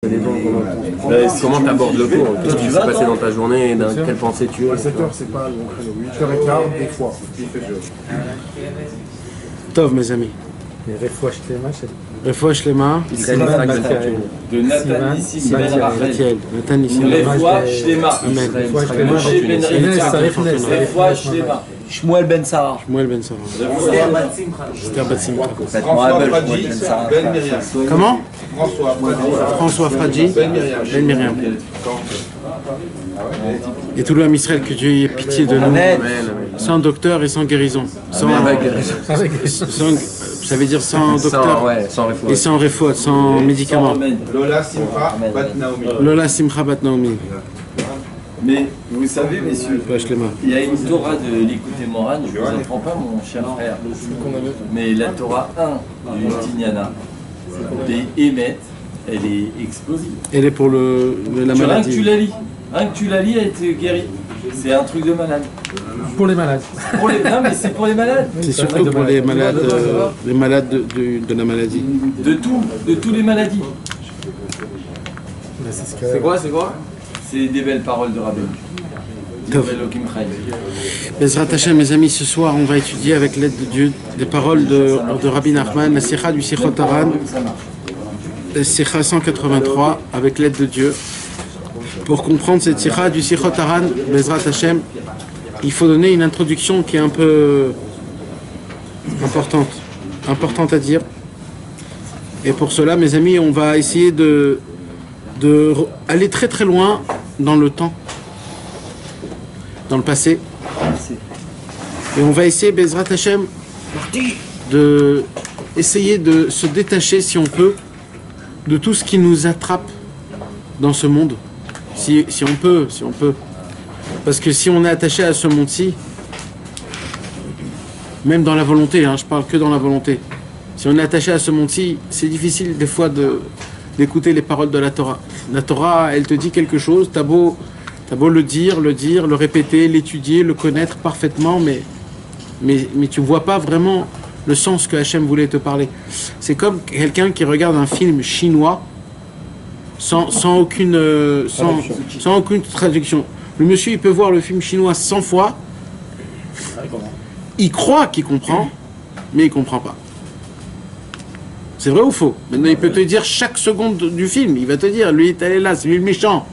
Ça dépend comment tu abordes le cours, qu'est-ce qui s'est passé dans ta journée, dans quelle pensée tu es. 7h, c'est pas le bon créneau. 8h15, des fois. Tov, mes amis. Refoua Shlema. De Nathan Nissim Ben Rachel. Nathan Nissim. Refoua Shlema. Amen. Moshe Ben Rivka. Refoua Shlema. Shmuel Ben Sarah. Shmuel Ben Sarah. Esther Bat Simcha. François Fradji Ben Myriam. Comment? François Fradji Ben Myriam. Et tout l'homme Israël, que Dieu ait pitié de nous. Sans docteur et sans guérison. Ça veut dire sans docteur et sans refoua, sans médicaments. Lola Simcha Bat Naomi. Lola Simcha Bat Naomi. Mais vous savez, messieurs, il y a une Torah de l'écouté Moran, je ne vous apprends pas, mon cher frère. Mais la Torah 1 du Tignana, des Emet, elle est explosive. Elle est pour la maladie. Rien que tu la lis, elle te guérit. C'est un truc de malade. Pour les malades. Non, mais c'est pour les malades. C'est surtout pour les malades de la maladie. De toutes les maladies. C'est quoi? C'est des belles paroles de Rabbi. Bezrat Hashem, mes amis, ce soir, on va étudier avec l'aide de Dieu des paroles de Rabbi Nachman, la Sikha du Sichot Haran, Sikha 183, avec l'aide de Dieu. Pour comprendre cette Sikha du Sichot Haran, Bezrat Hashem, il faut donner une introduction qui est un peu importante à dire. Et pour cela, mes amis, on va essayer de aller très très loin dans le temps, dans le passé. Et on va essayer, Bezrat Hashem, essayer de se détacher, si on peut, de tout ce qui nous attrape dans ce monde. Si on peut. Parce que si on est attaché à ce monde-ci, même dans la volonté, je parle que dans la volonté, si on est attaché à ce monde-ci, c'est difficile des fois d'écouter les paroles de la Torah. La Torah, elle te dit quelque chose, t'as beau le dire, le répéter, l'étudier, le connaître parfaitement, mais tu ne vois pas vraiment le sens que Hachem voulait te parler. C'est comme quelqu'un qui regarde un film chinois sans aucune traduction. Le monsieur, il peut voir le film chinois 100 fois, il croit qu'il comprend, mais il ne comprend pas. C'est vrai ou faux? Maintenant, il peut te dire chaque seconde du film, il va te dire, lui, il est là, c'est lui le méchant.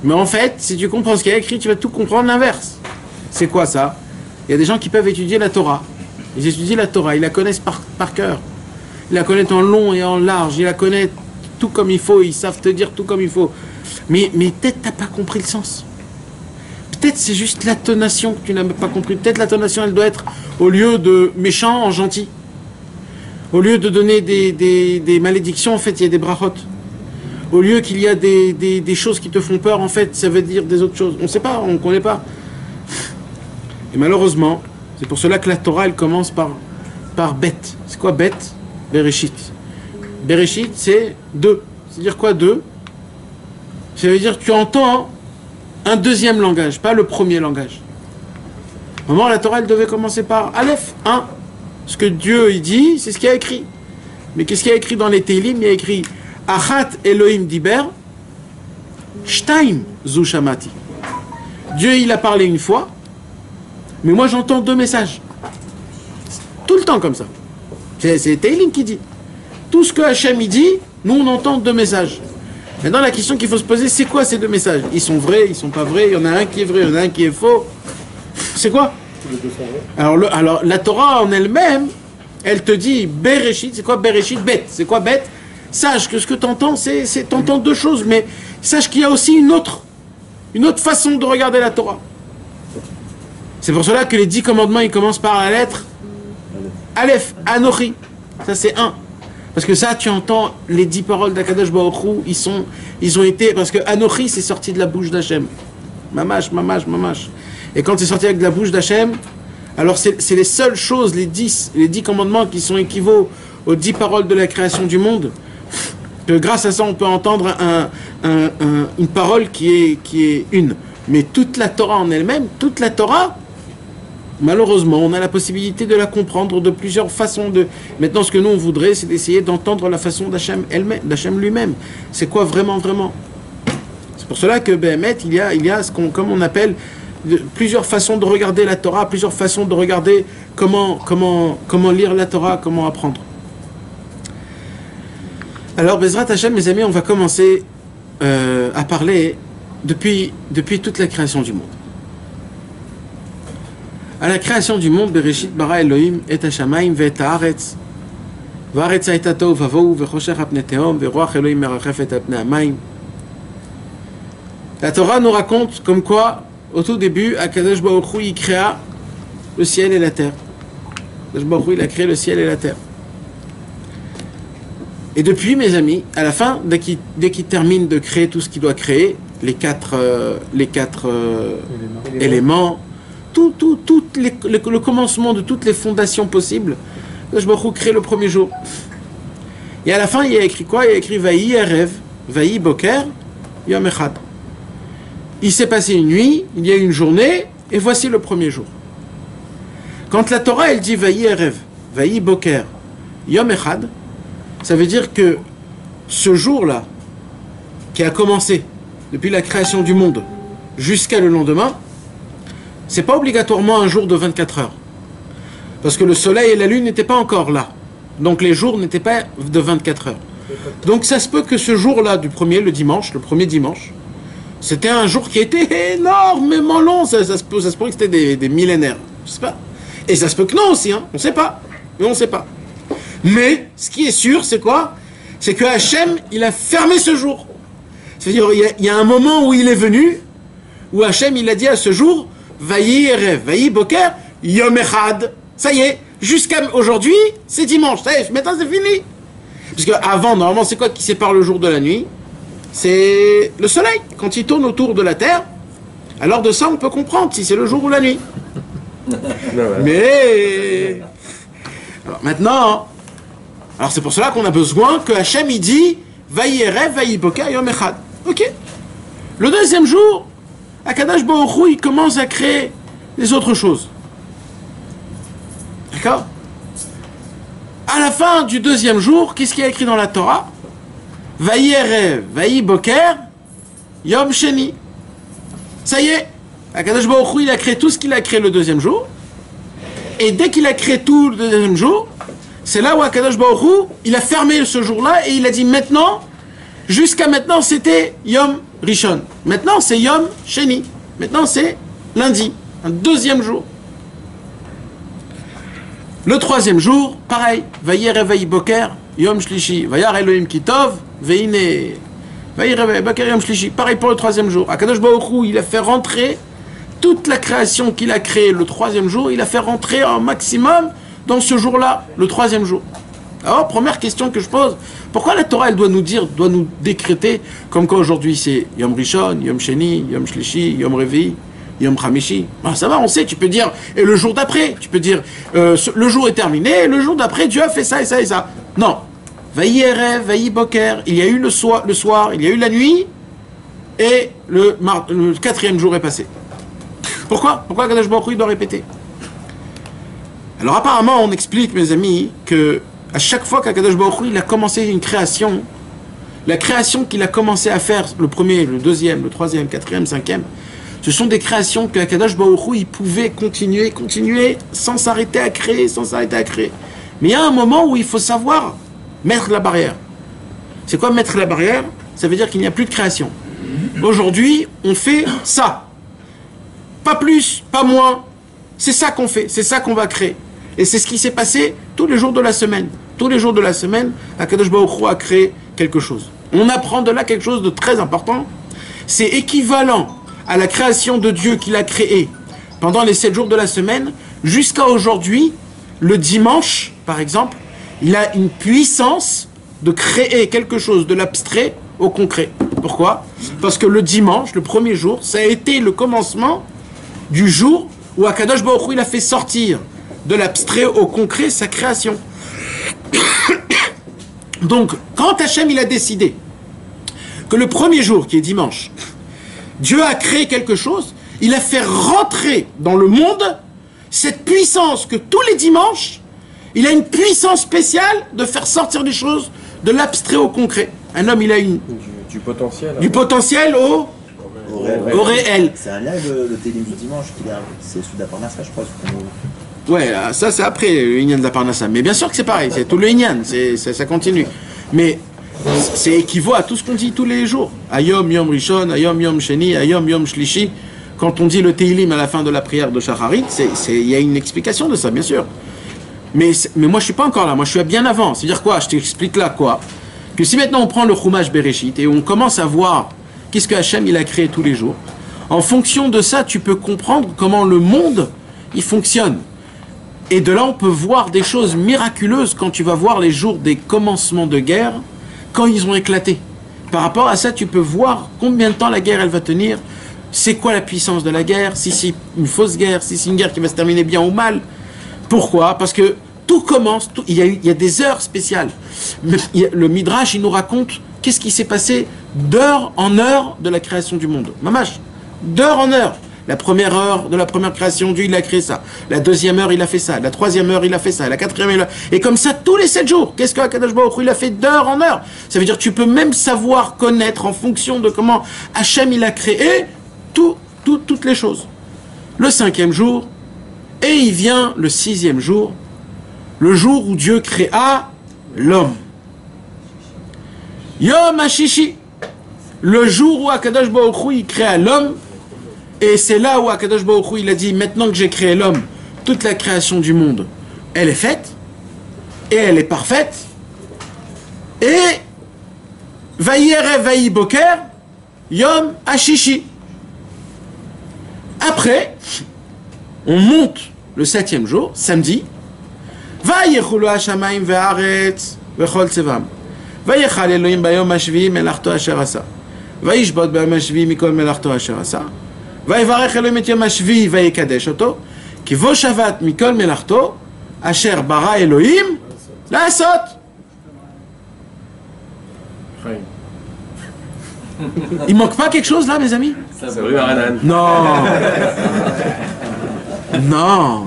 Mais en fait, si tu comprends ce qu'il y a écrit, tu vas tout comprendre l'inverse. C'est quoi ça? Il y a des gens qui peuvent étudier la Torah. Ils étudient la Torah, ils la connaissent par cœur. Ils la connaissent en long et en large, ils la connaissent tout comme il faut, ils savent te dire tout comme il faut. Mais peut-être tu n'as pas compris le sens. Peut-être c'est juste l'intonation que tu n'as pas compris. Peut-être l'intonation, elle doit être, au lieu de méchant, en gentil. Au lieu de donner des malédictions, en fait, il y a des brachot. Au lieu qu'il y a des choses qui te font peur, en fait, ça veut dire des autres choses. On ne sait pas, on ne connaît pas. Et malheureusement, c'est pour cela que la Torah, elle commence par bête. C'est quoi bête? Bereshit. Bereshit, c'est deux. C'est-à-dire quoi deux? Ça veut dire que tu entends un deuxième langage, pas le premier langage. Normalement, la Torah, elle devait commencer par Aleph, 1. Ce que Dieu il dit, c'est ce qu'il y a écrit. Mais qu'est-ce qu'il y a écrit dans les Télim? Il y a écrit Achat Elohim Diber, Shtaim Zu Shamati. Dieu il a parlé une fois, mais moi j'entends deux messages. Tout le temps comme ça. C'est Télim qui dit. Tout ce que Hachem il dit, nous on entend deux messages. Maintenant la question qu'il faut se poser, c'est quoi ces deux messages? Ils sont vrais, ils sont pas vrais, il y en a un qui est vrai, il y en a un qui est faux. C'est quoi? Alors la Torah en elle-même, elle te dit Bereshit, c'est quoi Bereshit? Bête. C'est quoi bête? Sache que ce que tu entends, t'entends deux choses, mais sache qu'il y a aussi une autre façon de regarder la Torah. C'est pour cela que les 10 commandements, ils commencent par la lettre Aleph, Anochi. Ça c'est 1. Parce que ça, tu entends les 10 paroles d'Akadosh Baruch Hu, ils ont été, parce que Anochi, c'est sorti de la bouche d'Hachem. Mamash. Et quand c'est sorti avec de la bouche d'Hachem, alors c'est les seules choses, les 10 commandements qui sont équivalents aux 10 paroles de la création du monde, que grâce à ça on peut entendre une parole qui est une. Mais toute la Torah en elle-même, toute la Torah, malheureusement, on a la possibilité de la comprendre de plusieurs façons. Maintenant, ce que nous, on voudrait, c'est d'essayer d'entendre la façon d'Hachem d'Hachem lui-même. C'est quoi vraiment, vraiment? C'est pour cela que, Béhémet, il y a ce qu'on, comme on appelle, plusieurs façons de regarder la Torah, plusieurs façons de regarder comment lire la Torah, comment apprendre. Alors, Bezrat Hachem, mes amis, on va commencer à parler depuis toute la création du monde. À la création du monde, Bereshit bara Elohim et Hashamayim ve et haaretz, v'haaretz hayta tohu vavohu v'choshech apnei tehom v'ruach Elohim merachefet al pnei hamayim. La Torah nous raconte comme quoi, au tout début, Akadosh Baruch Hu, il créa le ciel et la terre. Akadosh Baruch Hu, il a créé le ciel et la terre. Et depuis, mes amis, à la fin, dès qu'il termine de créer tout ce qu'il doit créer, les quatre éléments, le commencement de toutes les fondations possibles, Akadosh Baruch Hu crée le premier jour. Et à la fin, il y a écrit quoi? Il y a écrit Vayi Erev, Vayi Boker, Yom Echad. Il s'est passé une nuit, il y a une journée, et voici le premier jour. Quand la Torah, elle dit Vayi Erev, Vayi Boker, Yom Echad, ça veut dire que ce jour-là, qui a commencé depuis la création du monde jusqu'à le lendemain, c'est pas obligatoirement un jour de 24 heures. Parce que le soleil et la lune n'étaient pas encore là. Donc les jours n'étaient pas de 24 heures. Donc ça se peut que ce jour-là, le premier dimanche, c'était un jour qui était énormément long. Ça se peut que c'était des millénaires. Je sais pas. Et ça se peut que non aussi, hein. On ne sait pas. Mais on ne sait pas. Mais ce qui est sûr, c'est quoi? C'est que Hachem, il a fermé ce jour. C'est-à-dire, il y a un moment où il est venu, où Hachem, il a dit à ce jour, Vayi Erev, Vayi Boker, Yom Echad. Ça y est, jusqu'à aujourd'hui, c'est dimanche. Ça y est, maintenant c'est fini. Parce qu'avant, normalement, c'est quoi qui sépare le jour de la nuit? C'est le soleil. Quand il tourne autour de la Terre, alors de ça, on peut comprendre si c'est le jour ou la nuit. Mais... Alors maintenant... Alors c'est pour cela qu'on a besoin que Hachem, il dit Vayi Erev, Vayi Boker, Yom Echad. Ok. Le deuxième jour, Akadosh Baruch Hu, il commence à créer les autres choses. D'accord? À la fin du deuxième jour, qu'est-ce qu'il y a écrit dans la Torah? Vayi Erev, Vayi Boker, Yom Sheni. Ça y est, Akadosh Baruch Hu, il a créé tout ce qu'il a créé le deuxième jour. Et dès qu'il a créé tout le deuxième jour, c'est là où Akadosh Baruch Hu, il a fermé ce jour-là et il a dit maintenant, jusqu'à maintenant c'était Yom Rishon. Maintenant c'est Yom Sheni. Maintenant c'est lundi, un deuxième jour. Le troisième jour, pareil, Vayi Erev Vayi Boker, Yom Shlishi, Vayar Elohim Kitov, Veine, Vayi Erev Vayi Boker, Yom Shlishi. Pareil pour le troisième jour. Akadosh Baruch Hu, il a fait rentrer toute la création qu'il a créée le troisième jour, il a fait rentrer un maximum dans ce jour-là, le troisième jour. Alors, première question que je pose, pourquoi la Torah, elle doit nous décréter, comme quoi aujourd'hui c'est Yom Rishon, Yom Sheni, Yom Shlishi, Yom Revi, Yom Chamishi. Ben, ça va, on sait, tu peux dire, et le jour d'après, tu peux dire, le jour est terminé, et le jour d'après, Dieu a fait ça et ça et ça. Non. Vayi Erev, Vayi Boker, il y a eu le soir, il y a eu la nuit, et le quatrième jour est passé. Pourquoi Akadosh Baruch Hu doit répéter? Alors apparemment, on explique, mes amis, que à chaque fois qu'Akadosh Baruch Hu, il a commencé une création, la création qu'il a commencé à faire, le premier, le deuxième, le troisième, quatrième, cinquième, ce sont des créations qu'Akadosh Baruch Hu, il pouvait continuer, sans s'arrêter à créer, Mais il y a un moment où il faut savoir mettre la barrière. C'est quoi mettre la barrière? Ça veut dire qu'il n'y a plus de création. Aujourd'hui, on fait ça. Pas plus, pas moins. C'est ça qu'on fait, c'est ça qu'on va créer. Et c'est ce qui s'est passé tous les jours de la semaine. Tous les jours de la semaine, Akadosh Baruch Hu a créé quelque chose. On apprend de là quelque chose de très important. C'est équivalent à la création de Dieu qu'il a créée pendant les 7 jours de la semaine, jusqu'à aujourd'hui, le dimanche, par exemple, il a une puissance de créer quelque chose de l'abstrait au concret. Pourquoi? Parce que le dimanche, le premier jour, ça a été le commencement du jour où Akadosh Baruch Hu, il a fait sortir de l'abstrait au concret sa création. Donc, quand Hachem, il a décidé que le premier jour, qui est dimanche, Dieu a créé quelque chose, il a fait rentrer dans le monde cette puissance que tous les dimanches, il a une puissance spéciale de faire sortir des choses de l'abstrait au concret. Un homme, il a du potentiel. Du potentiel au réel. C'est un live, le télé du dimanche, c'est celui d'Aparnassa, je crois. Ouais, ça c'est après le Inyan d'Aparnassa. Mais bien sûr que c'est pareil, c'est tout le Inyan, ça continue. Mais c'est équivaut à tout ce qu'on dit tous les jours. Ayom Yom Rishon, Ayom Yom Sheni, Ayom Yom Shlishi. Quand on dit le Tehillim à la fin de la prière de Shacharit, il y a une explication de ça, bien sûr. Mais moi je suis pas encore là, moi je suis bien avant. C'est-à-dire quoi? Je t'explique là quoi? Que si maintenant on prend le Chumash Bereshit et on commence à voir qu'est-ce que Hachem il a créé tous les jours, en fonction de ça tu peux comprendre comment le monde il fonctionne. Et de là on peut voir des choses miraculeuses quand tu vas voir les jours des commencements de guerre, quand ils ont éclaté. Par rapport à ça tu peux voir combien de temps la guerre elle va tenir, c'est quoi la puissance de la guerre, si c'est une fausse guerre, si c'est une guerre qui va se terminer bien ou mal. Pourquoi? Parce que tout commence, il y a des heures spéciales. Le Midrash, il nous raconte qu'est-ce qui s'est passé d'heure en heure de la création du monde. Mamash, d'heure en heure. La première heure de la première création, Dieu, il a créé ça. La deuxième heure, il a fait ça. La troisième heure, il a fait ça. La quatrième heure, et comme ça, tous les 7 jours. Qu'est-ce que Akadosh Baruch Hu, il a fait d'heure en heure? Ça veut dire que tu peux même savoir, connaître, en fonction de comment Hachem, il a créé toutes les choses. Le 5e jour, et il vient le 6e jour, le jour où Dieu créa l'homme. Yom HaShishi, le jour où Akadosh Baruch Hu, il créa l'homme, et c'est là où Akadosh Baruch Hu, il a dit, maintenant que j'ai créé l'homme, toute la création du monde, elle est faite, et elle est parfaite, et Vayere Vayi Boker, Yom HaShishi. Après, on monte le 7e jour, samedi, Vayechulu Hashamayim ve'aretz vechol tzevam. Vayechal Elohim bayom hashvi'i melachto asher asa. Vayishbot bayom hashvi'i mikol melachto asher asa. Vayevarech Elohim et yom hashvi'i vayekadesh oto. Ki vo shavat mikol melachto asher bara Elohim la'asot. Il manque pas quelque chose là, mes amis? C'est vrai, Aranan. Non. Non.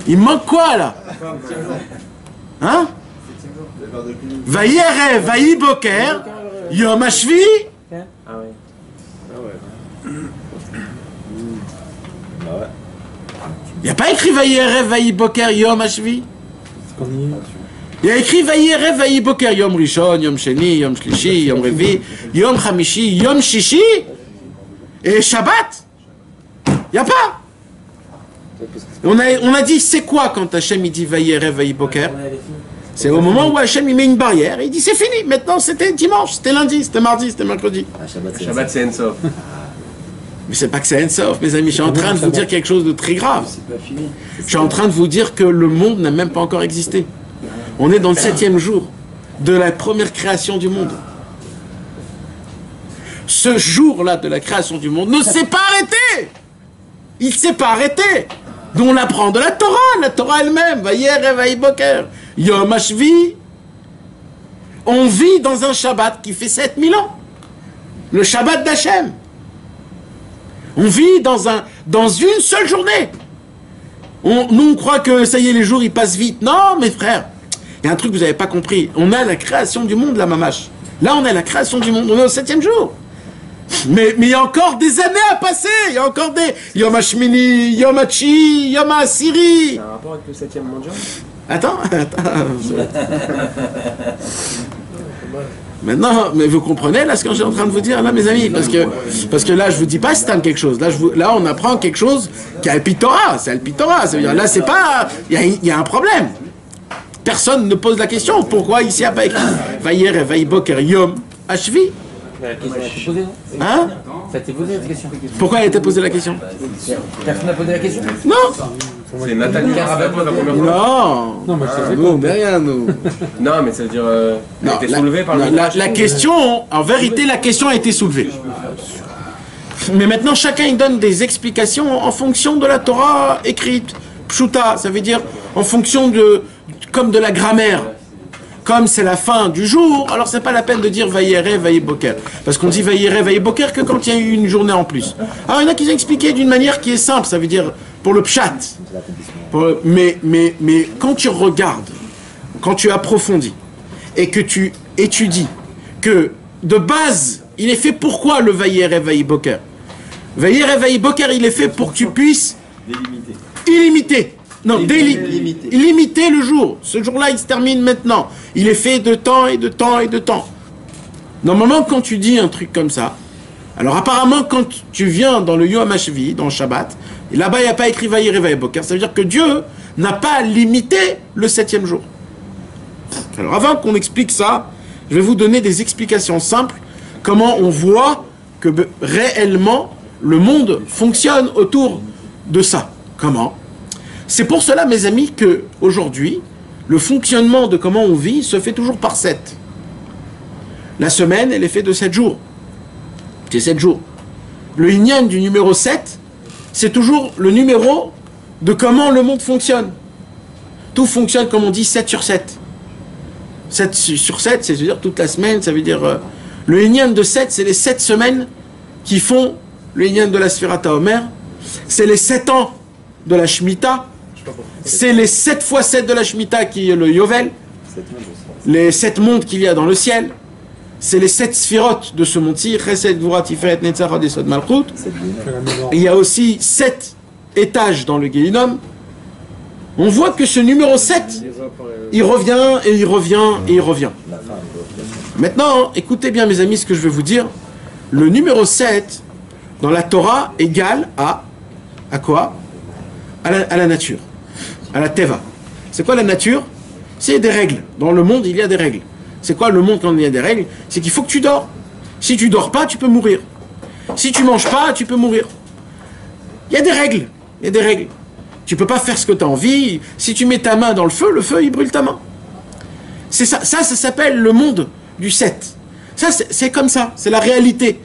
Il manque quoi là? Hein? Vayere, vayi boker, yom hashvi. Ah ouais. Il n'y a pas écrit Vayere, vayi boker, yom hashvi. Il y a écrit Vayere, vayi boker, yom rishon, yom sheni, yom shlishi, yom revi, yom chamishi, yom shishi et Shabbat. Il n'y a pas. On a dit c'est quoi quand Hachem il dit Vayere, vayi boker? C'est au moment où Hachem il met une barrière et il dit c'est fini, maintenant c'était dimanche, c'était lundi, c'était mardi, c'était mercredi. Shabbat c'est Ensof. Mais c'est pas que c'est Ensof, mes amis, je suis en train de vous dire quelque chose de très grave. Je suis en train de vous dire que le monde n'a même pas encore existé. On est dans le 7e jour de la première création du monde. Ce jour-là de la création du monde ne s'est pas arrêté. Il ne s'est pas arrêté. Donc on apprend de la Torah elle-même. Vayere, vayi boker, yom hashvi. On vit dans un Shabbat qui fait 7000 ans. Le Shabbat d'Hachem. On vit dans une seule journée. Nous on croit que ça y est, les jours ils passent vite. Non, mes frères. Il y a un truc que vous n'avez pas compris. On a la création du monde, la mamache. Là, on a la création du monde. On est au 7e jour. Mais il y a encore des années à passer. Il y a encore des Yom HaShmini, Yom HaTshi, Yom HaSiri. Ça a un rapport avec le 7e mondial? Attends. Maintenant, mais vous comprenez là ce que je suis en train de vous dire là, mes amis, parce que là je vous dis pas c'est quelque chose. Là on apprend quelque chose qui est Alpitora. C'est Alpitora. Ça veut dire là c'est pas. Il y a un problème. Personne ne pose la question. Pourquoi ici à pas écrit Vayere, vayi boker, yom hashvi? Hein? Ça a été posé la question. Pourquoi elle a été posée la question? Personne n'a posé la question? Non. C'est Nathalie qui a répondu la première fois. Non. Non, moi je sais Nous, on n'est rien, nous. Non, mais ça veut dire. Elle a été Non, soulevée par le. la question, en vérité, la question a été soulevée. Mais maintenant, chacun il donne des explications en fonction de la Torah écrite. Pshuta, ça veut dire en fonction comme de la grammaire. Comme c'est la fin du jour, alors c'est pas la peine de dire Vayere, vayi boker. Parce qu'on dit Vayere, vayi boker que quand il y a eu une journée en plus. Alors il y en a qui ont expliqué d'une manière qui est simple, ça veut dire pour le pshat. Mais quand tu regardes, quand tu approfondis, et que tu étudies, que de base, il est fait pourquoi le Vayer et Vaï Boker? Vayer et Vaï Boker, il est fait pour que tu puisses illimiter. Non, limiter le jour. Ce jour-là, il se termine maintenant. Il est fait de temps et de temps et de temps. Normalement, quand tu dis un truc comme ça, alors apparemment, quand tu viens dans le Yom HaShvi, dans le Shabbat, et là-bas, il n'y a pas écrit Vayer et Vaï Boker, ça veut dire que Dieu n'a pas limité le 7e jour. Alors avant qu'on explique ça, je vais vous donner des explications simples, comment on voit que réellement le monde fonctionne autour de ça. Comment? C'est pour cela, mes amis, que aujourd'hui, le fonctionnement de comment on vit se fait toujours par 7. La semaine, elle est faite de 7 jours. C'est 7 jours. Le Inyan du numéro 7, c'est toujours le numéro de comment le monde fonctionne. Tout fonctionne, comme on dit, 7 sur 7. 7 sur 7, c'est-à-dire toute la semaine, ça veut dire... le Inyan de 7, c'est les 7 semaines qui font le Inyan de la Sphirata Omer. C'est les 7 ans de la Shemitah. C'est les 7 fois 7 de la Shemitah qui est le Yovel. Les 7 mondes qu'il y a dans le ciel. C'est les 7 sphirotes de ce monde-ci. Chesed, Gvura, Tiferet, Netzach, Hod, Yesod, Malchut. Il y a aussi 7 étages dans le Gehinom. On voit que ce numéro 7, il revient et il revient et il revient. Maintenant, écoutez bien mes amis ce que je vais vous dire. Le numéro 7 dans la Torah égale à quoi? À la nature, à la Teva. C'est quoi la nature? C'est des règles. Dans le monde, il y a des règles. C'est quoi le monde quand il y a des règles? C'est qu'il faut que tu dors. Si tu dors pas, tu peux mourir. Si tu manges pas, tu peux mourir. Il y a des règles. Il y a des règles. Tu peux pas faire ce que tu as envie. Si tu mets ta main dans le feu, il brûle ta main. C'est ça. Ça s'appelle le monde du 7. Ça, c'est comme ça. C'est la réalité.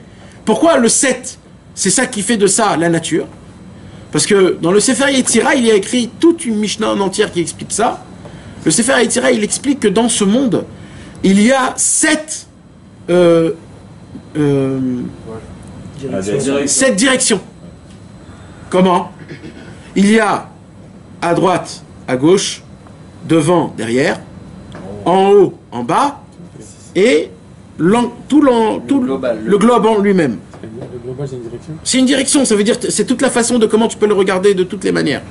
Pourquoi le 7? C'est ça qui fait de ça la nature. Parce que dans le Sefer Yetzira, il y a écrit toute une Mishnah en entière qui explique ça. Le Sefer Yetzira, il explique que dans ce monde, il y a 7 directions. Comment? Il y a à droite, à gauche, devant, derrière, en haut, en bas, et le globe en lui-même. Le global, c'est une direction? C'est une direction, ça veut dire c'est toute la façon de comment tu peux le regarder de toutes les manières.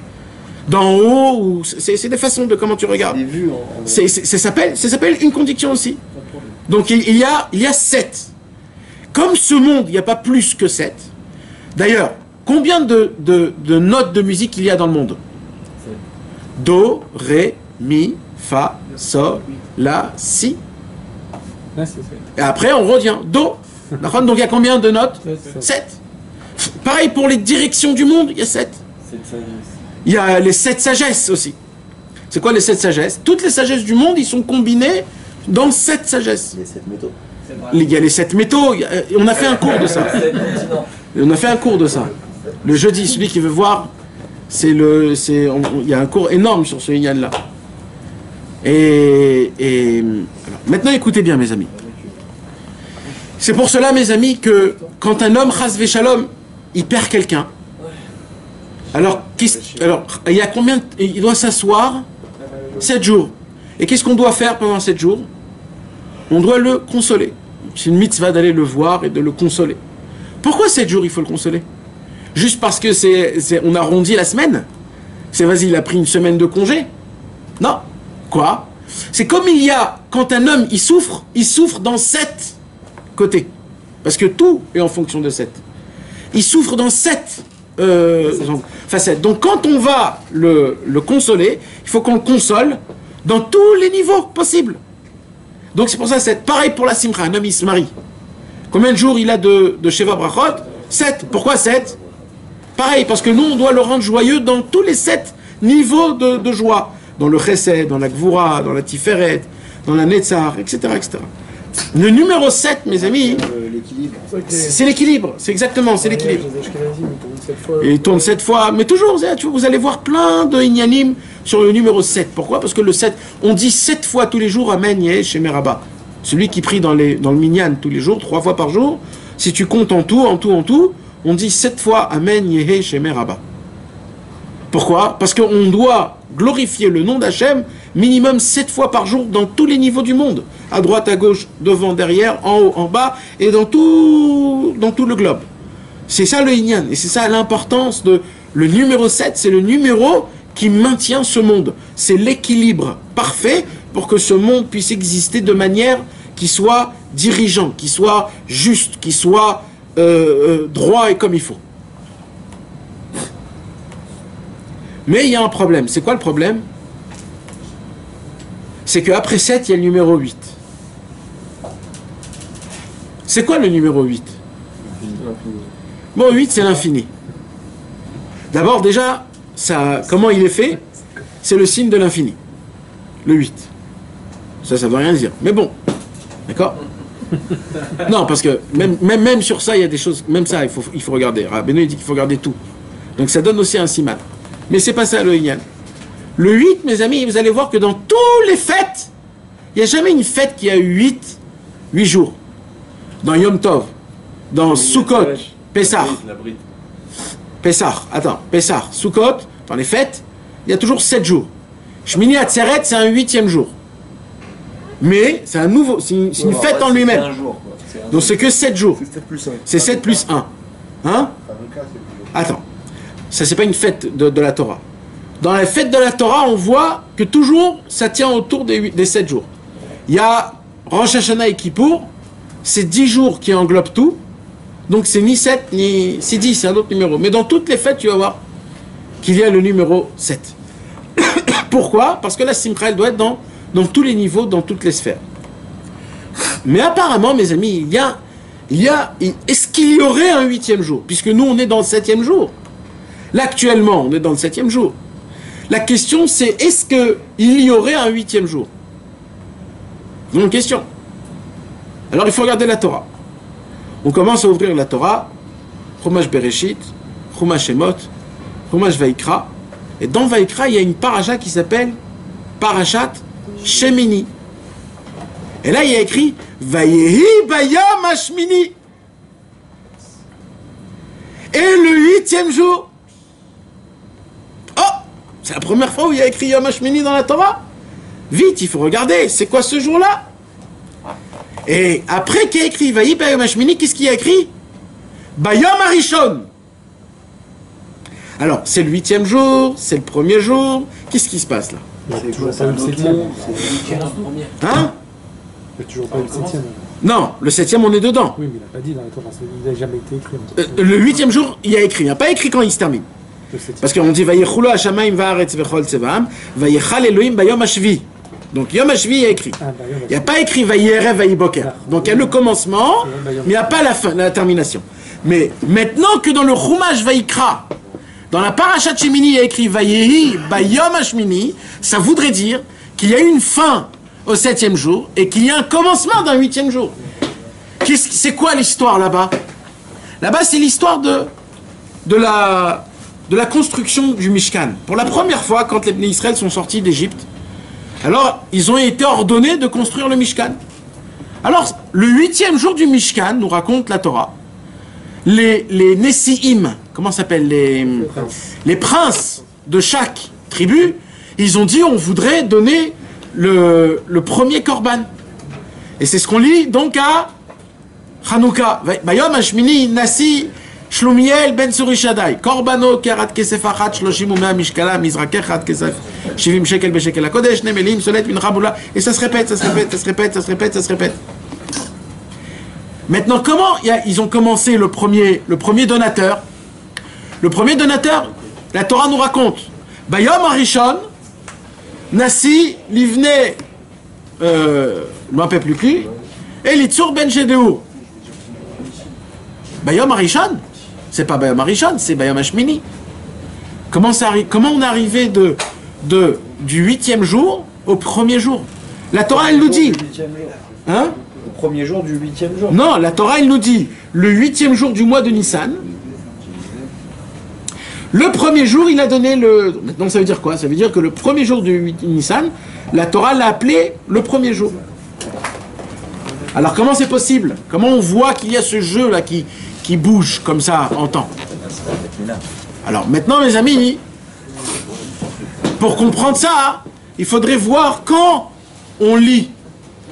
D'en haut, c'est des façons de comment tu regardes. Ça s'appelle une condition aussi. Donc il y a 7. Comme ce monde, il n'y a pas plus que 7. D'ailleurs, combien de notes de musique il y a dans le monde? Do, Ré, Mi, Fa, Sol, La, Si. Et après, on revient. Do. Donc il y a combien de notes? 7. Pareil pour les directions du monde, il y a 7. Il y a les 7 sagesses aussi. C'est quoi les 7 sagesses? Toutes les sagesses du monde, ils sont combinés dans 7 sagesses. Les 7 métaux. Il y a les 7 métaux. On a fait un cours de ça. On a fait un cours de ça. Le jeudi, celui qui veut voir, il y a un cours énorme sur ce Inyan-là. Alors, maintenant, écoutez bien, mes amis. C'est pour cela, mes amis, que quand un homme, chas v'shalom, il perd quelqu'un, alors il y a combien? Il doit s'asseoir 7 jours. Et qu'est-ce qu'on doit faire pendant 7 jours? On doit le consoler. C'est une mitzvah d'aller le voir et de le consoler. Pourquoi 7 jours il faut le consoler? Juste parce que on arrondit la semaine? C'est vas-y, il a pris une semaine de congé? Non. Quoi? C'est comme quand un homme il souffre dans 7 côtés. Parce que tout est en fonction de 7. Il souffre dans 7 facettes. Donc quand on va le consoler, il faut qu'on le console dans tous les niveaux possibles. Donc c'est pour ça, c'est pareil pour la simcha. Un homme il se marie. Combien de jours il a de Sheva Brachot? 7. Pourquoi 7? Pareil, parce que nous on doit le rendre joyeux dans tous les 7 niveaux de joie. Dans le Chesed, dans la Gvura, dans la Tiferet, dans la Netzach, etc., etc. Le numéro 7, mes amis, c'est l'équilibre. C'est exactement, c'est l'équilibre. Et il tourne 7 fois. Mais toujours, vous allez voir plein de Inyanim sur le numéro 7. Pourquoi? Parce que le 7, on dit 7 fois tous les jours Amen Yeh chez Meraba. Celui qui prie dans le Minyan tous les jours, 3 fois par jour. Si tu comptes en tout, on dit 7 fois Amen Yeh chez Meraba. Pourquoi? Parce qu'on doit glorifier le nom d'Hachem minimum 7 fois par jour dans tous les niveaux du monde. À droite, à gauche, devant, derrière, en haut, en bas, et dans tout le globe. C'est ça le Inyan, et c'est ça l'importance de... Le numéro 7, c'est le numéro qui maintient ce monde. C'est l'équilibre parfait pour que ce monde puisse exister de manière qui soit dirigeant, qui soit juste, qui soit droit et comme il faut. Mais il y a un problème. C'est quoi le problème? C'est qu'après 7, il y a le numéro 8. C'est quoi le numéro 8? Bon, 8, c'est l'infini. D'abord, déjà, ça, comment il est fait? C'est le signe de l'infini. Le 8. Ça veut rien dire. Mais bon, d'accord? Non, parce que même sur ça, il y a des choses... Même ça, il faut regarder. Benoît dit qu'il faut regarder tout. Donc ça donne aussi un siman. Mais c'est pas ça le Inyan. Le 8, mes amis, vous allez voir que dans toutes les fêtes, il n'y a jamais une fête qui a eu 8 jours. Dans Yom Tov, dans Sukkot, Pessah, Sukkot, dans les fêtes, il y a toujours 7 jours. Shmini Atzeret, c'est un 8e jour. Mais c'est un nouveau, c'est une fête en lui-même. Donc c'est que 7 jours. C'est 7 plus 1. Hein? Attends. Ça, c'est pas une fête de la Torah. Dans la fête de la Torah, on voit que toujours, ça tient autour des 7 jours. Il y a Rosh Hashanah et Kippour, c'est 10 jours qui englobent tout. Donc c'est ni 7, ni... C'est 10, c'est un autre numéro. Mais dans toutes les fêtes, tu vas voir qu'il y a le numéro 7. Pourquoi? Parce que la Simcha, elle doit être dans tous les niveaux, dans toutes les sphères. Mais apparemment, mes amis, est-ce qu'il y aurait un 8e jour? Puisque nous, on est dans le 7e jour. Là, actuellement, on est dans le 7e jour. La question, c'est est-ce qu'il y aurait un 8e jour? C'est une question. Alors, il faut regarder la Torah. On commence à ouvrir la Torah, Chumash Bereshit, Chumash Shemot, Chumash Vaikra. Et dans Vaikra, il y a une paracha qui s'appelle Parashat Shemini. Et là, il y a écrit Vayehi Bayom Hashmini. Et le 8e jour. C'est la première fois où il y a écrit Yom Hashmini dans la Torah. Vite, il faut regarder, c'est quoi ce jour-là? Et après qu'il y a écrit Vayi Bayom Hashmini, qu'est-ce qu'il y a écrit? Bayom Harishon. Alors, c'est le 8e jour, c'est le premier jour. Qu'est-ce qui se passe là? C'est toujours pas le 7e. Hein? Il n'y a toujours pas le 7e. Non, le 7e, on est dedans. Oui, mais il n'a pas dit dans la Torah, il n'a jamais été écrit. Le 8e jour, il y a écrit. Il n'y a pas écrit quand il se termine. Parce qu'on dit Vayechulo Hashamayim va'aretz vechol tzevaam, Vayechal Elohim bayom hashvi. Donc Yom hashvi, il y a écrit. Il n'y a pas écrit Vayerev Vayiboker. Donc il y a le commencement, mais il n'y a pas la fin, la termination. Mais maintenant que dans le Chumash Vaikra, dans la Parashat Shemini, il y a écrit Vayehi bayom hashmini, ça voudrait dire qu'il y a eu une fin au 7e jour et qu'il y a un commencement d'un 8e jour. C'est quoi l'histoire là-bas? Là-bas, c'est l'histoire de la construction du Mishkan. Pour la première fois, quand les Bnei Israël sont sortis d'Égypte, alors ils ont été ordonnés de construire le Mishkan. Alors, le 8e jour du Mishkan, nous raconte la Torah, les Nessi'im, comment s'appellent les princes de chaque tribu, ils ont dit on voudrait donner le premier korban. Et c'est ce qu'on lit donc à Hanouka. Bayom Hashmini Nasi Shlomiel ben Surishadai, Korbano Kerat Kesef Achat, Shloshim Umea Mishkala, Mizrak Echat Kesef, Shivim Shekel Beshekel HaKodesh, Nemelim, Solet, Mincha Boula, et ça se répète, ça se répète, ça se répète, ça se répète, ça se répète. Maintenant, comment ils ont commencé le premier donateur? Le premier donateur, la Torah nous raconte, Bayom Harishon, Nasi, Livne, je ne me rappelle plus qui, et Litzur ben Jedeur. Bayom Harishon? C'est pas Bayom Harishon, c'est Bayom Hashmini. Comment on est arrivé du 8e jour au premier jour? La Torah, elle nous dit. Hein? Le premier jour du 8e jour. Non, la Torah, elle nous dit le 8e jour du mois de Nissan. Le premier jour, il a donné le... Maintenant, ça veut dire quoi? Ça veut dire que le premier jour du 8 Nissan, la Torah l'a appelé le premier jour. Alors, comment c'est possible? Comment on voit qu'il y a ce jeu-là qui bouge comme ça en temps? Alors, maintenant, mes amis, Pour comprendre ça, il faudrait voir quand on lit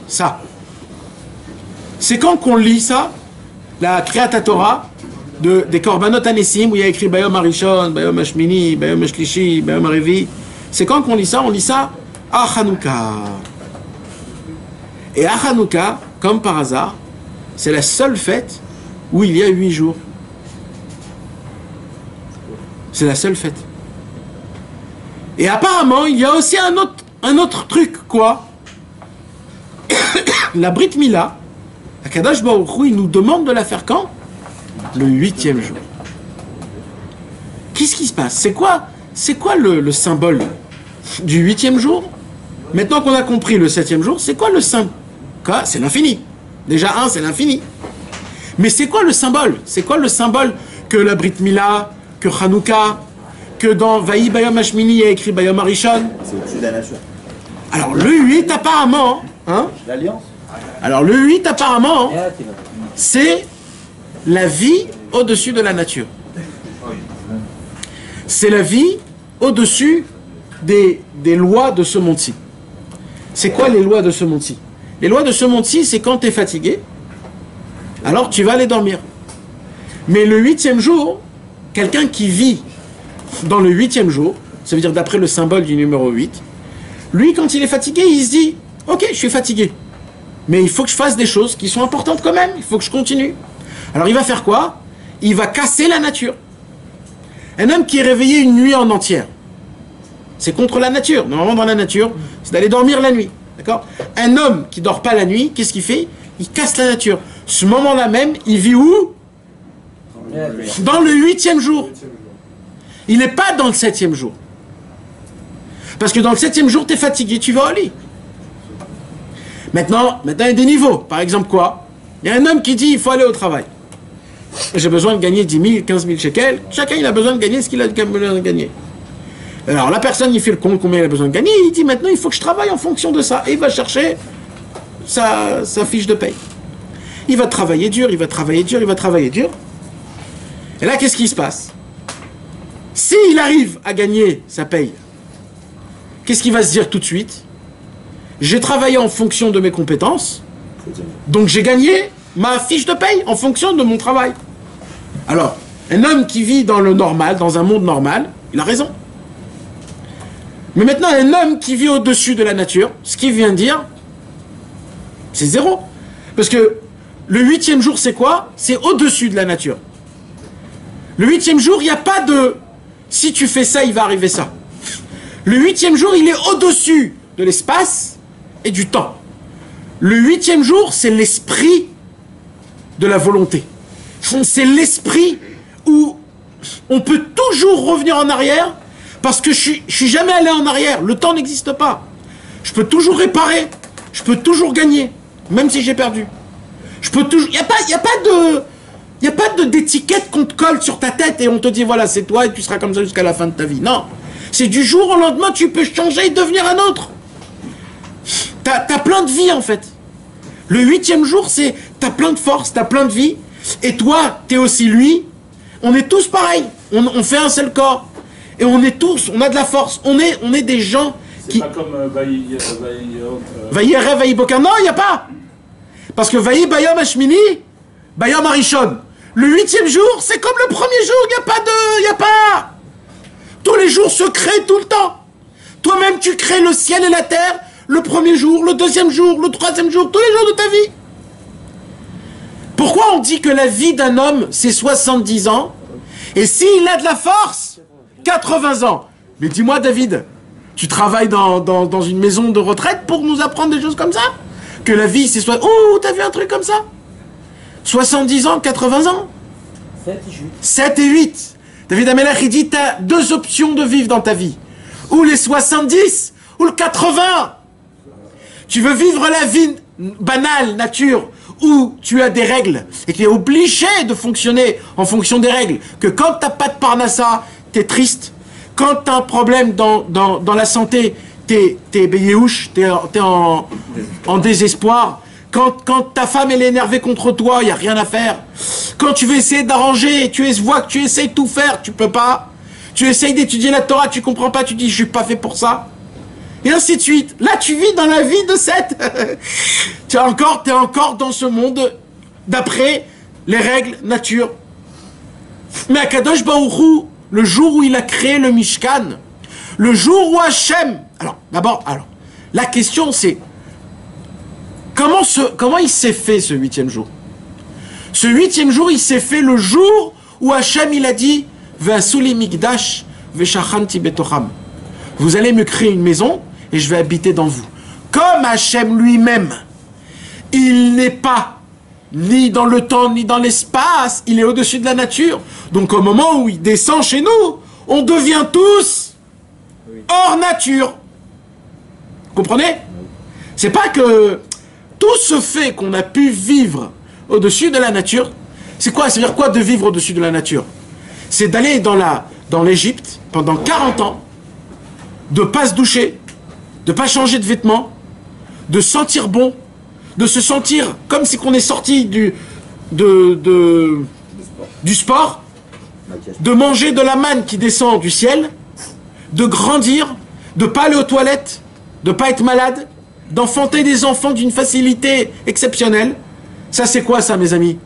ça. C'est quand qu'on lit ça, la Kriyat Torah des Korbanot Anesim, où il y a écrit Bayom Arishon, Bayom Hashmini, Bayom Ashlishi, Bayom Harevi. C'est quand qu'on lit ça? On lit ça à Hanouka. Et à Hanouka, comme par hasard, c'est la seule fête où il y a 8 jours. C'est la seule fête. Et apparemment, il y a aussi un autre truc, quoi. La Brit Mila, Akadosh Baruch Hu, il nous demande de la faire quand? Le 8e jour. Qu'est-ce qui se passe? C'est quoi le symbole du 8e jour? Maintenant qu'on a compris le 7e jour, c'est quoi le symbole? C'est l'infini. Déjà, c'est l'infini. Mais c'est quoi le symbole? C'est quoi le symbole que la Brit Mila, que Hanouka, que dans Vaï Bayom Hashmini, il y a écrit Bayom Arishon? C'est au-dessus de la nature. Alors, le 8, apparemment, L'alliance. alors, le 8, apparemment, c'est la vie au-dessus de la nature. C'est la vie au-dessus des lois de ce monde-ci. C'est quoi les lois de ce monde-ci? Les lois de ce monde-ci, c'est quand tu es fatigué, alors tu vas aller dormir. Mais le 8e jour, quelqu'un qui vit dans le 8e jour, ça veut dire d'après le symbole du numéro 8, lui, quand il est fatigué, il se dit « Ok, je suis fatigué, mais il faut que je fasse des choses qui sont importantes quand même, il faut que je continue. » Alors il va faire quoi? Il va casser la nature. Un homme qui est réveillé une nuit en entière, c'est contre la nature. Normalement, dans la nature, c'est d'aller dormir la nuit. D'accord? Un homme qui dort pas la nuit, qu'est-ce qu'il fait? Il casse la nature. Ce moment-là même, il vit où? Dans le 8e jour. Il n'est pas dans le 7e jour. Parce que dans le 7e jour, tu es fatigué, tu vas au lit. Maintenant, il y a des niveaux. Par exemple, quoi? Il y a un homme qui dit, il faut aller au travail. J'ai besoin de gagner 10 000, 15 000 shekels. Chacun, il a besoin de gagner ce qu'il a besoin de gagner. Alors, la personne, il fait le compte combien il a besoin de gagner. Il dit, maintenant, il faut que je travaille en fonction de ça. Et il va chercher sa fiche de paye. Il va travailler dur, il va travailler dur, il va travailler dur. Et là, qu'est-ce qui se passe? S'il arrive à gagner sa paye, qu'est-ce qu'il va se dire tout de suite? J'ai travaillé en fonction de mes compétences, donc j'ai gagné ma fiche de paye en fonction de mon travail. Alors, un homme qui vit dans le normal, dans un monde normal, il a raison. Mais maintenant, un homme qui vit au-dessus de la nature, ce qu'il vient de dire, c'est zéro. Parce que le 8e jour, c'est quoi? C'est au-dessus de la nature. Le 8e jour, il n'y a pas de... Si tu fais ça, il va arriver ça. Le 8e jour, il est au-dessus de l'espace et du temps. Le 8e jour, c'est l'esprit de la volonté. C'est l'esprit où on peut toujours revenir en arrière parce que je suis jamais allé en arrière. Le temps n'existe pas. Je peux toujours réparer. Je peux toujours gagner, même si j'ai perdu. Je peux toujours... Il n'y a pas d'étiquette qu'on te colle sur ta tête et on te dit voilà, c'est toi et tu seras comme ça jusqu'à la fin de ta vie. Non. C'est du jour au lendemain, tu peux changer et devenir un autre. T'as plein de vie en fait. Le 8e jour, c'est t'as plein de force, t'as plein de vie. Et toi, t'es aussi lui. On est tous pareils. On fait un seul corps. Et on est tous, on a de la force. On est des gens qui... C'est pas comme Vaïerev, Vaïboka. Non, il n'y a pas. Parce que Vaï Bayom Hashmini, Bayom Arishon. Le 8e jour, c'est comme le premier jour. Il n'y a pas... Tous les jours se créent tout le temps. Toi-même, tu crées le ciel et la terre le premier jour, le deuxième jour, le troisième jour, tous les jours de ta vie. Pourquoi on dit que la vie d'un homme, c'est 70 ans, et s'il a de la force, 80 ans? Mais dis-moi, David, tu travailles dans une maison de retraite pour nous apprendre des choses comme ça? Que la vie, c'est... Oh, t'as vu un truc comme ça? 70 ans, 80 ans? 7 et 8. David Amelech, il dit, t'as deux options de vivre dans ta vie. Ou les 70, ou le 80. Tu veux vivre la vie banale, nature, où tu as des règles, et tu es obligé de fonctionner en fonction des règles. Que quand t'as pas de parnassa, t'es triste. Quand t'as un problème dans la santé, t'es béyéouche, t'es en désespoir. Quand ta femme elle est énervée contre toi, il n'y a rien à faire. Quand tu veux essayer d'arranger, vois que tu essaies de tout faire, tu peux pas. Tu essayes d'étudier la Torah, tu comprends pas, tu dis je suis pas fait pour ça. Et ainsi de suite. Là, tu vis dans la vie de Seth. T'es encore dans ce monde d'après les règles nature. Mais Akadosh Baruch Hu, le jour où il a créé le Mishkan, le jour où Hachem... Alors, la question c'est, comment il s'est fait ce 8e jour? Ce 8e jour, il s'est fait le jour où Hachem, il a dit, Ve'asuli mikdash ve'shachanti betocham. Vous allez me créer une maison et je vais habiter dans vous. Comme Hachem lui-même, il n'est pas ni dans le temps, ni dans l'espace, il est au-dessus de la nature. Donc au moment où il descend chez nous, on devient tous hors nature. Vous comprenez? C'est pas que tout ce fait qu'on a pu vivre au-dessus de la nature, c'est quoi? C'est-à-dire quoi de vivre au-dessus de la nature? C'est d'aller dans l'Égypte pendant 40 ans, de pas se doucher, de pas changer de vêtements, de sentir bon, de se sentir comme si qu'on est sorti du sport, de manger de la manne qui descend du ciel, de grandir, de pas aller aux toilettes, de pas être malade, d'enfanter des enfants d'une facilité exceptionnelle. Ça c'est quoi ça, mes amis?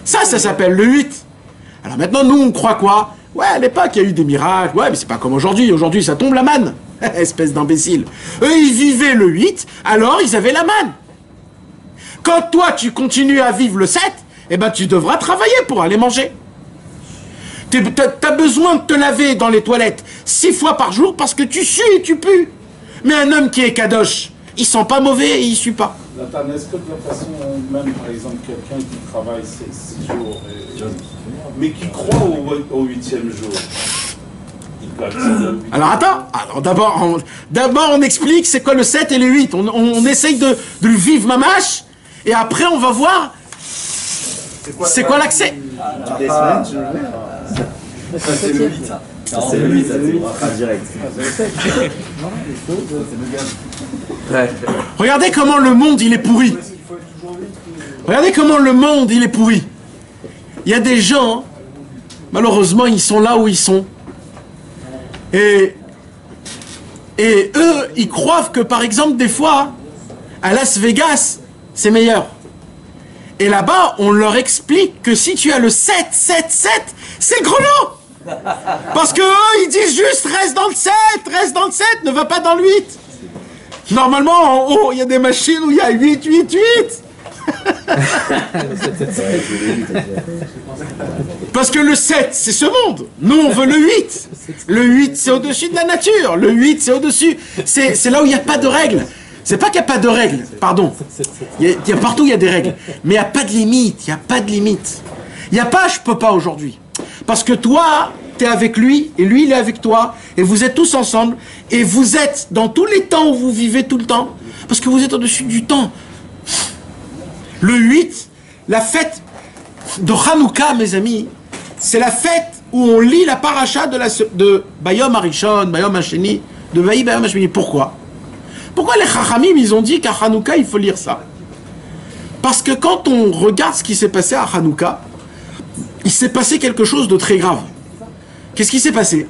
Ça s'appelle le 8. Alors maintenant nous on croit quoi? Ouais, à l'époque il y a eu des miracles, ouais mais c'est pas comme aujourd'hui, aujourd'hui ça tombe la manne. Espèce d'imbécile. Eux ils vivaient le 8, alors ils avaient la manne. Quand toi tu continues à vivre le 7, eh ben tu devras travailler pour aller manger. T'as besoin de te laver dans les toilettes 6 fois par jour parce que tu sues et tu pues. Mais un homme qui est kadosh, il sent pas mauvais et il sue pas. Nathan, est-ce que de la façon même, par exemple, quelqu'un qui travaille 6 jours, mais qui croit au 8e jour, il peut accéder au 8e. Alors attends, d'abord on explique c'est quoi le 7 et le 8. On essaye de le vivre mamache et après on va voir c'est quoi l'accès. C'est le 8, ça. C'est le 8, ça c'est direct. Regardez comment le monde il est pourri. Regardez comment le monde il est pourri. Il y a des gens, malheureusement, ils sont là où ils sont. Et eux, ils croient que par exemple, des fois, à Las Vegas, c'est meilleur. Et là-bas, on leur explique que si tu as le 7, c'est le gros lot. Parce que eux, ils disent juste reste dans le 7, ne va pas dans le 8. Normalement, en haut, il y a des machines où il y a 8. Parce que le 7, c'est ce monde. Nous, on veut le 8. Le 8, c'est au-dessus de la nature. Le 8, c'est au-dessus. C'est là où il n'y a pas de règles. C'est pas qu'il n'y a pas de règles, pardon. Partout, il y a des règles. Mais il n'y a pas de limite. Il n'y a pas de limite. Il n'y a pas je peux pas aujourd'hui. Parce que toi, tu es avec lui, et lui, il est avec toi, et vous êtes tous ensemble, et vous êtes dans tous les temps où vous vivez tout le temps, parce que vous êtes au-dessus du temps. Le 8, la fête de Hanouka, mes amis, c'est la fête où on lit la paracha de Bayom Harishon, Bayom Hasheni, de Vaï Bayom Hasheni. Pourquoi les Chachamim, ils ont dit qu'à Hanouka, il faut lire ça? Parce que quand on regarde ce qui s'est passé à Hanouka, il s'est passé quelque chose de très grave. Qu'est-ce qui s'est passé?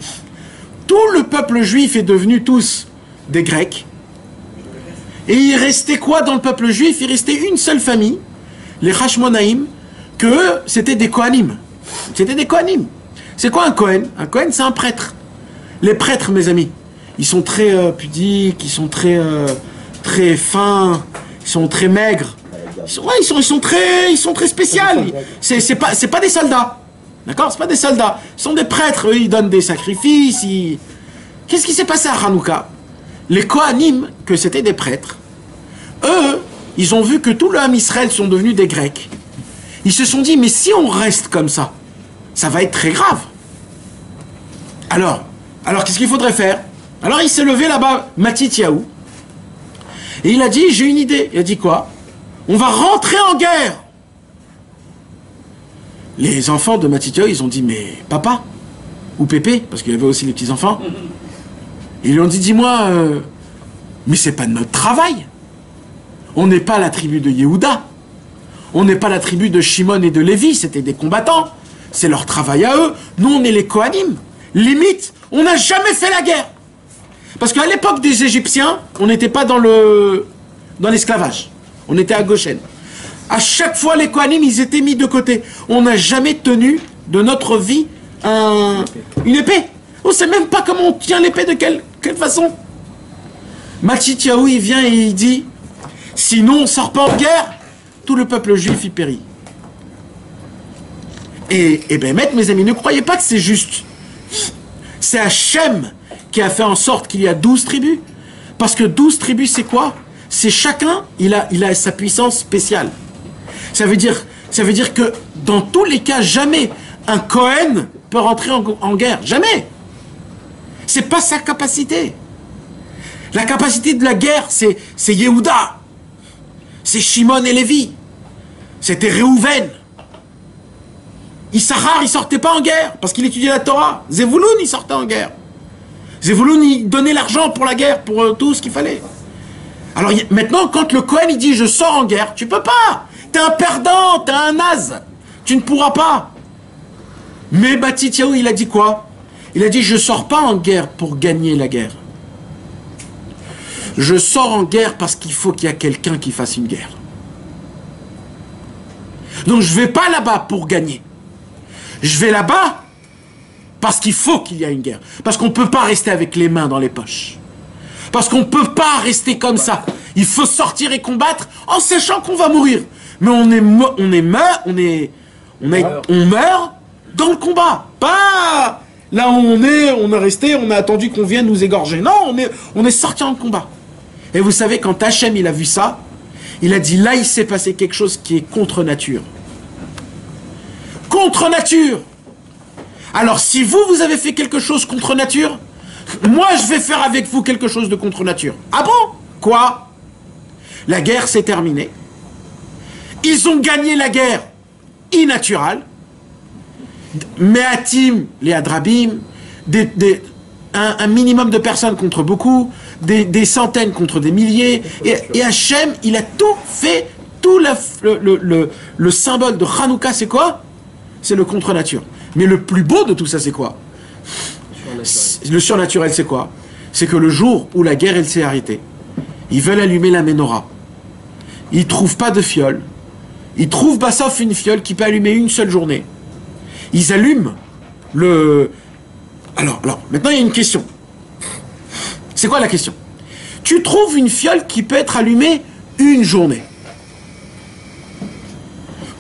Tout le peuple juif est devenu tous des Grecs. Et il restait quoi dans le peuple juif? Il restait une seule famille, les Hashmonaïm, que eux, c'était des Kohanim. C'était des Kohanim. C'est quoi un Kohen? Un Kohen, c'est un prêtre. Les prêtres, mes amis, ils sont très pudiques, ils sont très fins, ils sont très maigres. Ils sont très spéciaux. C'est pas des soldats. D'accord? C'est pas des soldats. Ils sont des prêtres. Eux, ils donnent des sacrifices. Qu'est-ce qui s'est passé à Hanouka? Les Kohanim, que c'était des prêtres, eux, ils ont vu que tout le Ham Israël sont devenus des Grecs. Ils se sont dit, mais si on reste comme ça va être très grave. Alors qu'est-ce qu'il faudrait faire? Alors il s'est levé là-bas, Matityahu, et il a dit, j'ai une idée. Il a dit quoi? On va rentrer en guerre. Les enfants de Matityahu, ils ont dit, mais papa, ou Pépé, parce qu'il y avait aussi les petits-enfants, ils lui ont dit, dis-moi, mais c'est pas notre travail. On n'est pas la tribu de Yehuda. On n'est pas la tribu de Shimon et de Lévi, c'était des combattants. C'est leur travail à eux. Nous, on est les Kohanim. Limite, on n'a jamais fait la guerre. Parce qu'à l'époque des Égyptiens, on n'était pas dans l'esclavage. On était à Goshen. À chaque fois, les Kohanim, ils étaient mis de côté. On n'a jamais tenu de notre vie une épée. On ne sait même pas comment on tient l'épée, de quelle façon. Matityahu, il vient et il dit, sinon on ne sort pas en guerre, tout le peuple juif, il périt. Et ben, mes amis, ne croyez pas que c'est juste. C'est Hachem qui a fait en sorte qu'il y a 12 tribus. Parce que 12 tribus, c'est quoi? C'est chacun, il a sa puissance spéciale. Ça veut dire que dans tous les cas, jamais un Kohen peut rentrer en guerre. Jamais. C'est pas sa capacité. La capacité de la guerre, c'est Yehuda. C'est Shimon et Lévi. C'était Réhouven. Issachar, il sortait pas en guerre parce qu'il étudiait la Torah. Zevouloun, il sortait en guerre. Zevouloun, il donnait l'argent pour la guerre, pour tout ce qu'il fallait. Alors maintenant, quand le Kohen, il dit « je sors en guerre », tu peux pas. T'es un perdant, t'es un naze. Tu ne pourras pas. Mais Matityahu, il a dit quoi? Il a dit « je sors pas en guerre pour gagner la guerre. Je sors en guerre parce qu'il faut qu'il y ait quelqu'un qui fasse une guerre. Donc je vais pas là-bas pour gagner. Je vais là-bas parce qu'il faut qu'il y ait une guerre. Parce qu'on ne peut pas rester avec les mains dans les poches. Parce qu'on ne peut pas rester comme ça. Il faut sortir et combattre en sachant qu'on va mourir. Mais on meurt dans le combat. Pas là où on est resté, on a attendu qu'on vienne nous égorger. Non, on est sorti en combat. Et vous savez, quand Hachem il a vu ça, il a dit là il s'est passé quelque chose qui est contre nature. Contre nature. Alors si vous avez fait quelque chose contre nature, moi je vais faire avec vous quelque chose de contre nature. Ah bon? Quoi? La guerre s'est terminée. Ils ont gagné la guerre innaturale. Me'atim, les Adrabim, un minimum de personnes contre beaucoup, des centaines contre des milliers. Et Hachem, il a tout fait, tout le symbole de Hanouka, c'est quoi? C'est le contre-nature. Mais le plus beau de tout ça, c'est quoi? Le surnaturel, c'est quoi? C'est que le jour où la guerre, elle s'est arrêtée, ils veulent allumer la menorah. Ils ne trouvent pas de fiole. Ils trouvent sauf une fiole qui peut allumer une seule journée. Ils allument le... Alors, maintenant il y a une question. C'est quoi la question? Tu trouves une fiole qui peut être allumée une journée.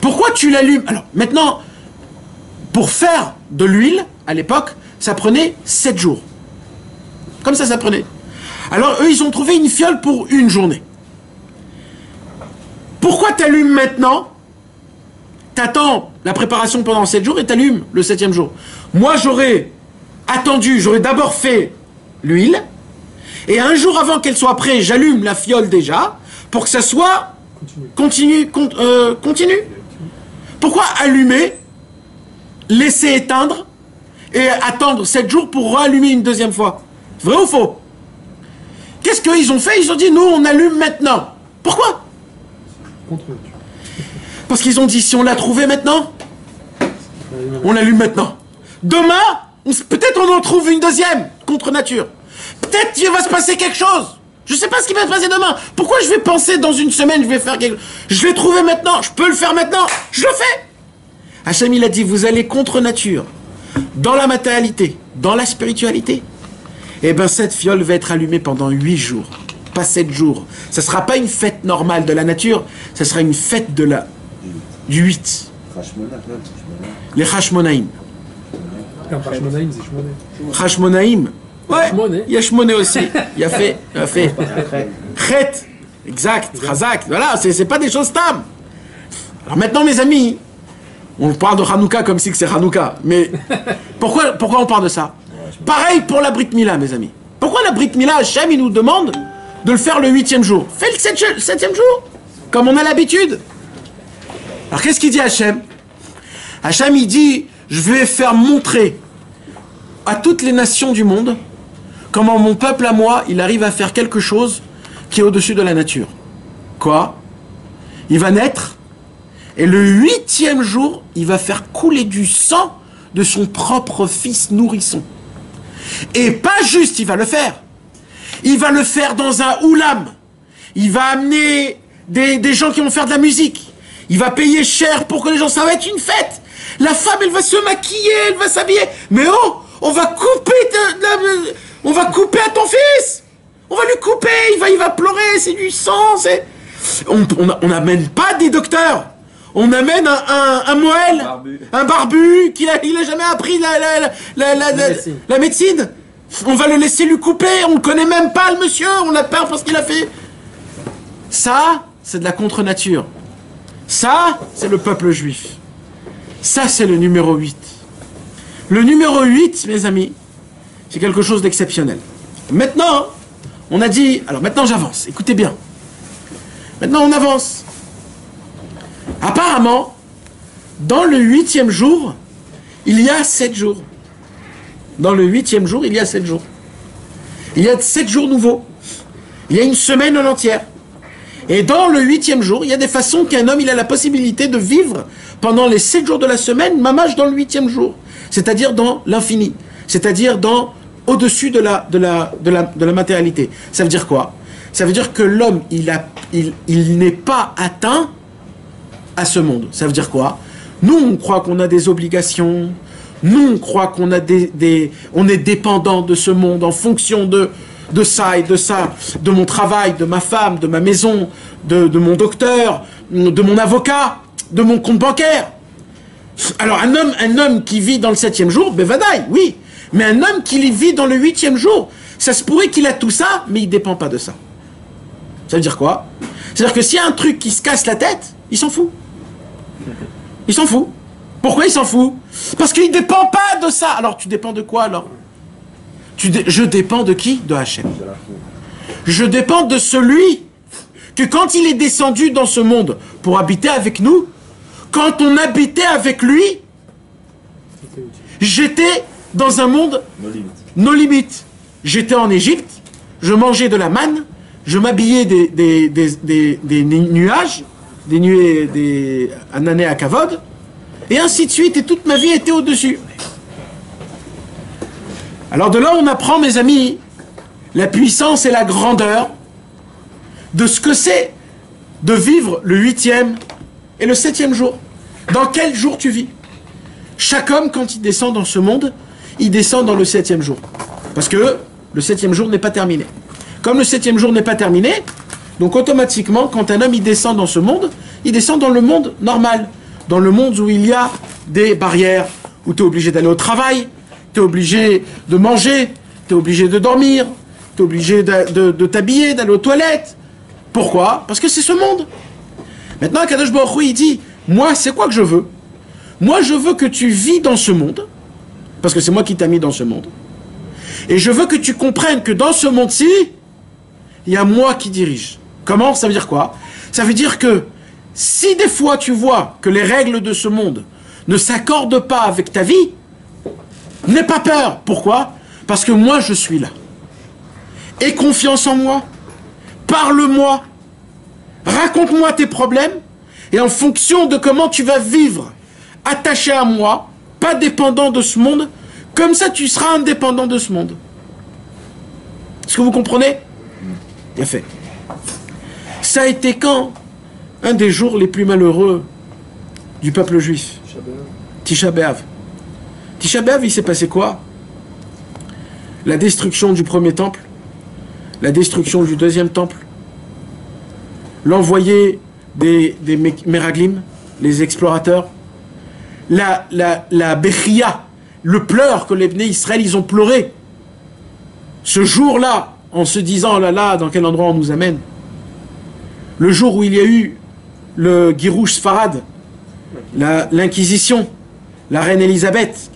Pourquoi tu l'allumes? Alors, maintenant, pour faire de l'huile, à l'époque, ça prenait 7 jours. Comme ça prenait. Alors, eux, ils ont trouvé une fiole pour une journée. Pourquoi tu allumes maintenant? T'attends la préparation pendant 7 jours et t'allumes le 7e jour. Moi, j'aurais attendu, j'aurais d'abord fait l'huile, et un jour avant qu'elle soit prête, j'allume la fiole déjà, pour que ça soit continue. Pourquoi allumer, laisser éteindre, et attendre 7 jours pour rallumer une deuxième fois? Vrai ou faux? Qu'est-ce qu'ils ont fait? Ils ont dit, nous, on allume maintenant. Pourquoi? Parce qu'ils ont dit, si on l'a trouvé maintenant, on l'allume maintenant. Demain, peut-être on en trouve une deuxième, contre nature. Peut-être qu'il va se passer quelque chose. Je ne sais pas ce qui va se passer demain. Pourquoi je vais penser dans une semaine, je vais faire quelque chose? Je l'ai trouvé maintenant, je peux le faire maintenant, je le fais. Hachem, il a dit, vous allez contre nature, dans la matérialité, dans la spiritualité. Eh bien, cette fiole va être allumée pendant 8 jours, pas 7 jours. Ça ne sera pas une fête normale de la nature, ça sera une fête du 8. Les Hashmonaïm. Hashmonaïm, c'est Shmoné. Hashmonaïm. Ouais, il y a Shmoné aussi. Il y a fait. Chet. Exact. Chazak. Voilà, c'est pas des choses stables. Alors maintenant, mes amis, on parle de Hanouka comme si c'est Hanouka. Mais pourquoi on parle de ça? Pareil pour la Brit Mila, mes amis. Pourquoi la Brit Mila, Hachem, il nous demande de le faire le 8e jour? Fais le 7e jour, comme on a l'habitude. Alors qu'est-ce qu'il dit Hachem? Hachem, il dit, je vais faire montrer à toutes les nations du monde comment mon peuple à moi, il arrive à faire quelque chose qui est au-dessus de la nature. Quoi? Il va naître, et le 8e jour, il va faire couler du sang de son propre fils nourrisson. Et pas juste, il va le faire. Il va le faire dans un oulam. Il va amener des gens qui vont faire de la musique. Il va payer cher pour que les gens... Ça va être une fête. La femme, elle va se maquiller, elle va s'habiller. Mais oh, on va couper à ton fils. On va lui couper, il va pleurer, c'est du sang. On n'amène pas des docteurs. On amène un Moël, un barbu, il a jamais appris la médecine. On va le laisser lui couper, on ne connaît même pas le monsieur, on a peur parce qu'il a fait. Ça, c'est de la contre-nature. Ça, c'est le peuple juif. Ça, c'est le numéro 8. Le numéro 8, mes amis, c'est quelque chose d'exceptionnel. Maintenant, on a dit... Alors maintenant, j'avance. Écoutez bien. Maintenant, on avance. Apparemment, dans le 8e jour, il y a 7 jours. Dans le 8e jour, il y a 7 jours. Il y a 7 jours nouveaux. Il y a une semaine en entière. Et dans le 8e jour, il y a des façons qu'un homme il a la possibilité de vivre pendant les 7 jours de la semaine, mamage dans le 8e jour. C'est-à-dire dans l'infini. C'est-à-dire au-dessus de la matérialité. Ça veut dire quoi? Ça veut dire que l'homme, il n'est pas atteint à ce monde. Ça veut dire quoi? Nous, on croit qu'on a des obligations. Nous, on croit qu'on a on est dépendant de ce monde en fonction de ça et de ça, de mon travail, de ma femme, de ma maison, de mon docteur, de mon avocat, de mon compte bancaire. Alors, un homme qui vit dans le 7e jour, bevadaï, oui. Mais un homme qui vit dans le 8e jour, ça se pourrait qu'il a tout ça, mais il ne dépend pas de ça. Ça veut dire quoi? C'est-à-dire que s'il y a un truc qui se casse la tête, il s'en fout. Il s'en fout. Pourquoi il s'en fout? Parce qu'il ne dépend pas de ça. Alors, tu dépends de quoi, alors? Je dépends de qui? De Hachem. Je dépends de celui que quand il est descendu dans ce monde pour habiter avec nous, quand on habitait avec lui, j'étais dans un monde no limites. J'étais en Égypte, je mangeais de la manne, je m'habillais des nuages, des nuées, des anané à kavod, et ainsi de suite, et toute ma vie était au-dessus. Alors de là, on apprend, mes amis, la puissance et la grandeur de ce que c'est de vivre le 8e et le 7e jour. Dans quel jour tu vis? Chaque homme, quand il descend dans ce monde, il descend dans le 7e jour. Parce que le 7e jour n'est pas terminé. Comme le 7e jour n'est pas terminé, donc automatiquement, quand un homme il descend dans ce monde, il descend dans le monde normal. Dans le monde où il y a des barrières, où tu es obligé d'aller au travail, tu es obligé de manger, tu es obligé de dormir, tu es obligé de t'habiller, d'aller aux toilettes. Pourquoi? Parce que c'est ce monde. Maintenant, Kadosh Baruch Hu, il dit, moi, c'est quoi que je veux? Moi, je veux que tu vis dans ce monde, parce que c'est moi qui t'ai mis dans ce monde. Et je veux que tu comprennes que dans ce monde-ci, il y a moi qui dirige. Comment? Ça veut dire quoi? Ça veut dire que si des fois tu vois que les règles de ce monde ne s'accordent pas avec ta vie, n'aie pas peur. Pourquoi? Parce que moi, je suis là. Aie confiance en moi. Parle-moi. Raconte-moi tes problèmes. Et en fonction de comment tu vas vivre, attaché à moi, pas dépendant de ce monde, comme ça tu seras indépendant de ce monde. Est-ce que vous comprenez? Bien fait. Ça a été quand? Un des jours les plus malheureux du peuple juif. Tisha B'Av. Tisha B'Av, il s'est passé quoi? La destruction du premier temple, la destruction du deuxième temple, l'envoyé des Meraglim, les explorateurs, la Bechia, le pleur que les Bnei Israël, ils ont pleuré. Ce jour-là, en se disant, oh là là, dans quel endroit on nous amène? Le jour où il y a eu le Girouche Sfarad, l'inquisition, la reine Élisabeth,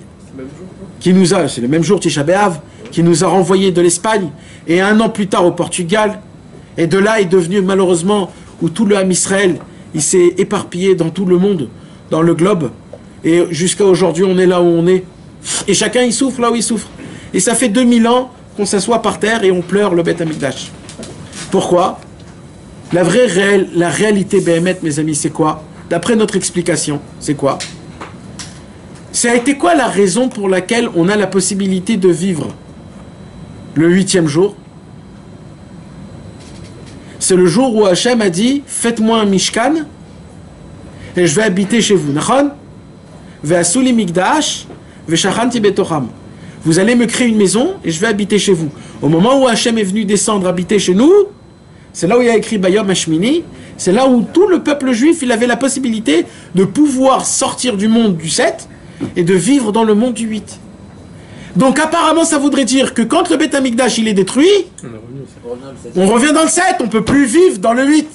qui nous a, c'est le même jour, Tisha B'Av, qui nous a renvoyés de l'Espagne, et un an plus tard au Portugal, et de là est devenu malheureusement, où tout le Ham Israël, il s'est éparpillé dans tout le monde, dans le globe, et jusqu'à aujourd'hui on est là où on est, et chacun il souffre là où il souffre, et ça fait 2000 ans qu'on s'assoit par terre et on pleure le Beth Amikdash. Pourquoi? La réalité Béhémet, mes amis, c'est quoi? D'après notre explication, c'est quoi? Ça a été quoi la raison pour laquelle on a la possibilité de vivre le 8e jour, c'est le jour où Hachem a dit « Faites-moi un Mishkan et je vais habiter chez vous. » Ve'asuli migdash ve'shachanti betocham. Vous allez me créer une maison et je vais habiter chez vous. Au moment où Hachem est venu descendre habiter chez nous, c'est là où il y a écrit Bayom Hashmini, c'est là où tout le peuple juif il avait la possibilité de pouvoir sortir du monde du 7 et de vivre dans le monde du 8. Donc apparemment ça voudrait dire que quand le Beth Amikdash il est détruit, on revient dans le 7, on ne peut plus vivre dans le 8.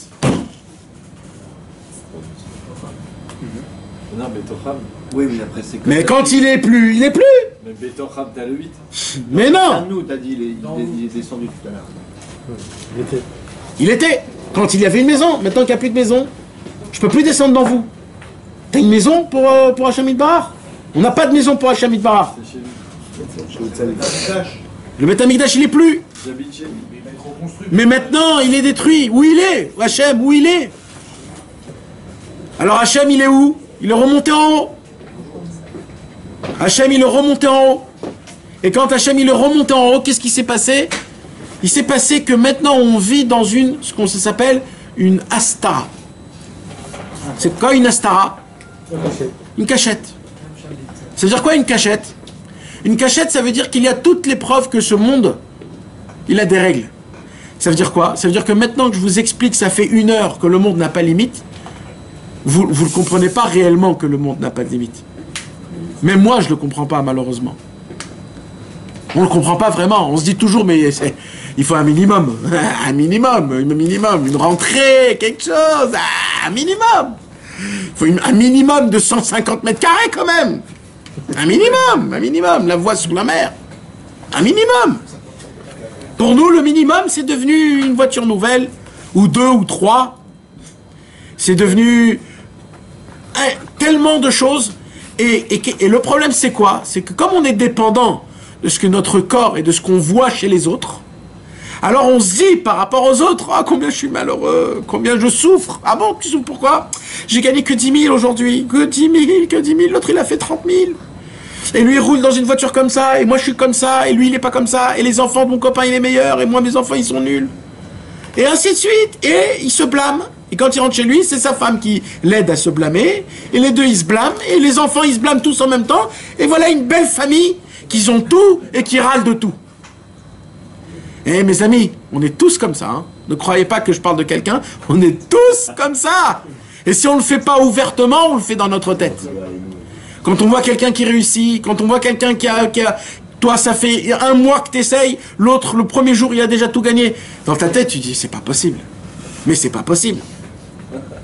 Non, Betocham. Oui, mais après c'est que. Mais quand il est plus, il est plus. Mais Betocham, t'as le 8. Mais non. Nous, t'as dit, il est descendu tout à l'heure. Il était. Quand il y avait une maison. Maintenant qu'il n'y a plus de maison, je peux plus descendre dans vous. T'as une maison pour Hachem Idbarach? On n'a pas de maison pour Hachem Idbarach. Le Beth Amikdash il est plus. J'habite chez lui. Mais maintenant il est détruit. Où il est? Hachem, où il est? Alors Hachem il est où? Il est remonté en haut. Hachem il est remonté en haut. Et quand Hachem il est remonté en haut, qu'est-ce qui s'est passé? Il s'est passé que maintenant on vit dans ce qu'on s'appelle une astara. C'est quoi une astara? Une cachette. Ça veut dire quoi une cachette? Une cachette, ça veut dire qu'il y a toutes les preuves que ce monde, il a des règles. Ça veut dire quoi? Ça veut dire que maintenant que je vous explique, ça fait 1 heure que le monde n'a pas de limite, vous ne comprenez pas réellement que le monde n'a pas de limite. Même moi, je ne le comprends pas, malheureusement. On ne le comprend pas vraiment. On se dit toujours, mais il faut un minimum. Un minimum, une rentrée, quelque chose. Un minimum. Il faut un minimum de 150 mètres carrés quand même. Un minimum. La voie sur la mer. Un minimum. Pour nous, le minimum, c'est devenu une voiture nouvelle, ou 2 ou 3. C'est devenu tellement de choses. Et le problème, c'est quoi? C'est que comme on est dépendant de ce que notre corps et de ce qu'on voit chez les autres, alors on se dit par rapport aux autres, ah combien je suis malheureux, combien je souffre. Ah bon, tu souffres pourquoi? J'ai gagné que 10 000 aujourd'hui, que 10 000, l'autre il a fait 30 000. Et lui il roule dans une voiture comme ça, et moi je suis comme ça, et lui il est pas comme ça, et les enfants de mon copain il est meilleur, et moi mes enfants ils sont nuls. Et ainsi de suite, et il se blâme. Et quand il rentre chez lui, c'est sa femme qui l'aide à se blâmer, et les deux ils se blâment, et les enfants ils se blâment tous en même temps, et voilà une belle famille qui ont tout et qui râlent de tout. Eh mes amis, on est tous comme ça, hein. Ne croyez pas que je parle de quelqu'un, on est tous comme ça. Et si on ne le fait pas ouvertement, on le fait dans notre tête. Quand on voit quelqu'un qui réussit, quand on voit quelqu'un qui a... Toi, ça fait 1 mois que tu essayes, l'autre, le premier jour, il a déjà tout gagné. Dans ta tête, tu dis, c'est pas possible. Mais c'est pas possible.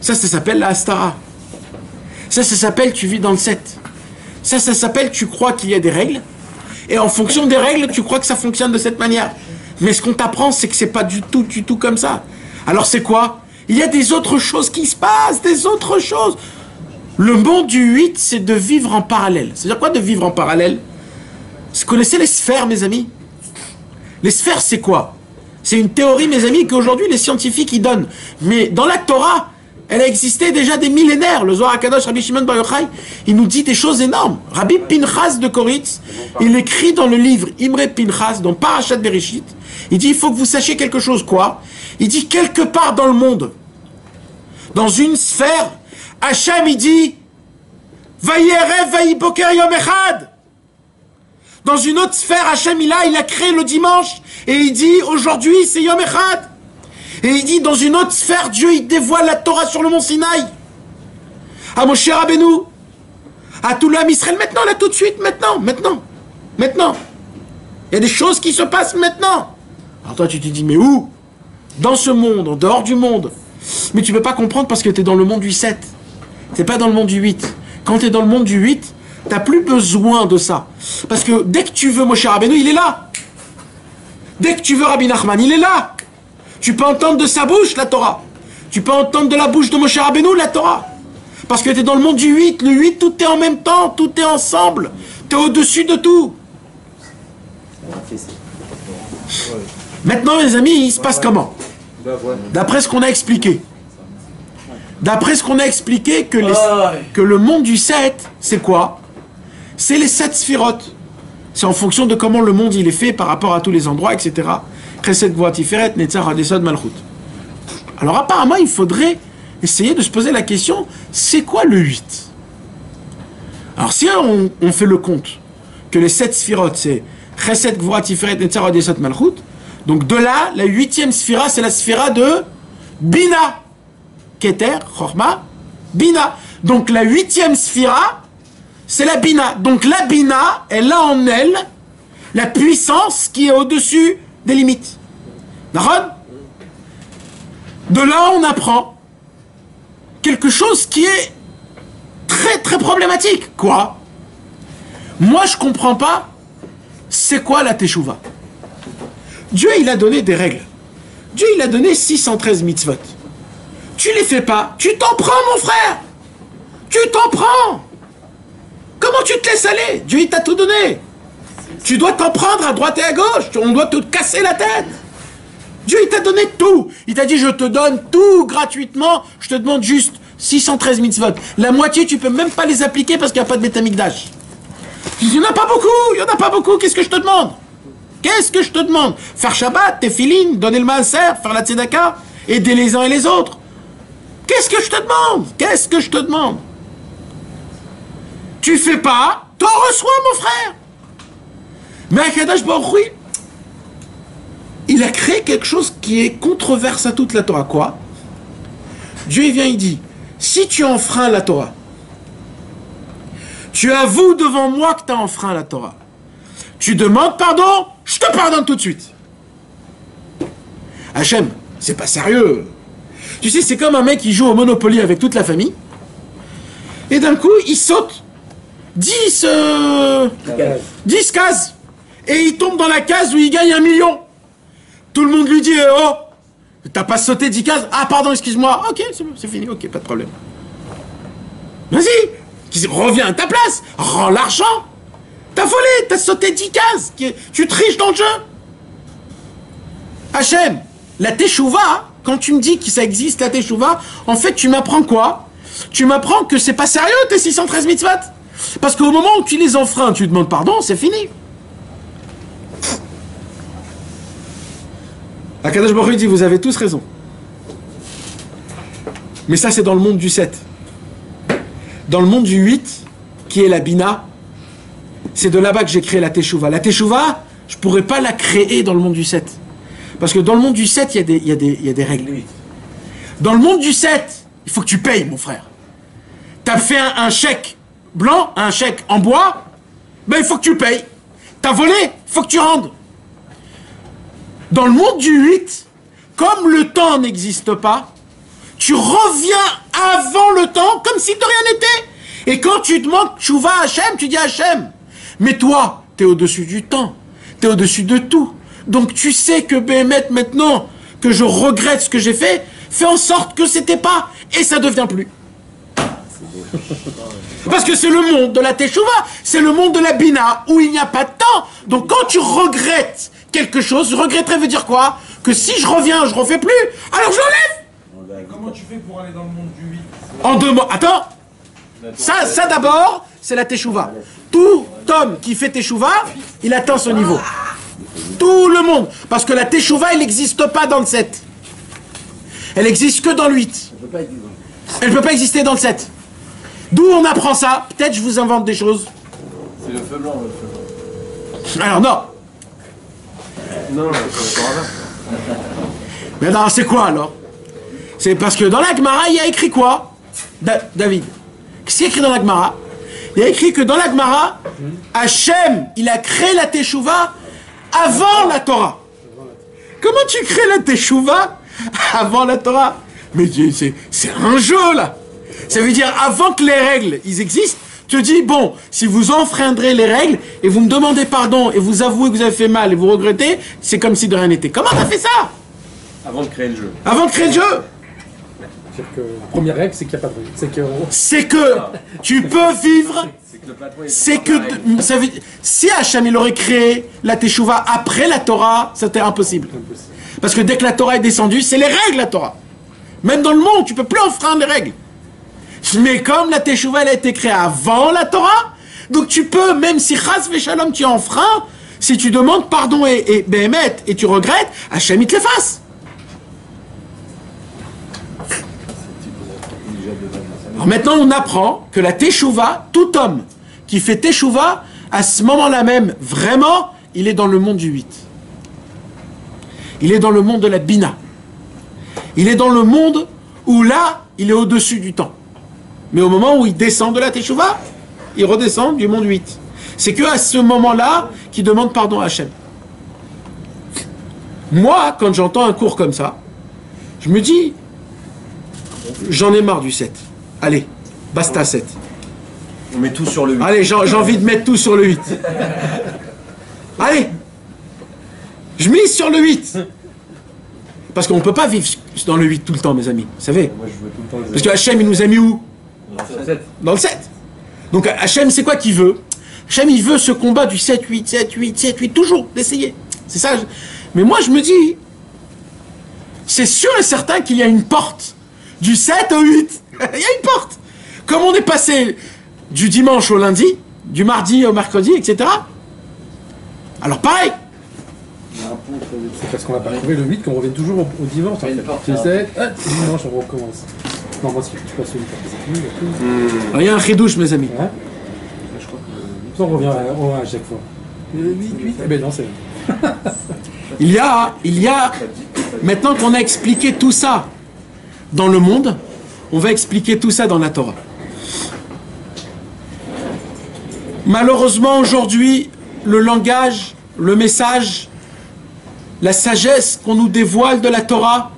Ça s'appelle la Astara. Ça s'appelle tu vis dans le 7. Ça s'appelle tu crois qu'il y a des règles. Et en fonction des règles, tu crois que ça fonctionne de cette manière. Mais ce qu'on t'apprend, c'est que c'est pas du tout comme ça. Alors c'est quoi? Il y a des autres choses qui se passent, des autres choses. Le monde du 8, c'est de vivre en parallèle. C'est-à-dire quoi de vivre en parallèle? Vous connaissez les sphères, mes amis? Les sphères, c'est quoi? C'est une théorie, mes amis, qu'aujourd'hui les scientifiques y donnent. Mais dans la Torah, elle a existé déjà des millénaires. Le Zohar HaKadosh, Rabbi Shimon Bar Yochai, il nous dit des choses énormes. Rabbi Pinchas de Koritz, il écrit dans le livre Imre Pinchas, dans Parashat Bereshit, il dit, il faut que vous sachiez quelque chose, quoi? Il dit, quelque part dans le monde, dans une sphère, Hachem, il dit, Vayerev vayiboker yom echad. Dans une autre sphère, Hachem, il a créé le dimanche, et il dit, aujourd'hui, c'est yom echad. Et il dit, dans une autre sphère, Dieu, il dévoile la Torah sur le mont Sinaï. À Moshe Rabbeinu, à tout l'âme Israël, maintenant, là, tout de suite, maintenant. Il y a des choses qui se passent maintenant. Alors toi, tu te dis, mais où? Dans ce monde, en dehors du monde. Mais tu ne peux pas comprendre parce que tu es dans le monde du 7. Tu n'es pas dans le monde du 8. Quand tu es dans le monde du 8, tu n'as plus besoin de ça. Parce que dès que tu veux Moshe Rabbeinu, il est là. Dès que tu veux Rabbi Nachman, il est là. Tu peux entendre de sa bouche la Torah. Tu peux entendre de la bouche de Moshe Rabbeinu la Torah. Parce que tu es dans le monde du 8. Le 8, tout est en même temps, tout est ensemble. Tu es au-dessus de tout. Maintenant, mes amis, il se passe comment? D'après ce qu'on a expliqué. D'après ce qu'on a expliqué, que le monde du 7, c'est quoi? C'est les 7 sphirotes. c'est en fonction de comment le monde il est fait par rapport à tous les endroits, etc. Chesed Gvura Tiferet, Netzach Hod Yesod Malchut. Alors apparemment, il faudrait essayer de se poser la question, c'est quoi le 8? Alors si on fait le compte, que les 7 sphirotes, c'est Chesed Gvura Tiferet, Netzach Hod Yesod Malchut, donc de là, la 8e sphira, c'est la sphira de Bina. Keter, Chorma, Bina. Donc la 8e sphira, c'est la Bina. Donc la Bina, elle a en elle la puissance qui est au-dessus des limites. D'accord? De là, on apprend quelque chose qui est très très problématique. Quoi? Moi, je comprends pas c'est quoi la Teshuvah. Dieu, il a donné des règles. Dieu, il a donné 613 mitzvot. Tu les fais pas, tu t'en prends, mon frère. Tu t'en prends. Comment tu te laisses aller? Dieu, il t'a tout donné. Tu dois t'en prendre à droite et à gauche. On doit te casser la tête. Dieu, il t'a donné tout. Il t'a dit, je te donne tout gratuitement. Je te demande juste 613 mitzvot. La moitié, tu peux même pas les appliquer parce qu'il n'y a pas de Beth Amikdash. Il n'y en a pas beaucoup. Il n'y en a pas beaucoup. Qu'est-ce que je te demande? Qu'est-ce que je te demande? Faire Shabbat, Tefillin, donner le maaser, faire la tzedaka, aider les uns et les autres. Qu'est-ce que je te demande? Qu'est-ce que je te demande? Tu fais pas, t'en reçois, mon frère. Mais Akadosh Baruch Hu, il a créé quelque chose qui est controverse à toute la Torah. Quoi? Dieu, il vient, il dit, si tu enfreins la Torah, tu avoues devant moi que tu as enfreint la Torah. Tu demandes pardon, je te pardonne tout de suite. Hachem, c'est pas sérieux. Tu sais, c'est comme un mec qui joue au Monopoly avec toute la famille. Et d'un coup, il saute 10 cases. Et il tombe dans la case où il gagne 1 million. Tout le monde lui dit, oh, t'as pas sauté 10 cases? Ah, pardon, excuse-moi. Ok, c'est bon, c'est fini, ok, pas de problème. Vas-y, reviens à ta place, rends l'argent. T'as volé, t'as sauté 10 cases. Tu triches dans le jeu. Hachem, la Teshuvah, quand tu me dis que ça existe, la Teshuvah, en fait, tu m'apprends quoi? Tu m'apprends que c'est pas sérieux, tes 613 mitzvot. Parce qu'au moment où tu les enfreins, tu demandes pardon, c'est fini. Akadosh Baruch Hu dit, vous avez tous raison. Mais ça, c'est dans le monde du 7. Dans le monde du 8, qui est la Bina, c'est de là-bas que j'ai créé la Teshuvah. La Teshuvah, je ne pourrais pas la créer dans le monde du 7. Parce que dans le monde du 7, il y a des règles. Dans le monde du 7, il faut que tu payes, mon frère. Tu as fait un chèque blanc, un chèque en bois, ben il faut que tu payes. Tu as volé, il faut que tu rendes. Dans le monde du 8, comme le temps n'existe pas, tu reviens avant le temps, comme si de rien n'était. Et quand tu demandes Tchouva à Hachem, tu dis Hachem, mais toi, tu es au-dessus du temps, tu es au-dessus de tout. Donc tu sais que Béhémet, maintenant que je regrette ce que j'ai fait, fais en sorte que c'était pas, et ça devient plus. Parce que c'est le monde de la Teshuvah, c'est le monde de la Bina, où il n'y a pas de temps. Donc quand tu regrettes quelque chose, regretterais veut dire quoi? Que si je reviens, je refais plus, alors je l'enlève. Comment tu fais pour aller dans le monde du 8? En 2 mots, attends. Ça d'abord, c'est la Teshuvah. Tout homme qui fait Teshuvah, il atteint ce niveau. Tout le monde. Parce que la Teshuvah, elle n'existe pas dans le 7. Elle n'existe que dans le 8. Elle ne peut pas exister dans le 7. D'où on apprend ça? Peut-être je vous invente des choses. C'est le feu blanc, le feu blanc. Alors non. Non, c'est pas grave. Mais non, c'est quoi alors? C'est parce que dans la Gemara, il y a écrit quoi? David, qu'est-ce qu'il y a écrit dans la Gemara? Il y a écrit que dans la Gemara, Hachem, il a créé la Teshuvah avant la Torah. Comment tu crées la Teshuvah avant la Torah? Mais c'est un jeu là. Ça veut dire avant que les règles ils existent, tu dis bon, si vous enfreindrez les règles et vous me demandez pardon et vous avouez que vous avez fait mal et vous regrettez, c'est comme si de rien n'était. Comment t'as fait ça? Avant de créer le jeu. Avant de créer le jeu. C'est-à-dire que la première règle, c'est qu'il n'y a pas de règle. C'est que tu peux vivre. C'est que ça veut, si Hachem il aurait créé la Teshuvah après la Torah, c'était impossible. Parce que dès que la Torah est descendue, c'est les règles la Torah. Même dans le monde, tu peux plus enfreindre les règles. Mais comme la Teshuvah elle a été créée avant la Torah, Donc tu peux, même si chas v'shalom tu enfreins, si tu demandes pardon et béhémet et tu regrettes, Hachem il te l'efface. Alors maintenant on apprend que la teshuva, tout homme qui fait teshuva, à ce moment-là même, vraiment, il est dans le monde du 8. Il est dans le monde de la bina. Il est dans le monde où là, il est au-dessus du temps. Mais au moment où il descend de la teshuva, il redescend du monde 8. C'est que à ce moment-là qu'il demande pardon à Hachem. Moi, quand j'entends un cours comme ça, je me dis, j'en ai marre du 7. Allez, basta 7. On met tout sur le 8. Allez, j'ai envie de mettre tout sur le 8. Allez, je mise sur le 8. Parce qu'on ne peut pas vivre dans le 8 tout le temps, mes amis. Vous savez? Moi, je veux tout le temps. Parce que Hachem, il nous a mis où? Dans le 7. Donc Hachem, c'est quoi qu'il veut? Hachem, il veut ce combat du 7, 8, 7, 8, 7, 8, toujours, d'essayer. C'est ça. Mais moi, je me dis, c'est sûr et certain qu'il y a une porte. Du 7 au 8. Il y a une porte. Comme on est passé du dimanche au lundi, du mardi au mercredi, etc. Alors pareil. C'est parce qu'on n'a pas trouvé le 8 qu'on revient toujours au dimanche. En fait. Tu sais, dimanche on recommence. Non, moi je passe le 8. Alors, il y a un chidouche, mes amis. Ouais. On revient au 1 à chaque fois. 8, 8. Eh ben non, c'est. Il y a, maintenant qu'on a expliqué tout ça dans le monde, on va expliquer tout ça dans la Torah. Malheureusement, aujourd'hui, le langage, le message, la sagesse qu'on nous dévoile de la Torah,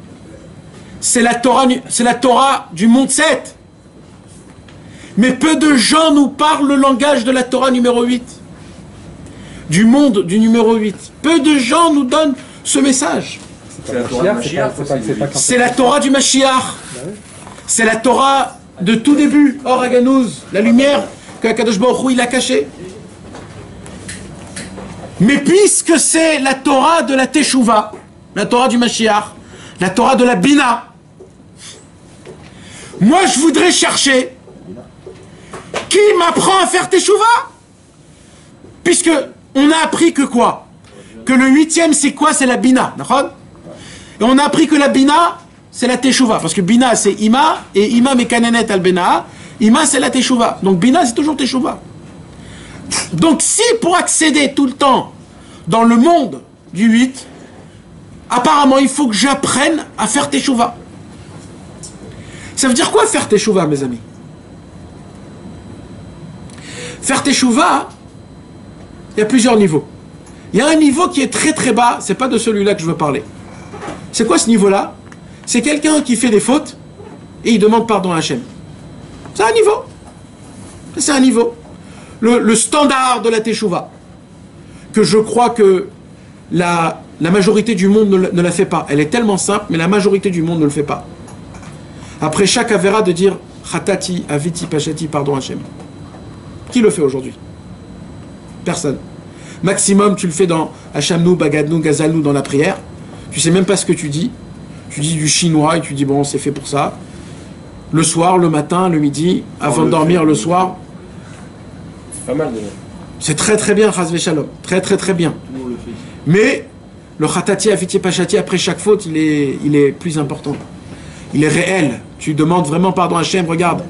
c'est la Torah du monde 7. Mais peu de gens nous parlent le langage de la Torah numéro 8. Du monde du numéro 8. Peu de gens nous donnent ce message. C'est la Torah du Mashiach. C'est la Torah de tout début. Or Aganouz, la lumière que Kadosh Baruch Hu il a cachée. Mais puisque c'est la Torah de la Teshuvah, la Torah du Mashiach, la Torah de la Bina, moi je voudrais chercher qui m'apprend à faire Teshuvah. Puisque on a appris que quoi? Que le 8e c'est quoi? C'est la Bina. Et on a appris que la Bina c'est la Teshuvah. Parce que Bina c'est Ima, et Ima mekanenet al Bena. Ima c'est la Teshuvah. Donc Bina c'est toujours Teshuvah. Donc si pour accéder tout le temps dans le monde du 8, apparemment il faut que j'apprenne à faire Teshuvah. Ça veut dire quoi faire Teshuvah, mes amis? Faire Teshuvah, il y a plusieurs niveaux. Il y a un niveau qui est très très bas, c'est pas de celui-là que je veux parler. C'est quoi ce niveau-là? C'est quelqu'un qui fait des fautes et il demande pardon à Hachem. C'est un niveau. C'est un niveau. Le standard de la Teshuvah, que je crois que la majorité du monde ne la fait pas. Elle est tellement simple, mais la majorité du monde ne le fait pas. Après chaque Avera de dire Chatati, Aviti, Pachati, pardon Hachem. Qui le fait aujourd'hui? Personne. Maximum, tu le fais dans Hachamnou, Bagadnou, Gazalnou dans la prière. Tu sais même pas ce que tu dis. Tu dis du chinois et tu dis bon, c'est fait pour ça. Le soir, le matin, le midi, avant de dormir, le soir. Pas mal de... C'est très très bien, Chas Veshalom. Très très très bien. Mais le Chatati, Aviti, Pachati, après chaque faute, il est plus important. Il est réel. Tu demandes vraiment pardon à Hachem. Regarde,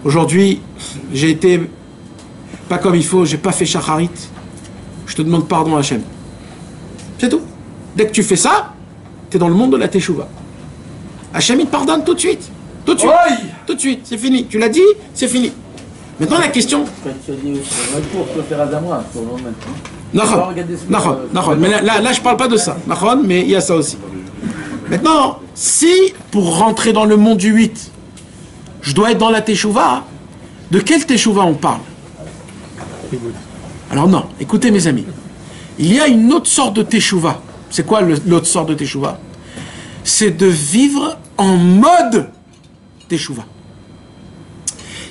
aujourd'hui, j'ai été pas comme il faut, j'ai pas fait Shacharit. Je te demande pardon à Hachem. C'est tout. Dès que tu fais ça, tu es dans le monde de la Teshuvah. Hachem, il te pardonne tout de suite. Tout de suite. Tout de suite. C'est fini. Tu l'as dit, c'est fini. Maintenant, la question. Tu as dit aussi, pour te faire à moi, pour le moment. Nahon. Mais là, je parle pas de ça. Nahon, mais il y a ça aussi. Maintenant, si pour rentrer dans le monde du 8, je dois être dans la Teshuvah, de quelle Teshuvah on parle? Alors non, écoutez mes amis, il y a une autre sorte de Teshuvah. C'est quoi l'autre sorte de Teshuvah? C'est de vivre en mode Teshuvah.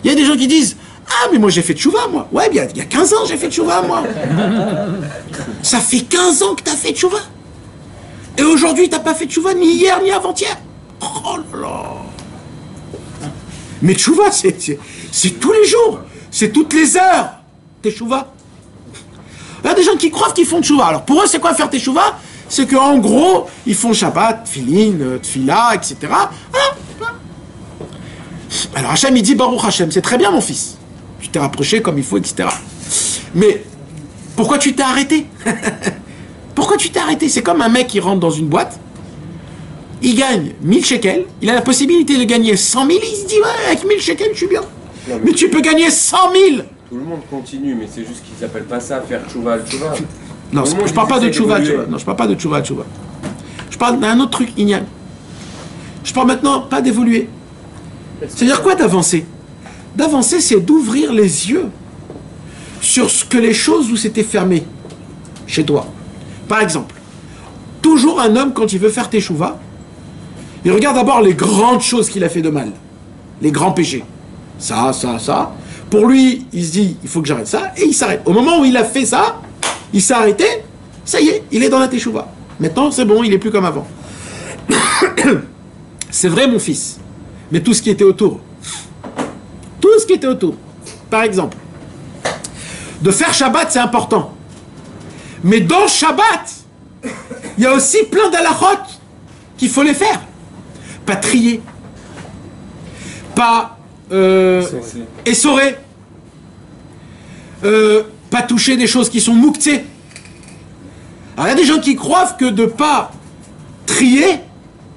Il y a des gens qui disent ah mais moi j'ai fait Teshuvah moi. Ouais, il y a 15 ans j'ai fait Teshuvah moi. Ça fait 15 ans que tu as fait Teshuvah. Et aujourd'hui tu n'as pas fait Teshuvah ni hier ni avant-hier. Oh là là. Mais Teshuvah c'est tous les jours, c'est toutes les heures. teshuva. Il y a des gens qui croient qu'ils font teshuva. Alors pour eux, c'est quoi faire teshuva? C'est qu'en gros, ils font Shabbat, Tfilin, Tfila, etc. Alors Hachem, il dit Baruch Hachem, c'est très bien mon fils. Tu t'es rapproché comme il faut, etc. Mais pourquoi tu t'es arrêté? Pourquoi tu t'es arrêté? C'est comme un mec qui rentre dans une boîte, il gagne 1000 shekels, il a la possibilité de gagner 100 000, il se dit ouais, avec 1000 shekels, je suis bien. Non, mais tu peux gagner 100 000. Tout le monde continue, mais c'est juste qu'ils n'appellent pas ça faire tchouva al-tchouva. Non, je parle pas de tchouva al-tchouva. Non, je parle pas de tchouva al-tchouva. Je parle d'un autre truc, Ignan. Je parle maintenant pas d'évoluer. C'est-à-dire quoi d'avancer? D'avancer, c'est d'ouvrir les yeux sur ce que les choses où c'était fermé chez toi. Par exemple, toujours un homme, quand il veut faire teshuva, il regarde d'abord les grandes choses qu'il a fait de mal, les grands péchés. Ça, ça, ça. Pour lui, il se dit, il faut que j'arrête ça, et il s'arrête. Au moment où il a fait ça, il s'est arrêté, ça y est, il est dans la teshuva. Maintenant, c'est bon, il n'est plus comme avant. C'est vrai, mon fils, mais tout ce qui était autour, par exemple, de faire Shabbat, c'est important. Mais dans Shabbat, il y a aussi plein d'halachot qu'il faut les faire. Pas trier, pas essorer, pas toucher des choses qui sont mouktsées. Alors il y a des gens qui croient que de pas trier,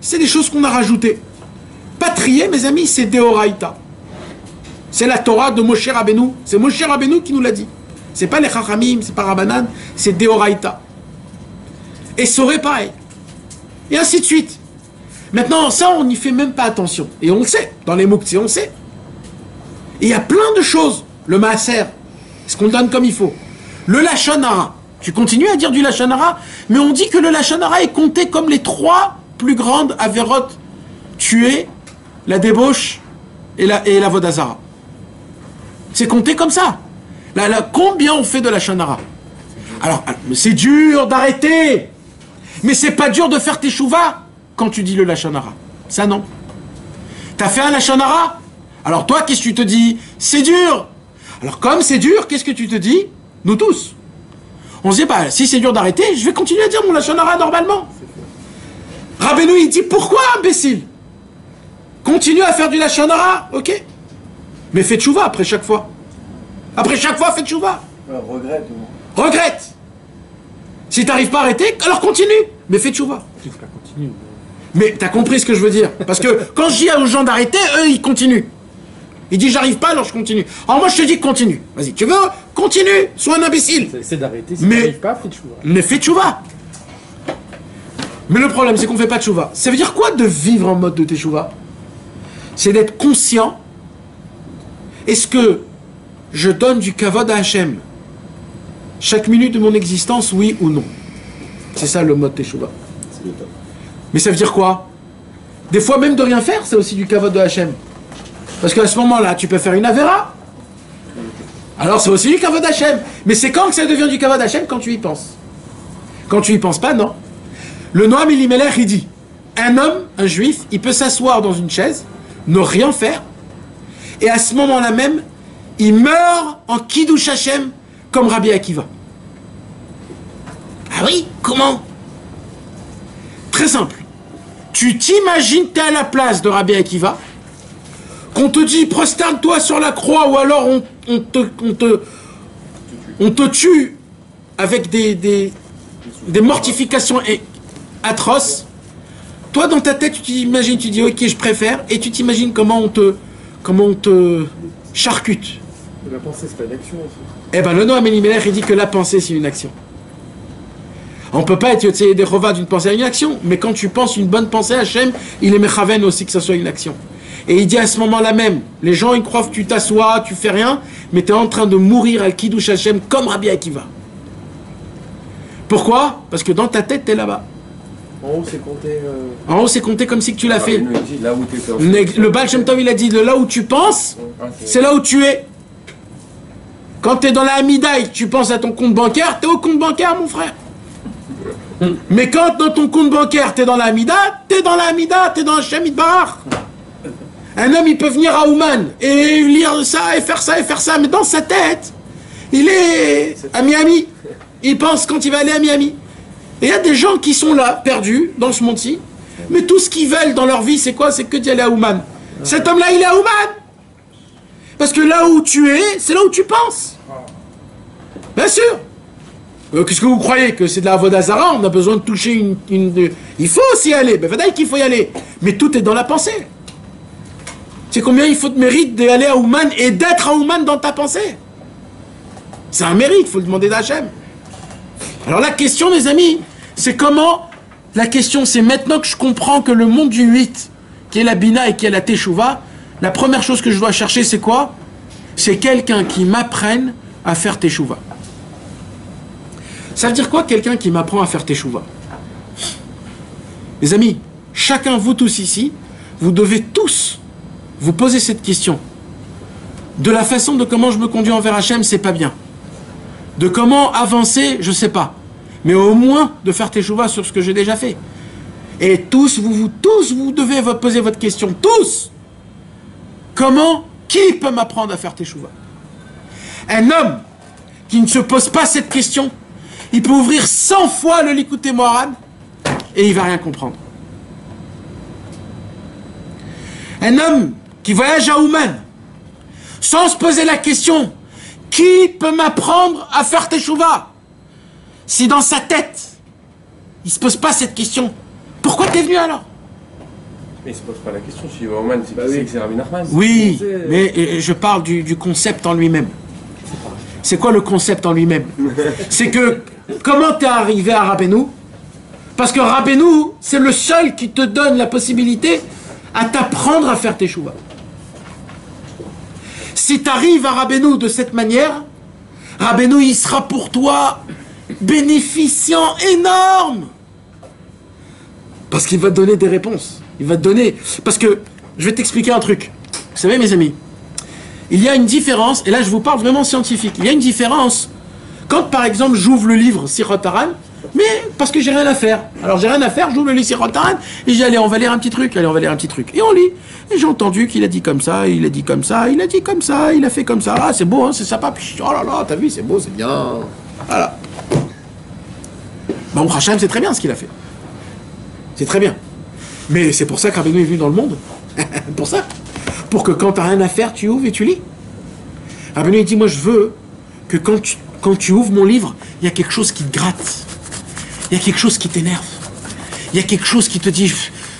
c'est des choses qu'on a rajoutées. Pas trier, mes amis, c'est Deoraita. C'est la Torah de Moshe Rabbeinu. C'est Moshe Rabbeinu qui nous l'a dit. C'est pas les Chachamim, c'est pas Rabbanan, c'est Deoraita. Essorer, pareil. Et ainsi de suite. Maintenant, ça, on n'y fait même pas attention. Et on le sait. Dans les mouktsé, on le sait. Et il y a plein de choses. Le maaser, ce qu'on donne comme il faut. Le lachon hara. Tu continues à dire du lachon hara, mais on dit que le lachon hara est compté comme les 3 plus grandes avérotes tuées, la débauche et la vodazara. C'est compté comme ça. Combien on fait de lachon hara? Alors, c'est dur d'arrêter. Mais c'est pas dur de faire teshuva quand tu dis le lachon hara. Ça non. T'as fait un lachon hara? Alors toi, qu'est-ce que tu te dis? C'est dur. Alors comme c'est dur, qu'est-ce que tu te dis? Nous tous. On se dit, bah, si c'est dur d'arrêter, je vais continuer à dire mon lachon hara normalement. Rabbeinu, il dit, pourquoi, imbécile? Continue à faire du lachon hara, ok? Mais fais teshuva après chaque fois. Après chaque fois, fais teshuva. Regrette. Regrette. Si t'arrives pas à arrêter, alors continue. Mais fais teshuva. Mais t'as compris ce que je veux dire? Parce que quand je dis aux gens d'arrêter, eux, ils continuent. Ils disent, j'arrive pas, alors je continue. Alors moi, je te dis, continue. Vas-y, tu veux? Continue. Sois un imbécile. C'est d'arrêter. Si t'arrives pas, fais teshuva. Mais fais teshuva. Mais le problème, c'est qu'on fait pas teshuva. Ça veut dire quoi de vivre en mode de teshuva? C'est d'être conscient. Est-ce que je donne du kavod à Hachem chaque minute de mon existence, oui ou non? C'est ça le mode teshuva. Mais ça veut dire quoi? Des fois, même de rien faire, c'est aussi du kavod de Hachem. Parce qu'à ce moment-là, tu peux faire une avéra. Alors c'est aussi du kavod Hachem. Mais c'est quand que ça devient du kavod Hachem? Quand tu y penses. Quand tu y penses pas, non. Le Noam Elimelech, il dit, un homme, un juif, il peut s'asseoir dans une chaise, ne rien faire, et à ce moment-là même, il meurt en Kiddush Hachem, comme Rabbi Akiva. Ah oui? Comment? Très simple. Tu t'imagines, tu es à la place de Rabbi Akiva, qu'on te dit prosterne-toi sur la croix, ou alors on te tue avec des mortifications atroces. Toi, dans ta tête, tu t'imagines, tu dis ok, je préfère, et tu t'imagines comment on te charcute. La pensée, c'est pas une action aussi. Eh bien, le Noam Elimelech, il dit que la pensée, c'est une action. On ne peut pas être yotzei des chovas d'une pensée à une action, mais quand tu penses une bonne pensée à Hachem, il est mechaven aussi que ce soit une action. Et il dit à ce moment-là même, les gens ils croient que tu t'assois, tu fais rien, mais tu es en train de mourir à Kiddush Hachem comme Rabbi Akiva. Pourquoi? Parce que dans ta tête, tu es là-bas. En haut, c'est compté. En haut, c'est compté comme si que tu l'as fait. Là où tu Le Baal Shem Tov, il a dit, de là où tu penses, c'est là où tu es. Quand tu es dans la Hamida et que tu penses à ton compte bancaire, tu es au compte bancaire, mon frère. Mais quand dans ton compte bancaire, tu es dans la Hamida, tu es dans la Hamida, tu es dans le Shem Yitbarach. Un homme, il peut venir à Ouman et lire ça et faire ça, mais dans sa tête, il est à Miami. Il pense quand il va aller à Miami. Et il y a des gens qui sont là, perdus, dans ce monde-ci, mais tout ce qu'ils veulent dans leur vie, c'est quoi? C'est que d'y aller à Ouman. Cet homme-là, il est à Ouman. Parce que là où tu es, c'est là où tu penses. Bien sûr. Qu'est-ce que vous croyez? Que c'est de la Vodazara? On a besoin de toucher Il faut aussi y aller. Ben, faut qu'il faut y aller. Mais tout est dans la pensée. C'est combien il faut de mérite d'aller à Ouman et d'être à Ouman dans ta pensée? C'est un mérite, il faut le demander d'Hachem. Alors la question, mes amis, c'est comment... La question, c'est maintenant que je comprends que le monde du 8, qui est la Bina et qui est la Teshuvah, la première chose que je dois chercher, c'est quoi? C'est quelqu'un qui m'apprenne à faire Teshuvah. Ça veut dire quoi, quelqu'un qui m'apprend à faire Teshuvah? Les amis, chacun, vous tous ici, vous devez tous vous poser cette question. De la façon de comment je me conduis envers Hachem, c'est pas bien. De comment avancer, je sais pas. Mais au moins de faire Teshuvah sur ce que j'ai déjà fait. Et tous, vous devez vous poser votre question. Tous! Comment? Qui peut m'apprendre à faire Teshuvah? Un homme qui ne se pose pas cette question, il peut ouvrir 100 fois le Likutei Moharan et il va rien comprendre. Un homme qui voyage à Ouman sans se poser la question, qui peut m'apprendre à faire Teshuvah? Si dans sa tête, il se pose pas cette question, pourquoi t'es venu alors? Mais il se pose pas la question, si Oman, c'est que c'est Rabbi Nachman. Oui, mais je parle du concept en lui-même. C'est quoi le concept en lui-même? C'est que, comment t'es arrivé à Rabbeinu? Parce que Rabbeinu, c'est le seul qui te donne la possibilité à t'apprendre à faire Teshuvah. Si tu arrives à Rabbeinu de cette manière, Rabbeinu, il sera pour toi bénéficiant énorme. Parce qu'il va te donner des réponses. Il va te donner... Parce que, je vais t'expliquer un truc. Vous savez, mes amis, il y a une différence, et là je vous parle vraiment scientifique, il y a une différence quand, par exemple, j'ouvre le livre Sirot Haran, mais parce que j'ai rien à faire. Alors j'ai rien à faire, j'ouvre le livre Sirot Haran, et j'ai allez, on va lire un petit truc, allez, on va lire un petit truc. Et on lit. Et j'ai entendu qu'il a dit comme ça, il a dit comme ça, il a dit comme ça, il a fait comme ça. Ah, c'est beau, hein, c'est sympa. Puis, oh là là, t'as vu, c'est beau, c'est bien. Voilà. Bon, Hachem, c'est très bien ce qu'il a fait. C'est très bien. Mais c'est pour ça qu'Rabbeinu est venu dans le monde. Pour ça. Pour que quand t'as rien à faire, tu ouvres et tu lis. Rabbeinu dit, moi je veux que quand tu ouvres mon livre, il y a quelque chose qui te gratte. Il y a quelque chose qui t'énerve. Il y a quelque chose qui te dit,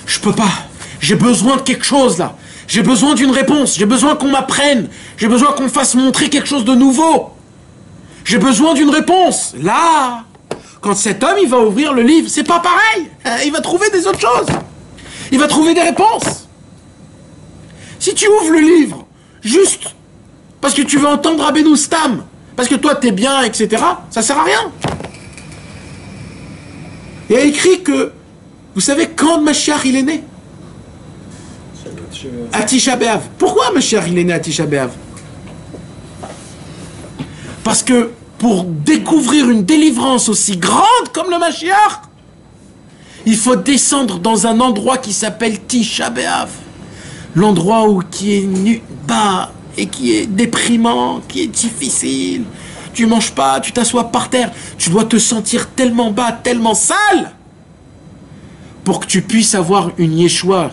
je peux pas. J'ai besoin de quelque chose là. J'ai besoin d'une réponse. J'ai besoin qu'on m'apprenne. J'ai besoin qu'on me fasse montrer quelque chose de nouveau. J'ai besoin d'une réponse. Là, quand cet homme, il va ouvrir le livre, c'est pas pareil. Il va trouver des autres choses. Il va trouver des réponses. Si tu ouvres le livre, juste parce que tu veux entendre Rabbeinu Stam, parce que toi t'es bien, etc., ça sert à rien. Il y a écrit que, vous savez quand Mashiach il est né? À Tisha B'Av. Pourquoi Mashiach il est né à Tisha B'Av? Parce que pour découvrir une délivrance aussi grande comme le Mashiach, il faut descendre dans un endroit qui s'appelle Tisha B'Av. L'endroit qui est bas et qui est déprimant, qui est difficile. Tu manges pas, tu t'assois par terre. Tu dois te sentir tellement bas, tellement sale pour que tu puisses avoir une Yeshua.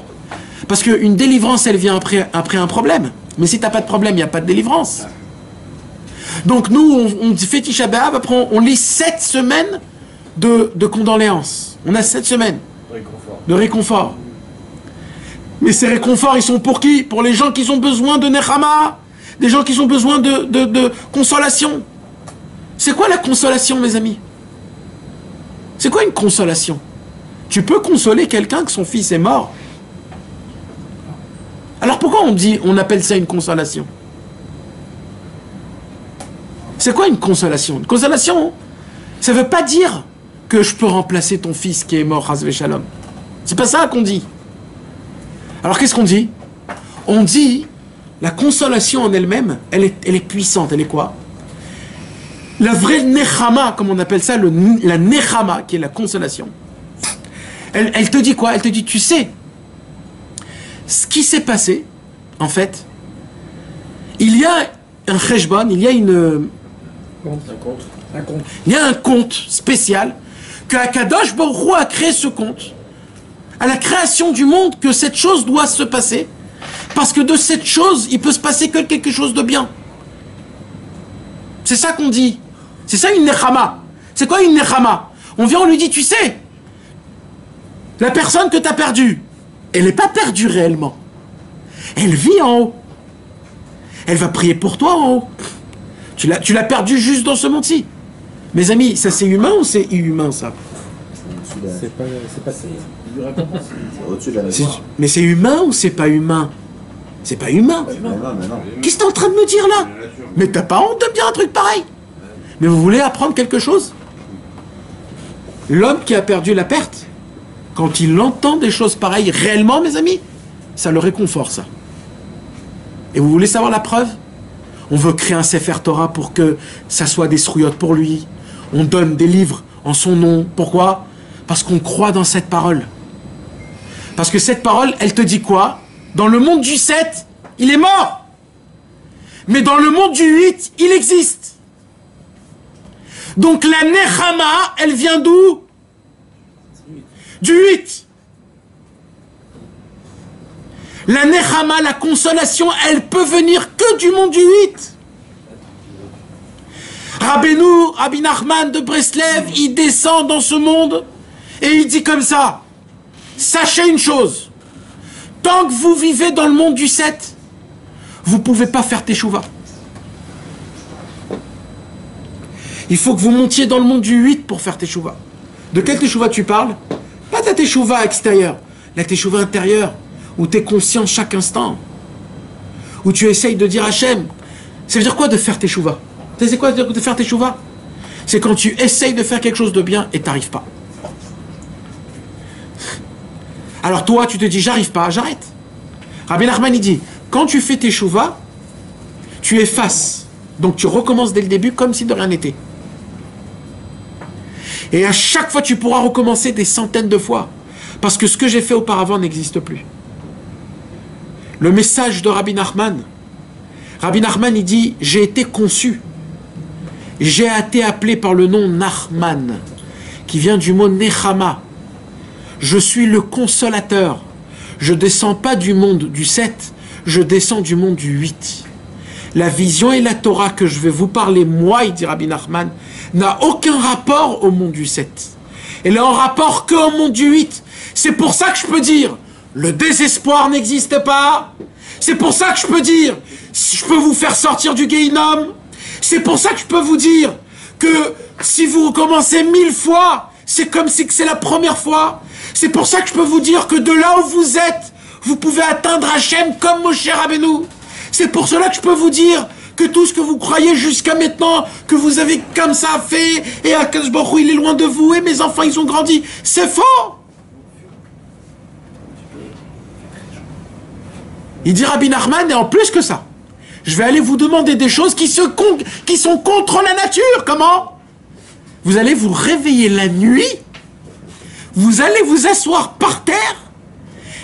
Parce qu'une délivrance, elle vient après un problème. Mais si tu n'as pas de problème, il n'y a pas de délivrance. Donc nous, on fait Tisha B'Av, après on lit 7 semaines de condoléances. On a 7 semaines de réconfort. Mais ces réconforts, ils sont pour qui? Pour les gens qui ont besoin de Nechama, des gens qui ont besoin de consolation. C'est quoi la consolation, mes amis? C'est quoi une consolation? Tu peux consoler quelqu'un que son fils est mort. Alors pourquoi on appelle ça une consolation? C'est quoi une consolation? Une consolation, ça ne veut pas dire que je peux remplacer ton fils qui est mort, Chas v'Shalom. C'est pas ça qu'on dit. Alors qu'est-ce qu'on dit? On dit, la consolation en elle-même, elle est puissante. Elle est quoi? La vraie nechama, comme on appelle ça, la nechama, qui est la consolation. Elle te dit quoi? Elle te dit, tu sais, ce qui s'est passé, en fait, il y a un cheshbon, il y a Un compte. Il y a un compte spécial que Akadosh Baruch Hu a créé ce compte à la création du monde, que cette chose doit se passer parce que de cette chose il peut se passer que quelque chose de bien. C'est ça qu'on dit. C'est ça une nechama. C'est quoi une nechama? On vient, on lui dit, tu sais, la personne que tu as perdue, elle n'est pas perdue réellement. Elle vit en haut. Elle va prier pour toi en haut. Tu l'as perdue juste dans ce monde-ci. Mes amis, ça c'est humain ou c'est inhumain ça? C'est pas au-dessus de la maison. Mais c'est humain ou c'est pas humain? C'est pas humain. Non. Qu'est-ce que t'es en train de me dire là? Mais t'as pas honte de me dire un truc pareil? Mais vous voulez apprendre quelque chose? L'homme qui a perdu la perte, quand il entend des choses pareilles réellement, mes amis, ça le réconforte, ça. Et vous voulez savoir la preuve? On veut créer un Sefer Torah pour que ça soit des srouillottes pour lui. On donne des livres en son nom. Pourquoi? Parce qu'on croit dans cette parole. Parce que cette parole, elle te dit quoi? Dans le monde du 7, il est mort. Mais dans le monde du 8, il existe. Donc la Nechama, elle vient d'où? Du 8. La Nechama, la consolation, elle peut venir que du monde du 8. Rabbi Nachman de Breslev, il descend dans ce monde et il dit comme ça: sachez une chose, tant que vous vivez dans le monde du 7, vous ne pouvez pas faire teshuva. Il faut que vous montiez dans le monde du 8 pour faire teshuva. De quel teshuva tu parles? Pas ta teshuva extérieure, la teshuva intérieure, où tu es conscient chaque instant, où tu essayes de dire Hachem. Ça veut dire quoi de faire teshuva? Tu sais quoi de faire teshuva? C'est quand tu essayes de faire quelque chose de bien et tu n'arrives pas. Alors toi, tu te dis j'arrive pas, j'arrête. Rabbi Nachman il dit, quand tu fais teshuva, tu effaces. Donc tu recommences dès le début comme si de rien n'était. Et à chaque fois, tu pourras recommencer des centaines de fois. Parce que ce que j'ai fait auparavant n'existe plus. Le message de Rabbi Nachman, il dit, j'ai été conçu. J'ai été appelé par le nom Nachman, qui vient du mot Nechama. Je suis le consolateur. Je ne descends pas du monde du 7, je descends du monde du 8. La vision et la Torah que je vais vous parler, moi, il dit Rabbi Nachman, n'a aucun rapport au monde du 7. Elle est en rapport qu'au monde du 8. C'est pour ça que je peux dire, le désespoir n'existe pas. C'est pour ça que je peux dire, je peux vous faire sortir du Gehinnom. C'est pour ça que je peux vous dire que si vous recommencez 1000 fois, c'est comme si c'est la première fois. C'est pour ça que je peux vous dire que de là où vous êtes, vous pouvez atteindre Hachem comme Moshe Rabbeinu. C'est pour cela que je peux vous dire que tout ce que vous croyez jusqu'à maintenant, que vous avez comme ça fait, et Akadosh Baruch Hu, il est loin de vous, et mes enfants, ils ont grandi, c'est faux. Il dit Rabbi Nachman, et en plus que ça, je vais aller vous demander des choses qui sont contre la nature. Comment? Vous allez vous réveiller la nuit, vous allez vous asseoir par terre,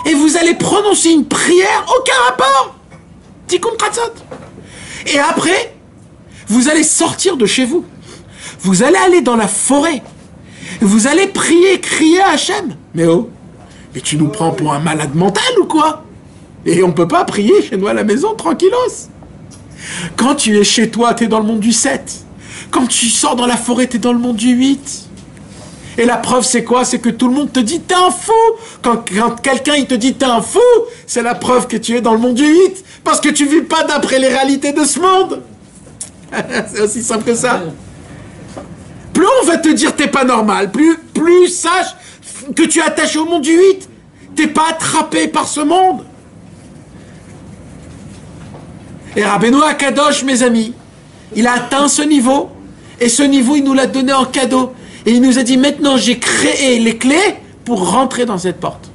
et vous allez prononcer une prière, aucun rapport. Tikkun Kratzot. Et après, vous allez sortir de chez vous. Vous allez aller dans la forêt. Vous allez prier, crier à Hachem. Mais oh, mais tu nous prends pour un malade mental ou quoi? Et on ne peut pas prier chez nous à la maison, tranquillos. Quand tu es chez toi, tu es dans le monde du 7. Quand tu sors dans la forêt, tu es dans le monde du 8. Et la preuve, c'est quoi? C'est que tout le monde te dit, t'es un fou. Quand quelqu'un il te dit, t'es un fou, c'est la preuve que tu es dans le monde du 8. Parce que tu ne vis pas d'après les réalités de ce monde. C'est aussi simple que ça. Plus on va te dire, t'es pas normal, plus sache que tu es attaché au monde du 8. T'es pas attrapé par ce monde. Et Rabbeinu Akadosh, mes amis, il a atteint ce niveau. Et ce niveau, il nous l'a donné en cadeau. Et il nous a dit, maintenant j'ai créé les clés pour rentrer dans cette porte.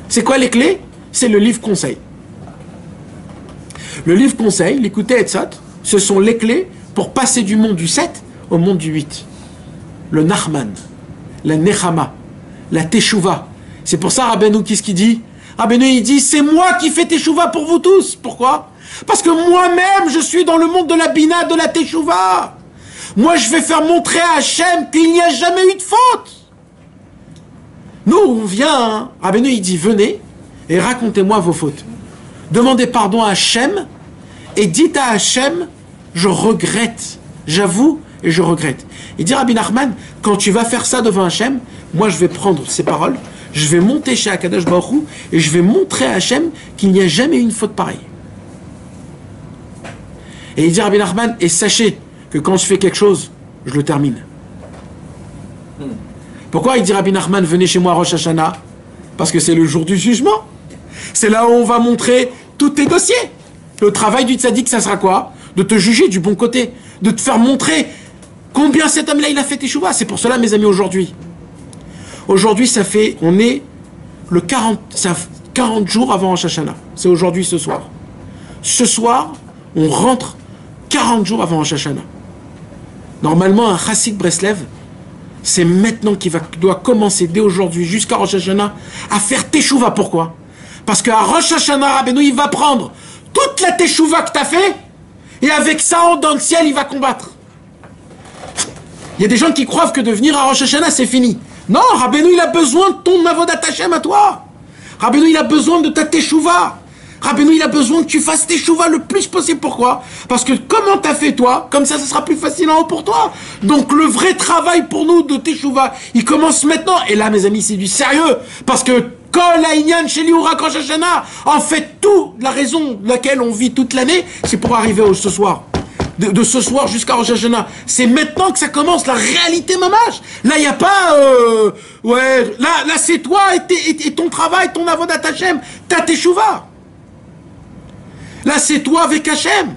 C'est quoi les clés? C'est le livre conseil. Le livre conseil, l'écouter et ça, ce sont les clés pour passer du monde du 7 au monde du 8. Le Nachman, la Nechama, la Teshuva. C'est pour ça, Rabbeinu, qu'est-ce qu'il dit? Rabbeinu, il dit, c'est moi qui fais Teshuva pour vous tous. Pourquoi? Parce que moi-même, je suis dans le monde de la Bina, de la Teshuva. Moi, je vais faire montrer à Hachem qu'il n'y a jamais eu de faute. Nous, on vient, hein. Rabbeinu, il dit, venez et racontez-moi vos fautes. Demandez pardon à Hachem et dites à Hachem, je regrette, j'avoue et je regrette. Il dit, Rabbi Nachman, quand tu vas faire ça devant Hachem, moi, je vais prendre ces paroles, je vais monter chez Akadosh Baruch Hu et je vais montrer à Hachem qu'il n'y a jamais eu une faute pareille. Et il dit, Rabbi Nachman, et sachez que quand je fais quelque chose, je le termine. Pourquoi il dit Rabbi Nachman, venez chez moi à Rosh Hashanah? Parce que c'est le jour du jugement. C'est là où on va montrer tous tes dossiers. Le travail du tzaddik, ça sera quoi? De te juger du bon côté, de te faire montrer combien cet homme-là il a fait teshuva. C'est pour cela, mes amis, aujourd'hui. Aujourd'hui, on est le 40 jours avant Rosh Hashanah. C'est aujourd'hui, ce soir. Ce soir, on rentre 40 jours avant Rosh Hashanah. Normalement, un chassid Breslev, c'est maintenant qu'il doit commencer dès aujourd'hui jusqu'à Rosh Hashanah à faire teshuva. Pourquoi? Parce qu'à Rosh Hashanah, Rabbeinu, il va prendre toute la teshuva que tu as fait et avec ça, dans le ciel, il va combattre. Il y a des gens qui croient que de venir à Rosh Hashanah, c'est fini. Non, Rabbeinu, il a besoin de ton avodat Hashem à toi. Rabbeinu, il a besoin de ta teshuva. Rabbeinu, il a besoin que tu fasses teshuva le plus possible. Pourquoi? Parce que comment t'as fait toi, comme ça sera plus facile en haut pour toi. Donc le vrai travail pour nous de teshuva, il commence maintenant. Et là, mes amis, c'est du sérieux. Parce que Kol Ha'inyan Sheli Hu Rak Rosh Hashanah, en fait, la raison de laquelle on vit toute l'année, c'est pour arriver ce soir. De ce soir jusqu'à Rosh Hashanah. C'est maintenant que ça commence, la réalité mamash. Là, il n'y a pas... Là c'est toi et ton travail, ton avodat Hashem, ta teshuva. Là, c'est toi avec Hachem.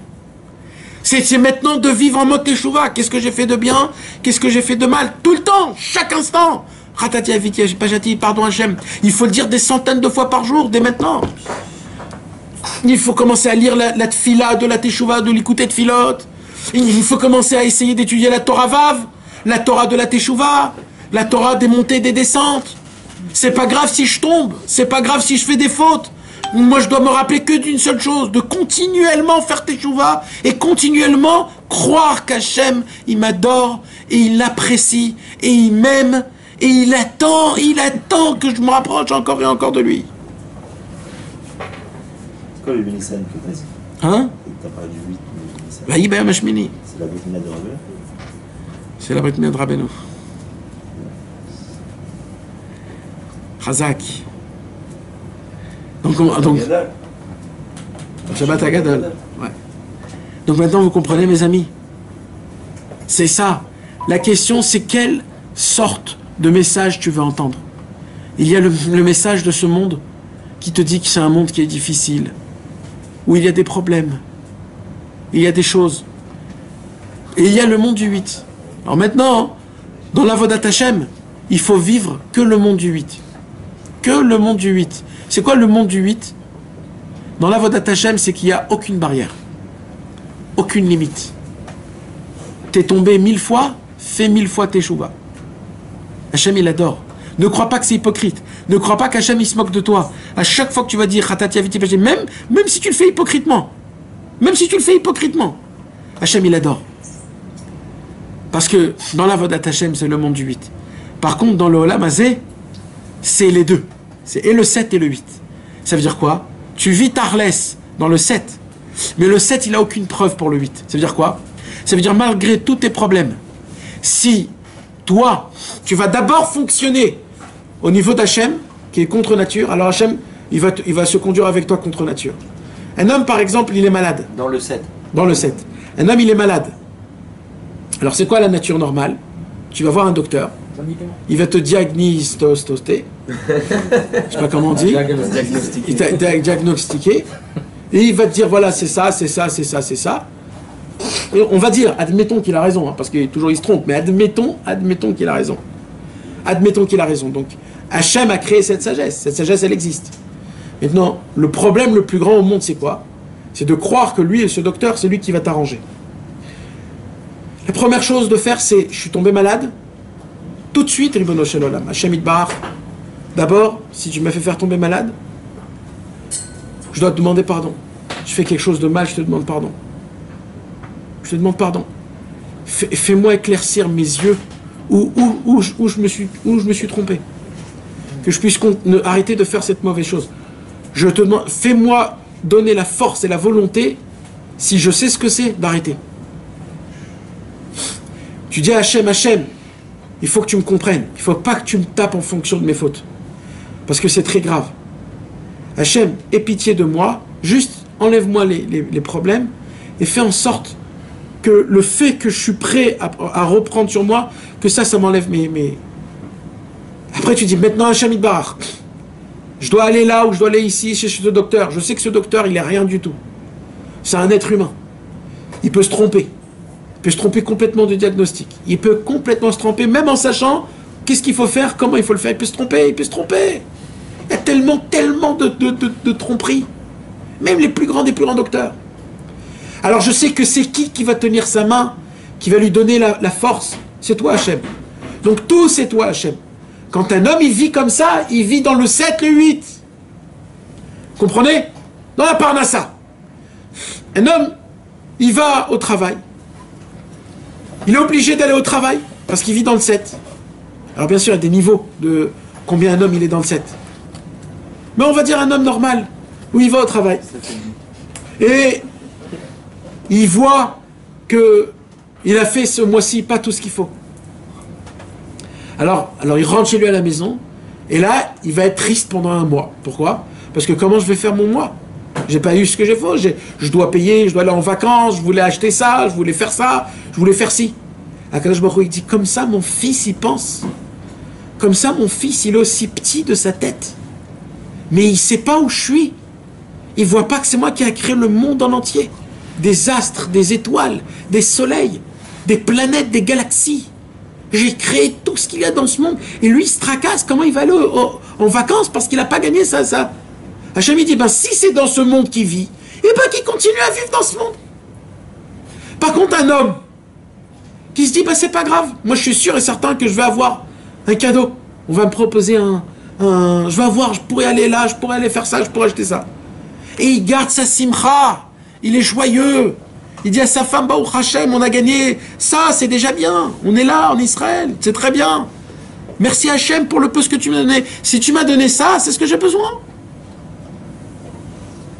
C'est maintenant de vivre en mode teshuva. Qu'est-ce que j'ai fait de bien? Qu'est-ce que j'ai fait de mal? Tout le temps, chaque instant. Ratati aviti, pajati, pardon Hachem. Il faut le dire des centaines de fois par jour, dès maintenant. Il faut commencer à lire la tfila de la teshuva, de l'écouter de filote. Il faut commencer à essayer d'étudier la Torah Vav, la Torah de la teshuva, la Torah des montées et des descentes. C'est pas grave si je tombe, c'est pas grave si je fais des fautes. Moi, je dois me rappeler que d'une seule chose, de continuellement faire teshuva et continuellement croire qu'Hachem, il m'adore et il l'apprécie et il m'aime et il attend que je me rapproche encore et encore de lui. C'est quoi le Nissan que t'as dit? Hein? T'as parlé du 8, Nissan. Bah, Iba Mashmini. C'est la Brit Mila de Rabbeinu. C'est la Brit Mila de Rabbeinu. Chazak. Donc Shabbat Hagadol. Ouais. Donc maintenant vous comprenez, mes amis. C'est ça. La question, c'est quelle sorte de message tu veux entendre. Il y a le message de ce monde qui te dit que c'est un monde qui est difficile, où il y a des problèmes, il y a des choses. Et il y a le monde du 8. Alors maintenant, dans l'Avodat Hashem, il faut vivre que le monde du 8. Que le monde du 8. C'est quoi le monde du 8? Dans l'Avodat Hashem, c'est qu'il n'y a aucune barrière. Aucune limite. T'es tombé 1000 fois, fais 1000 fois teshuva. Hashem, il adore. Ne crois pas que c'est hypocrite. Ne crois pas qu'Hachem, il se moque de toi. À chaque fois que tu vas dire Khatati Aviti Paché, même si tu le fais hypocritement. Même si tu le fais hypocritement. Hachem, il adore. Parce que dans l'Avodat Hashem, c'est le monde du 8. Par contre, dans le Olam Hazé, c'est les deux. C'est et le 7 et le 8. Ça veut dire quoi? Tu vis Tarlès dans le 7. Mais le 7, il n'a aucune preuve pour le 8. Ça veut dire quoi? Ça veut dire malgré tous tes problèmes, si toi, tu vas d'abord fonctionner au niveau d'Hachem, qui est contre nature, alors Hachem, il va se conduire avec toi contre nature. Un homme, par exemple, il est malade. Dans le 7. Dans le 7. Un homme, il est malade. Alors, c'est quoi la nature normale? Tu vas voir un docteur. Il va te diagnostiquer. Je sais pas comment on dit. Il t'a diagnostiqué. Et il va te dire, voilà, c'est ça, c'est ça, c'est ça, c'est ça. Et on va dire, admettons qu'il a raison, hein, parce qu'il toujours il se trompe, mais admettons qu'il a raison. Admettons qu'il a raison. Donc, Hachem a créé cette sagesse. Cette sagesse, elle existe. Maintenant, le problème le plus grand au monde, c'est quoi? C'est de croire que lui, ce docteur, c'est lui qui va t'arranger. La première chose de faire, c'est, je suis tombé malade, tout de suite, Ribono Shel Olam, Hachem Yitbarach, d'abord, si tu m'as fait faire tomber malade, je dois te demander pardon. Je fais quelque chose de mal, je te demande pardon. Je te demande pardon. Fais-moi éclaircir mes yeux où je me suis trompé. Que je puisse arrêter de faire cette mauvaise chose. Je te demande, fais-moi donner la force et la volonté, si je sais ce que c'est, d'arrêter. Tu dis à Hachem, Hachem, il faut que tu me comprennes. Il ne faut pas que tu me tapes en fonction de mes fautes. Parce que c'est très grave. Hachem, aie pitié de moi, juste enlève-moi les problèmes et fais en sorte que le fait que je suis prêt à reprendre sur moi, que ça m'enlève mes... Après tu dis, maintenant Hachem Yitbarach, je dois aller là ou je dois aller ici chez ce docteur. Je sais que ce docteur, il n'est rien du tout. C'est un être humain. Il peut se tromper. Il peut se tromper complètement de diagnostic. Il peut complètement se tromper, même en sachant qu'est-ce qu'il faut faire, comment il faut le faire. Il peut se tromper, il peut se tromper. Il y a tellement de tromperies. Même les plus grands des plus grands docteurs. Alors je sais que c'est qui va tenir sa main, qui va lui donner la force. C'est toi, Hachem. Donc tout, c'est toi, Hachem. Quand un homme, il vit comme ça, il vit dans le 7, le 8. Comprenez? Dans la parnassa. Un homme, il va au travail. Il est obligé d'aller au travail, parce qu'il vit dans le 7. Alors bien sûr, il y a des niveaux de combien un homme il est dans le 7. Mais on va dire un homme normal, où il va au travail. Et il voit qu'il a fait ce mois-ci pas tout ce qu'il faut. Alors il rentre chez lui à la maison, et là, il va être triste pendant un mois. Pourquoi? Parce que comment je vais faire mon mois? J'ai pas eu ce que j'ai fait, je dois payer, je dois aller en vacances, je voulais acheter ça, je voulais faire ça, je voulais faire ci. Akadosh Baruch Hu, il dit, comme ça mon fils il pense. Comme ça mon fils il est aussi petit de sa tête. Mais il sait pas où je suis. Il voit pas que c'est moi qui ai créé le monde en entier. Des astres, des étoiles, des soleils, des planètes, des galaxies. J'ai créé tout ce qu'il y a dans ce monde. Et lui, il se tracasse. Comment il va aller en vacances parce qu'il n'a pas gagné ça. Hachem, il dit, si c'est dans ce monde qu'il vit, et qu'il continue à vivre dans ce monde. Par contre, un homme qui se dit, c'est pas grave. Moi, je suis sûr et certain que je vais avoir un cadeau. On va me proposer je pourrais aller là, je pourrais aller faire ça, je pourrais acheter ça. Et il garde sa simcha. Il est joyeux. Il dit à sa femme, Baruch Hashem, on a gagné. Ça, c'est déjà bien. On est là, en Israël. C'est très bien. Merci Hashem pour le peu que tu m'as donné. Si tu m'as donné ça, c'est ce que j'ai besoin.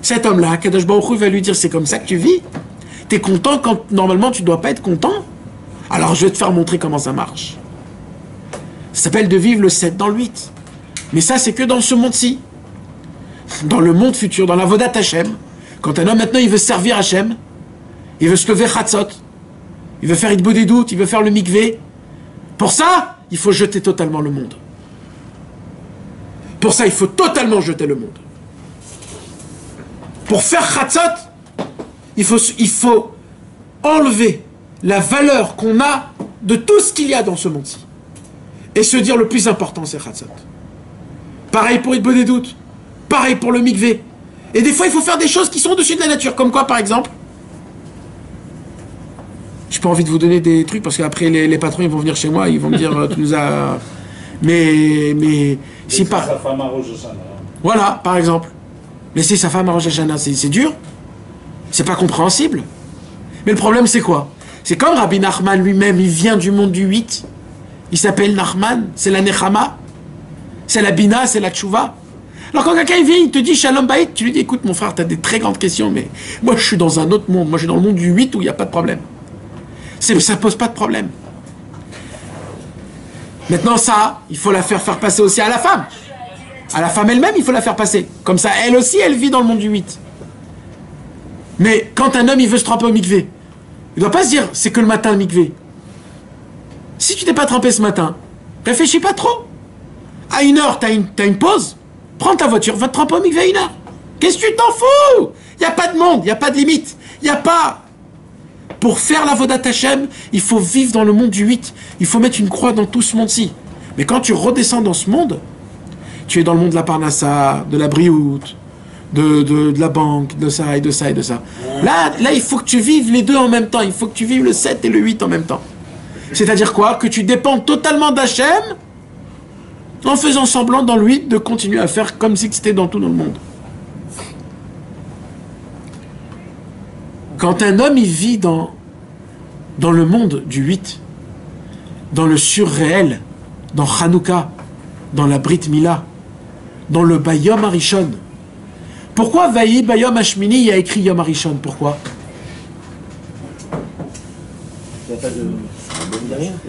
Cet homme-là, Kadosh Baruch Hu va lui dire, c'est comme ça que tu vis. Tu es content quand normalement tu ne dois pas être content. Alors je vais te faire montrer comment ça marche. Ça s'appelle de vivre le 7 dans le 8. Mais ça, c'est que dans ce monde-ci. Dans le monde futur, dans la Vodat Hashem. Quand un homme maintenant, il veut servir Hashem, il veut se lever Chatzot, il veut faire Hitbo des doutes, il veut faire le mikvé. Pour ça, il faut jeter totalement le monde. Pour ça, il faut totalement jeter le monde. Pour faire Chatzot, il faut enlever la valeur qu'on a de tout ce qu'il y a dans ce monde-ci. Et se dire le plus important, c'est Chatzot. Pareil pour Hitbo des doutes, pareil pour le mikvé. Et des fois, il faut faire des choses qui sont au-dessus de la nature. Comme quoi, par exemple? J'ai pas envie de vous donner des trucs parce qu'après, les patrons, ils vont venir chez moi, ils vont me dire, tu nous as... Mais si pas... Sa femme à Rosh Hashanah. Voilà, par exemple. Laisser sa femme à Rosh Hashanah, c'est dur. C'est pas compréhensible. Mais le problème, c'est quoi? C'est comme Rabbi Nachman lui-même, il vient du monde du 8. Il s'appelle Nachman, c'est la Nechama. C'est la Bina, c'est la Tchouva. Alors quand quelqu'un vient, il te dit Shalom Bayit, tu lui dis, écoute mon frère, tu as des très grandes questions, mais moi je suis dans un autre monde. Moi je suis dans le monde du 8 où il n'y a pas de problème. Ça ne pose pas de problème. Maintenant ça, il faut la faire passer aussi à la femme. À la femme elle-même, il faut la faire passer. Comme ça, elle aussi, elle vit dans le monde du 8. Mais quand un homme, il veut se tremper au mikvé, il ne doit pas se dire, c'est que le matin le mikvé. Si tu t'es pas trempé ce matin, réfléchis pas trop. À 1h, t'as une pause. Prends ta voiture, va te tremper au mikvé à 1h. Qu'est-ce que tu t'en fous? Il n'y a pas de monde, il n'y a pas de limite. Il n'y a pas... Pour faire la Vodat Hashem, il faut vivre dans le monde du 8. Il faut mettre une croix dans tout ce monde-ci. Mais quand tu redescends dans ce monde, tu es dans le monde de la Parnassa, de la Briout, de la banque, de ça et de ça et de ça. Là, il faut que tu vives les deux en même temps. Il faut que tu vives le 7 et le 8 en même temps. C'est-à-dire quoi? Que tu dépends totalement d'Hachem en faisant semblant dans le 8 de continuer à faire comme si c'était dans tout dans le monde. Quand un homme il vit dans dans le monde du 8, dans le surréel, dans Hanouka, dans la Brit Mila, dans le Bayom Harishon. Pourquoi Vaï Bayom Hashmini il a écrit Yom Harishon? Pourquoi?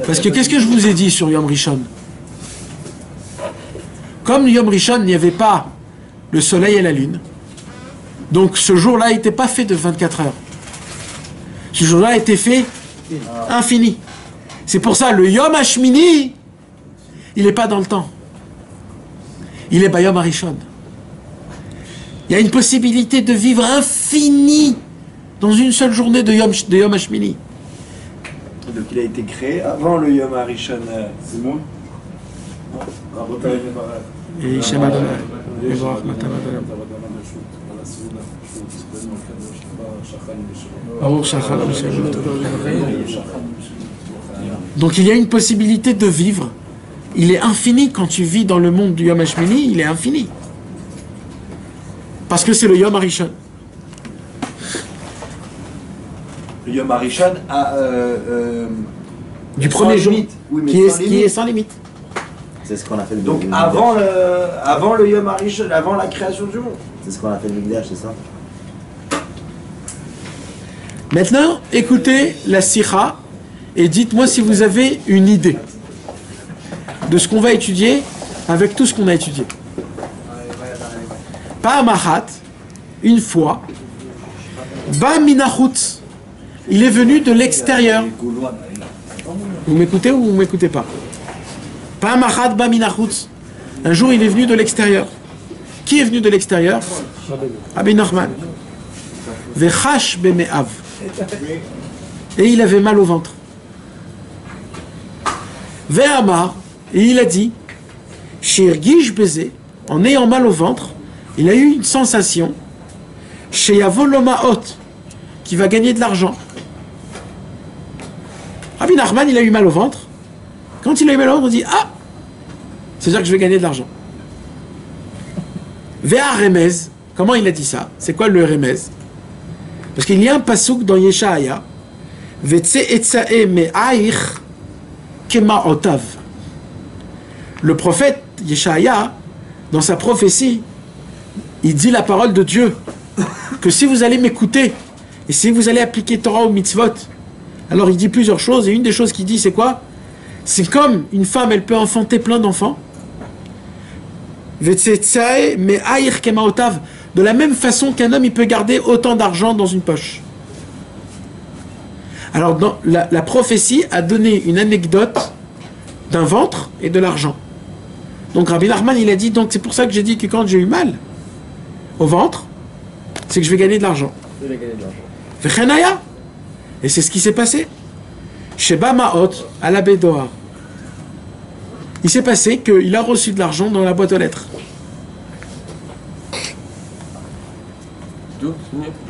Parce que qu'est-ce que je vous ai dit sur Yom Rishon? Comme Yom Rishon, il n'y avait pas le soleil et la lune, donc ce jour-là n'était pas fait de 24 heures. Ce jour-là a été fait infini. C'est pour ça, le Yom Hashmini, il n'est pas dans le temps. Il est Bayom Harishon. Il y a une possibilité de vivre infini dans une seule journée de Yom Hashmini. Donc il a été créé avant le Yom Harishon. C'est moi. Et Shabbat. Donc il y a une possibilité de vivre. Il est infini quand tu vis dans le monde du Yom Hashmini, il est infini. Parce que c'est le Yom Harishon. Le Yom Harishon a Du premier jour, oui, mais qui sans est limite. sans limite. C'est ce qu'on appelle le Donc avant le Yom Harishon, avant la création du monde. C'est ce qu'on appelle le Mikdash, c'est ça? Maintenant, écoutez la Sikha et dites-moi si vous avez une idée de ce qu'on va étudier avec tout ce qu'on a étudié. Pa'amahat, une fois, Ba Minachut, il est venu de l'extérieur. Vous m'écoutez ou vous m'écoutez pas? Pa'amahat Ba Minachut, un jour il est venu de l'extérieur. Qui est venu de l'extérieur? Rabbi Nachman. Vechash beme'av. Et il avait mal au ventre. Ve'amar, et il a dit, Shirgish baiser, en ayant mal au ventre, il a eu une sensation, chez Yavoloma Hot, qui va gagner de l'argent. Rabbi Nachman, il a eu mal au ventre. Quand il a eu mal au ventre, on dit, ah, c'est-à-dire que je vais gagner de l'argent. Ve'a remez, comment il a dit ça? C'est quoi le remez? Parce qu'il y a un pasouk dans Yeshaya, Vetse etzae me'aich kema otav. Le prophète Yeshaya, dans sa prophétie, il dit la parole de Dieu, que si vous allez m'écouter, et si vous allez appliquer Torah ou mitzvot, alors il dit plusieurs choses, et une des choses qu'il dit, c'est quoi? C'est comme une femme, elle peut enfanter plein d'enfants, Vetse etzae me'aich kema otav. De la même façon qu'un homme, il peut garder autant d'argent dans une poche. Alors, la prophétie a donné une anecdote d'un ventre et de l'argent. Donc, Rabbi Nachman, il a dit, donc c'est pour ça que j'ai dit que quand j'ai eu mal au ventre, c'est que je vais gagner de l'argent. Vechenaya. Et c'est ce qui s'est passé. Sheba Ma'ot, à la Bédoa. Il s'est passé qu'il a reçu de l'argent dans la boîte aux lettres.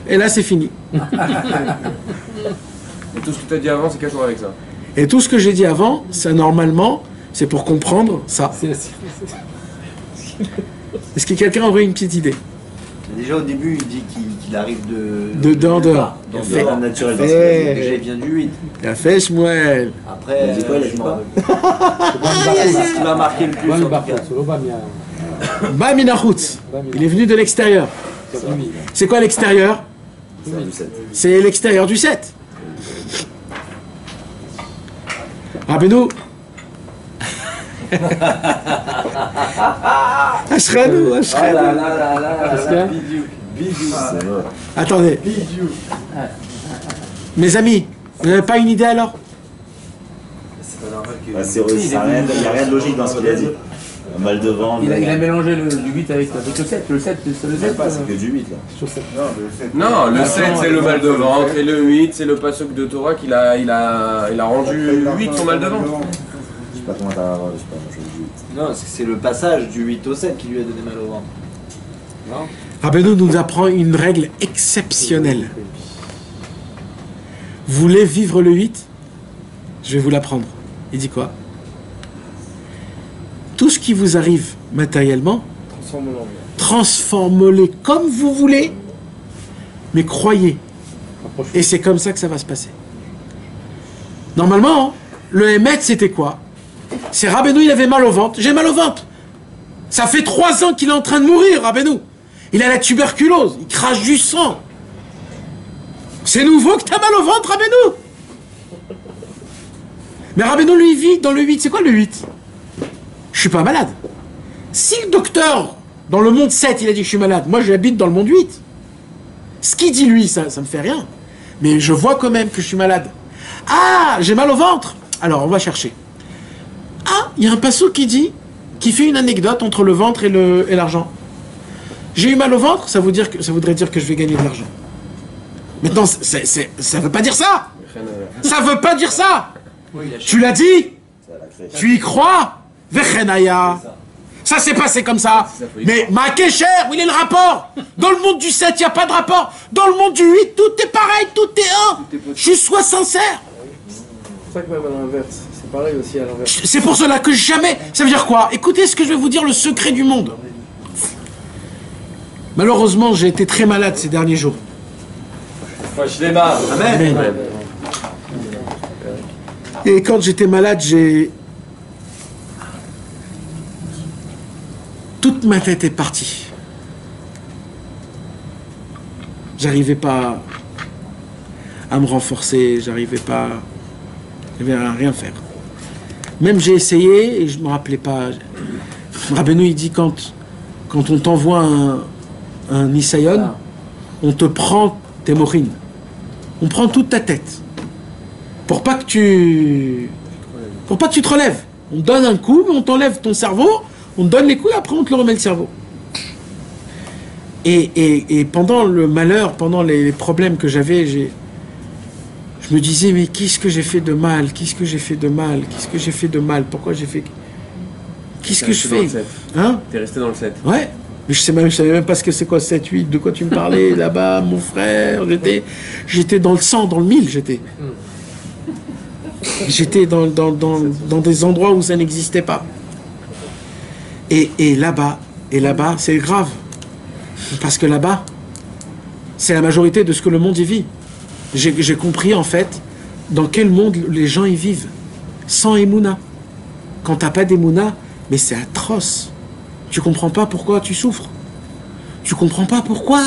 Et là, c'est fini. Et tout ce que tu as dit avant, c'est qu'à voir avec ça. Et tout ce que j'ai dit avant, ça normalement, c'est pour comprendre ça. Est-ce que quelqu'un aurait une petite idée? Déjà au début, il dit qu'il arrive en dehors. Donc c'est pas naturel, parce que déjà il vient du 8. Il a fait Shmuel. Après, il dit quoi, je m'en rappelle. C'est ce qui m'a marqué le plus en tout cas. Ba Minachut. Il est venu de l'extérieur. C'est quoi l'extérieur? C'est l'extérieur du 7. Rabbeinu. Ashranou, Ashranou. Attendez. Mes amis, vous n'avez pas une idée alors? Il n'y a rien de logique dans ce qu'il a dit. Un mal de ventre. Il a mélangé le 8 avec le 7. Le 7, c'est le 7. C'est que du 8 là. Non, le 7 c'est le mal de ventre et le 8 c'est le pasuk de Torah qu'il a, il a rendu 8 son mal de ventre. Je sais pas comment t'as je sais pas, moi je dis 8. Non, c'est le passage du 8 au 7 qui lui a donné mal au ventre. Non? Rabbeinu nous apprend une règle exceptionnelle. Vous voulez vivre le 8? Je vais vous l'apprendre. Il dit quoi? Tout ce qui vous arrive matériellement, transformez-le comme vous voulez, mais croyez. Et c'est comme ça que ça va se passer. Normalement, le Hémet, c'était quoi? C'est Rabbeinu, il avait mal au ventre. J'ai mal au ventre. Ça fait 3 ans qu'il est en train de mourir, Rabbeinu. Il a la tuberculose, il crache du sang. C'est nouveau que t'as mal au ventre, Rabbeinu. Mais Rabbeinu, lui, vit dans le 8. C'est quoi le 8? Je suis pas malade. Si le docteur, dans le monde 7, il a dit que je suis malade, moi j'habite dans le monde 8. Ce qu'il dit lui, ça me fait rien. Mais je vois quand même que je suis malade. Ah, j'ai mal au ventre. Alors, on va chercher. Ah, il y a un passage qui fait une anecdote entre le ventre et l'argent. J'ai eu mal au ventre, ça voudrait dire que je vais gagner de l'argent. Maintenant, ça veut pas dire ça. Ça veut pas dire ça. Tu l'as dit. Tu y crois. Vechenaya. Ça s'est passé comme ça. Mais ma Kécher, où il est le rapport? Dans le monde du 7, il n'y a pas de rapport. Dans le monde du 8, tout est pareil, tout est 1. Je sois sincère. C'est ça que même à l'inverse. C'est pareil aussi à l'inverse. C'est pour cela que jamais... Ça veut dire quoi? Écoutez ce que je vais vous dire, le secret du monde. Malheureusement, j'ai été très malade ces derniers jours. Amen. Amen. Et quand j'étais malade, toute ma tête est partie. J'arrivais pas à me renforcer, j'arrivais à rien faire. Même j'ai essayé et je me rappelais pas. Rabbeinu il dit quand on t'envoie un Nisayon, on te prend tes morines. On prend toute ta tête. Pour pas que tu te relèves. On te donne un coup, on t'enlève ton cerveau, on te donne les coups et après on te le remet le cerveau. Et pendant le malheur, pendant les problèmes que j'avais, je me disais, mais qu'est-ce que j'ai fait de mal? Qu'est-ce que j'ai fait de mal? Qu'est-ce que j'ai fait de mal? Pourquoi j'ai fait... Qu'est-ce que je fais? Hein? T'es resté dans le 7. Ouais. Mais je savais même pas ce que c'est quoi 7, 8, de quoi tu me parlais là-bas, mon frère, j'étais dans le 100, dans le 1000, J'étais dans des endroits où ça n'existait pas. Et là-bas, c'est grave. Parce que là-bas, c'est la majorité de ce que le monde y vit. J'ai compris en fait dans quel monde les gens y vivent. Sans Emouna. Quand t'as pas d'Emouna, mais c'est atroce. Tu comprends pas pourquoi tu souffres. Tu comprends pas pourquoi.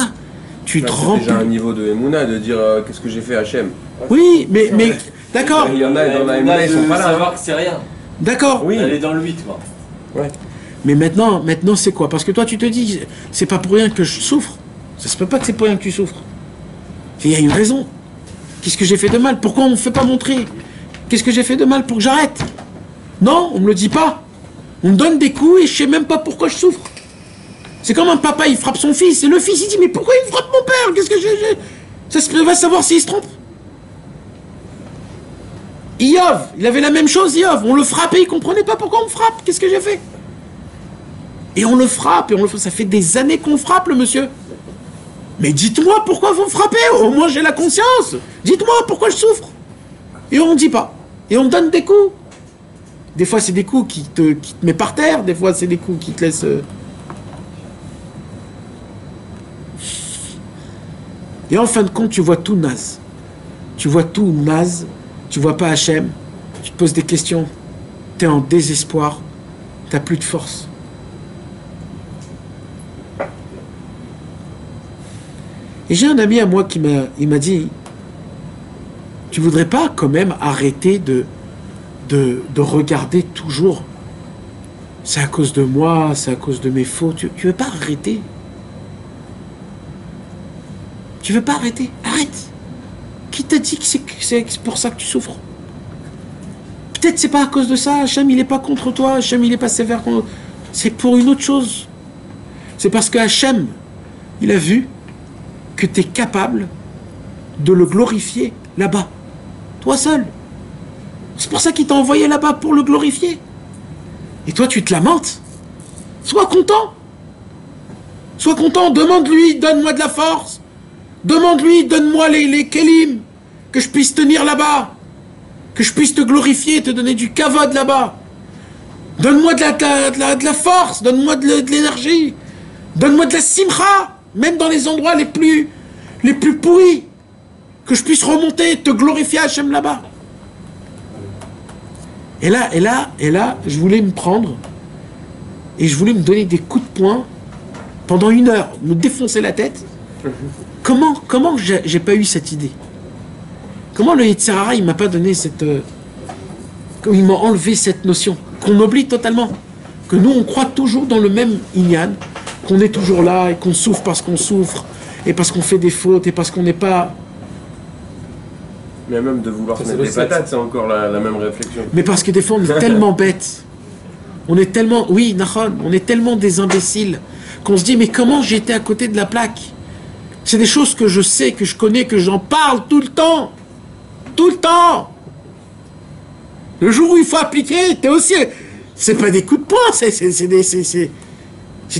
Tu te rends. C'est déjà un niveau de Emouna de dire qu'est-ce que j'ai fait Hachem. Oui, mais d'accord. Il y en a dans la Emouna, ils sont pas là. Savoir que c'est rien. D'accord. Oui. Elle est dans le 8, quoi. Ouais. Mais maintenant c'est quoi? Parce que toi tu te dis, c'est pas pour rien que je souffre. Ça se peut pas que c'est pour rien que tu souffres. Il y a une raison. Qu'est-ce que j'ai fait de mal? Pourquoi on me fait pas montrer? Qu'est-ce que j'ai fait de mal pour que j'arrête? Non, on me le dit pas. On me donne des coups et je sais même pas pourquoi je souffre. C'est comme un papa, il frappe son fils. Et le fils, il dit, mais pourquoi il frappe mon père? Qu'est-ce que j'ai... Ça va savoir s'il se trompe. Iov, il avait la même chose, Iov. On le frappait, il comprenait pas pourquoi on me frappe. Qu'est-ce que j'ai fait? Et on le frappe, ça fait des années qu'on frappe, le monsieur. Mais dites-moi pourquoi vous me frappez. Au moins j'ai la conscience. Dites-moi pourquoi je souffre. Et on ne dit pas. Et on me donne des coups. Des fois, c'est des coups qui te met par terre. Des fois, c'est des coups qui te laissent... Et en fin de compte, tu vois tout naze. Tu vois tout naze. Tu vois pas Hachem. Tu te poses des questions. Tu es en désespoir. Tu n'as plus de force. Et j'ai un ami à moi qui m'a dit, tu voudrais pas quand même arrêter de regarder toujours, c'est à cause de moi, c'est à cause de mes fautes, tu veux pas arrêter? Tu veux pas arrêter? Arrête! Qui t'a dit que c'est pour ça que tu souffres? Peut-être c'est pas à cause de ça, Hachem il est pas contre toi, Hachem il est pas sévère contre... C'est pour une autre chose. C'est parce que Hachem, il a vu que tu es capable de le glorifier là-bas, toi seul. C'est pour ça qu'il t'a envoyé là-bas, pour le glorifier. Et toi, tu te lamentes. Sois content. Sois content, demande-lui, donne-moi de la force. Demande-lui, donne-moi les kelim, que je puisse tenir là-bas, que je puisse te glorifier, te donner du kavod là-bas. Donne-moi de la force, donne-moi de l'énergie, donne-moi de la simcha. Même dans les endroits les plus pourris, que je puisse remonter, te glorifier Hachem là-bas. Et là, je voulais me prendre et je voulais me donner des coups de poing pendant 1 heure, me défoncer la tête. Comment j'ai pas eu cette idée? Comment le Yetzer Hara, il m'a pas donné cette... il m'a enlevé cette notion qu'on oublie totalement. Que nous, on croit toujours dans le même Inyan, qu'on est toujours là et qu'on souffre parce qu'on souffre et parce qu'on fait des fautes et parce qu'on n'est pas... Mais même de vouloir se mettre des patates, c'est encore la même réflexion. Mais parce que des fois, on est tellement bêtes. On est tellement... Oui, Nahon, on est tellement des imbéciles qu'on se dit, mais comment j'étais à côté de la plaque? C'est des choses que je sais, que je connais, que j'en parle tout le temps. Tout le temps. Le jour où il faut appliquer, t'es aussi... C'est pas des coups de poing, c'est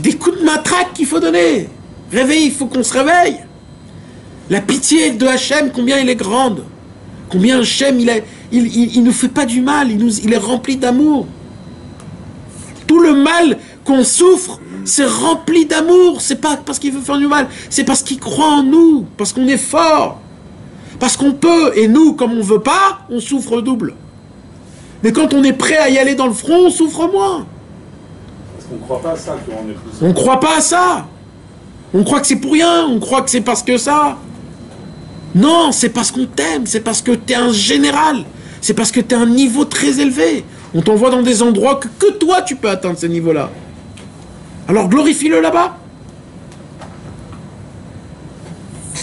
des coups de matraque qu'il faut donner. Réveille, il faut qu'on se réveille. La pitié de Hachem, combien elle est grande. Combien Hachem, il nous fait pas du mal, il est rempli d'amour. Tout le mal qu'on souffre, c'est rempli d'amour. C'est pas parce qu'il veut faire du mal, c'est parce qu'il croit en nous, parce qu'on est fort, parce qu'on peut. Et nous, comme on veut pas, on souffre double. Mais quand on est prêt à y aller dans le front, on souffre moins. Parce qu'on ne croit pas à ça qu'on est plus... On ne croit pas à ça. On croit que c'est pour rien, on croit que c'est parce que ça. Non, c'est parce qu'on t'aime, c'est parce que tu es un général, c'est parce que tu as un niveau très élevé. On t'envoie dans des endroits que toi tu peux atteindre ce niveau-là. Alors glorifie-le là-bas.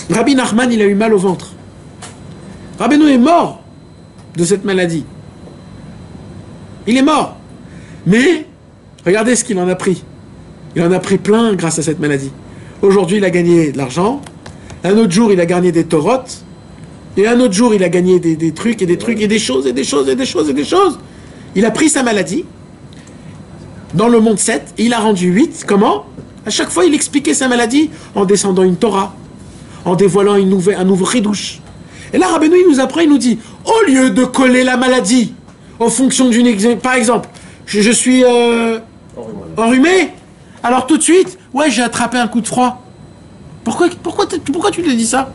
Rabbi Nachman, il a eu mal au ventre. Rabbeinu est mort de cette maladie. Il est mort. Mais, regardez ce qu'il en a pris. Il en a pris plein grâce à cette maladie. Aujourd'hui, il a gagné de l'argent. Un autre jour, il a gagné des torotes. Et un autre jour, il a gagné des trucs et des trucs et des choses et des choses et des choses et des choses. Il a pris sa maladie dans le monde 7 et il a rendu 8. Comment? À chaque fois, il expliquait sa maladie en descendant une Torah, en dévoilant un nouveau chidouche. Et là, Rabbeinu, il nous apprend, il nous dit, au lieu de coller la maladie en fonction d'une... Par exemple, je suis enrhumé, alors tout de suite, ouais, j'ai attrapé un coup de froid. Pourquoi tu te dis ça?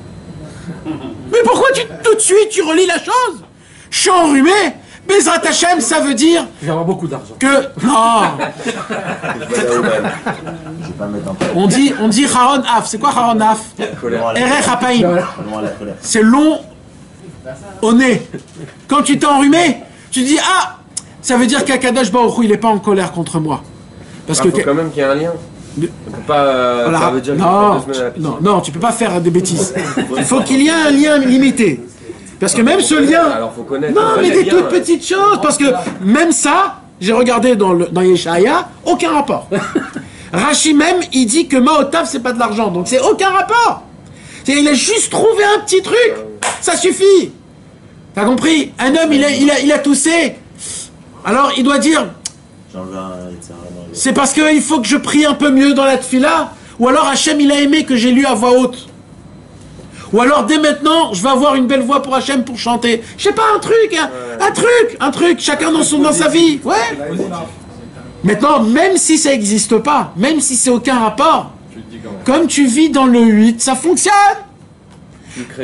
Mais pourquoi tout de suite tu relis la chose? Je suis enrhumé, Bezrat Hashem, ça veut dire... Je vais avoir beaucoup d'argent. Que... Non. On dit Haron Af. C'est quoi Haron Af? Erech Hapaim. C'est long au nez. Quand tu t'es enrhumé, tu dis, ah, ça veut dire qu'Akadosh Baruch Hu, il n'est pas en colère contre moi. Parce que... faut quand même qu'il y ait un lien. On peut pas... Voilà. Ça veut dire non, tu peux pas faire des bêtises. Il faut qu'il y ait un lien limité. Parce que même ce lien... Alors faut connaître. Non, mais des toutes petites choses. Parce que même ça, j'ai regardé dans Yeshaya, aucun rapport. Rashi même, il dit que Maotav, c'est pas de l'argent. Donc c'est aucun rapport. Il a juste trouvé un petit truc. Ça suffit. T'as compris? Un homme, il a toussé. Alors il doit dire... C'est parce qu'il faut que je prie un peu mieux dans la tfila. Ou alors Hachem, il a aimé que j'ai lu à voix haute. Ou alors dès maintenant, je vais avoir une belle voix pour Hachem pour chanter. Je sais pas, un truc. Chacun dans sa vie. Ouais. Maintenant, même si ça n'existe pas, même si c'est aucun rapport, comme tu vis dans le 8, ça fonctionne.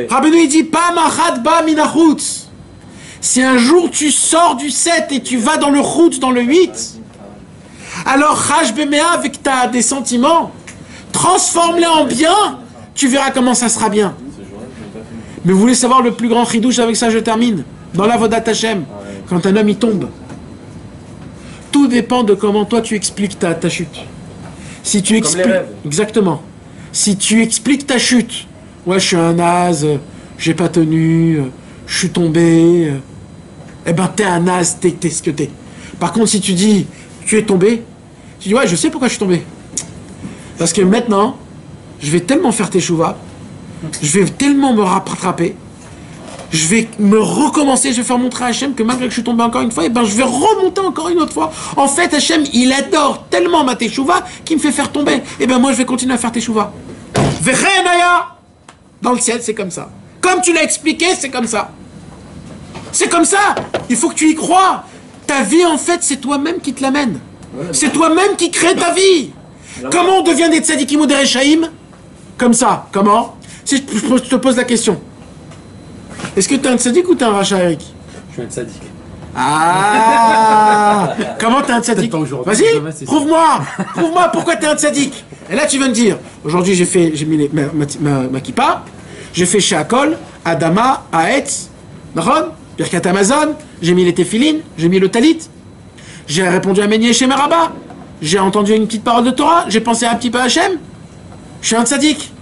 Rabbeinu il dit, pas machat ba minachutz. Si un jour tu sors du 7 et tu vas dans le chutz, dans le 8, alors Chaj Bemea, avec des sentiments, transforme-les en bien, tu verras comment ça sera bien. Mais vous voulez savoir le plus grand chidouche, avec ça je termine, dans la Vodat Hashem, quand un homme y tombe, tout dépend de comment toi tu expliques ta chute. Si tu expliques... Exactement. Si tu expliques ta chute, ouais, je suis un naze, j'ai pas tenu, je suis tombé, eh ben t'es un naze, t'es ce que t'es. Par contre, si tu dis, tu es tombé, tu dis, ouais, je sais pourquoi je suis tombé. Parce que maintenant, je vais tellement faire tes chouvas, je vais tellement me rattraper, je vais me recommencer, je vais faire montrer à Hachem que malgré que je suis tombé encore une fois, et ben je vais remonter encore une autre fois. En fait, Hachem, il adore tellement ma teshuva qu'il me fait faire tomber. Et ben moi, je vais continuer à faire teshuva. Verenaya, dans le ciel, c'est comme ça. Comme tu l'as expliqué, c'est comme ça. C'est comme ça. Il faut que tu y crois. Ta vie, en fait, c'est toi-même qui te l'amène. C'est toi-même qui crée ta vie. Comment on devient des tzadikim ou des rechaïm? Comme ça. Comment? Si je te pose la question. Est-ce que tu es un tzadik ou tu es un racha, Eric? Je suis un tzadik. Ah, comment t'es un tzaddik? Vas-y, prouve-moi pourquoi t'es un tzaddik. Et là tu vas me dire, aujourd'hui j'ai mis ma kippa, j'ai fait Sheakol, Adama, Aetz, Nahon, Birkat Amazon, j'ai mis les téphilines, j'ai mis le talit, j'ai répondu à Ménier chez Meraba, j'ai entendu une petite parole de Torah, j'ai pensé un petit peu à Hachem, je suis un tzaddik.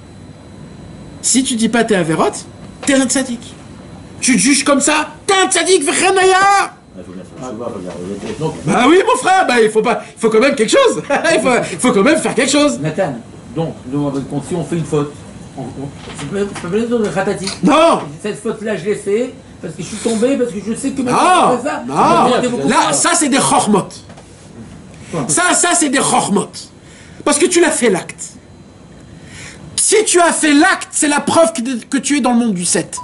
Si tu dis pas t'es Averot, t'es un tzaddik. Tu te juges comme ça, t'es un tzaddik, v'chenaya. Bah oui mon frère, bah il faut quand même quelque chose. il faut quand même faire quelque chose. Nathan, donc si on fait une faute, c'est pas besoin de ratati. Non. Cette faute-là je l'ai fait parce que je suis tombé, parce que je sais que maintenant je fais ça. Non. Là, ça c'est des chormot. Ça c'est des chormot. Parce que tu l'as fait l'acte. Si tu as fait l'acte, c'est la preuve que tu es dans le monde du 7.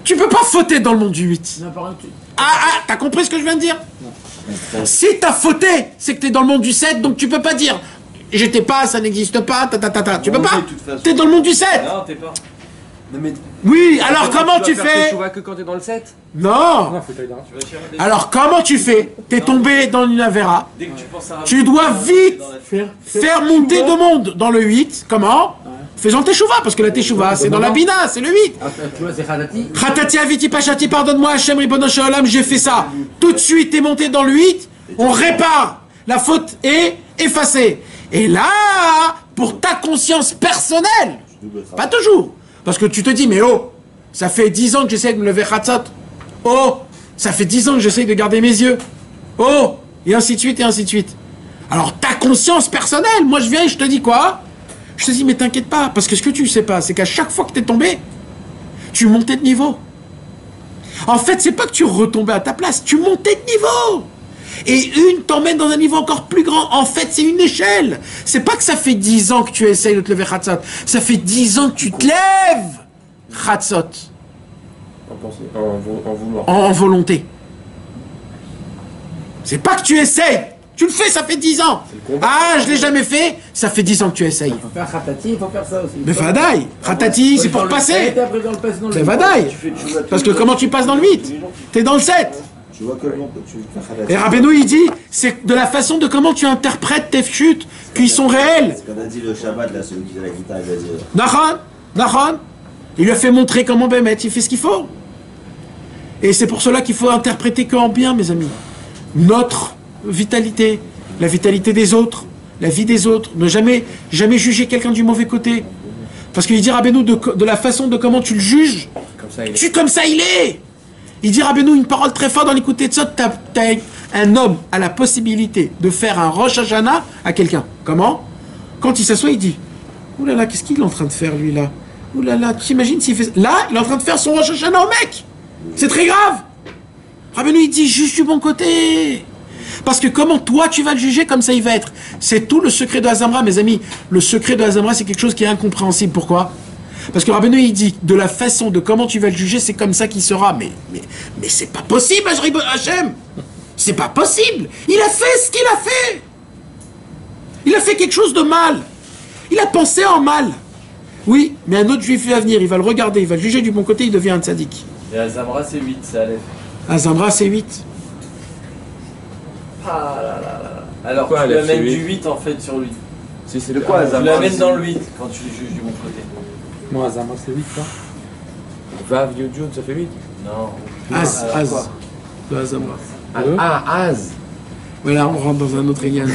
Tu peux pas fauter dans le monde du 8. T'as compris ce que je viens de dire? Si t'as fauté, c'est que t'es dans le monde du 7, donc tu peux pas dire j'étais pas, ça n'existe pas, tu peux pas. T'es dans le monde du 7. Non, t'es pas. Oui, alors comment tu fais? Tu vois que quand t'es dans le 7? Non. Alors comment tu fais? T'es tombé dans une avera. Tu dois vite faire monter de monde dans le 8. Comment? Faisant teshuva, parce que la teshuva c'est dans la bina, c'est le 8. Khatati aviti pachati, pardonne-moi Hashem Ribono Shel Olam, j'ai fait ça. Tout de suite t'es monté dans le 8, on répare. La faute est effacée. Et là, pour ta conscience personnelle, pas toujours. Parce que tu te dis, mais oh, ça fait 10 ans que j'essaie de me lever Khatzot. Oh, ça fait 10 ans que j'essaie de garder mes yeux. Oh, et ainsi de suite, et ainsi de suite. Alors, ta conscience personnelle, moi je viens et je te dis quoi? Je te dis, mais t'inquiète pas, parce que ce que tu sais pas, c'est qu'à chaque fois que t'es tombé, tu montais de niveau. En fait, c'est pas que tu retombais à ta place, tu montais de niveau. Et une t'emmène dans un niveau encore plus grand. En fait, c'est une échelle. C'est pas que ça fait 10 ans que tu essayes de te lever Khatzot. Ça fait 10 ans que tu te lèves Khatzot. En volonté. C'est pas que tu essayes. Tu le fais, ça fait 10 ans. Ah, je l'ai jamais fait. Ça fait 10 ans que tu essayes. Il faut faire Khatati, il faut faire ça aussi. Mais Vadaï. Khatati, c'est pour passer. Mais Vadaï. Parce que comment tu passes dans le 8? T'es dans le 7. Et Rabbeinu il dit, c'est de la façon de comment tu interprètes tes chutes qui sont réelles. C'est quand on a dit le Shabbat, là, celui qui faisait la guitare, il va dire. Nahon. Il lui a fait montrer comment Bémet, il fait ce qu'il faut. Et c'est pour cela qu'il faut interpréter que en bien, mes amis. Notre vitalité, la vitalité des autres, la vie des autres. Ne jamais juger quelqu'un du mauvais côté. Parce qu'il dit Rabbeinu de la façon de comment tu le juges, comme ça il est. Il dit Rabbeinu une parole très forte dans l'écoute de ça. Un homme a la possibilité de faire un Rosh Hashanah à quelqu'un. Comment? Quand il s'assoit, il dit ouh là là, qu'est-ce qu'il est en train de faire lui là? Ouh là là, tu t'imagines s'il fait. Là, il est en train de faire son Rosh Hashanah au mec. C'est très grave. Rabbeinu il dit juge du bon côté. Parce que comment toi tu vas le juger, comme ça il va être. C'est tout le secret de Hazamra, mes amis. Le secret de Hazamra, c'est quelque chose qui est incompréhensible. Pourquoi? Parce que Rabbeinu il dit, de la façon de comment tu vas le juger, c'est comme ça qu'il sera. Mais c'est pas possible, Hachem. C'est pas possible. Il a fait ce qu'il a fait. Il a fait quelque chose de mal. Il a pensé en mal. Oui, mais un autre juif va venir, il va le regarder, il va le juger du bon côté, il devient un tzaddik. Et Hazamra c'est 8, c'est Aleph. Hazamra c'est 8. Ah là là là. Alors quoi, tu l'amènes du 8 en fait sur lui. C'est le quoi Hazamra? Tu l'amènes dans le 8 quand tu le juges du bon côté. Moi, Hazamra c'est 8, quoi. Vav, Yod, Yod, ça fait 8. Non. Az. De Hazamra. Az. Voilà, on rentre dans un autre égal.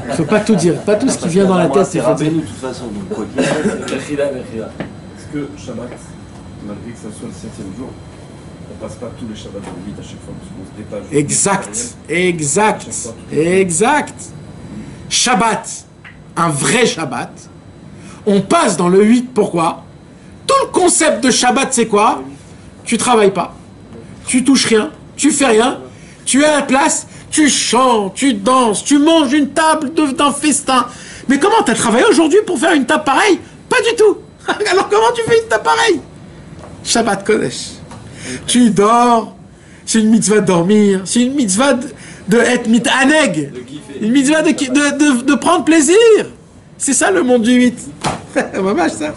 Il faut pas tout dire, pas tout ce qui vient dans la tête. C'est Rabbeinu de toute façon, donc quoi qu'il arrive. Mechila. Est-ce que Shabbat, malgré que ça soit le 7e jour, on passe pas tous les Shabbats dans le 8 à chaque fois parce qu'on se détache. Exact. Shabbat, un vrai Shabbat. On passe dans le 8, pourquoi? Tout le concept de Shabbat, c'est quoi? Tu travailles pas, tu touches rien, tu fais rien, tu es à la place, tu chantes, tu danses, tu manges une table d'un festin. Mais comment tu as travaillé aujourd'hui pour faire une table pareille? Pas du tout. Alors comment tu fais une table pareille? Shabbat Kodesh. Tu dors, c'est une mitzvah de dormir, c'est une mitzvah de être mitaneg, une mitzvah de prendre plaisir. C'est ça le monde du 8. Dommage ça.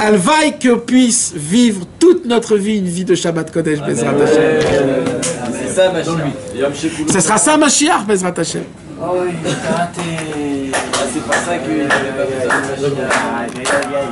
Alvaï que puisse vivre toute notre vie une vie de Shabbat Kodesh, Bezrat Hashem. C'est ça, Mashiach. Ça sera ça, Mashiach, Bezrat Hashem. Oh oui, t'as raté. C'est pas ça qu'il avait pas besoin de Mashiach.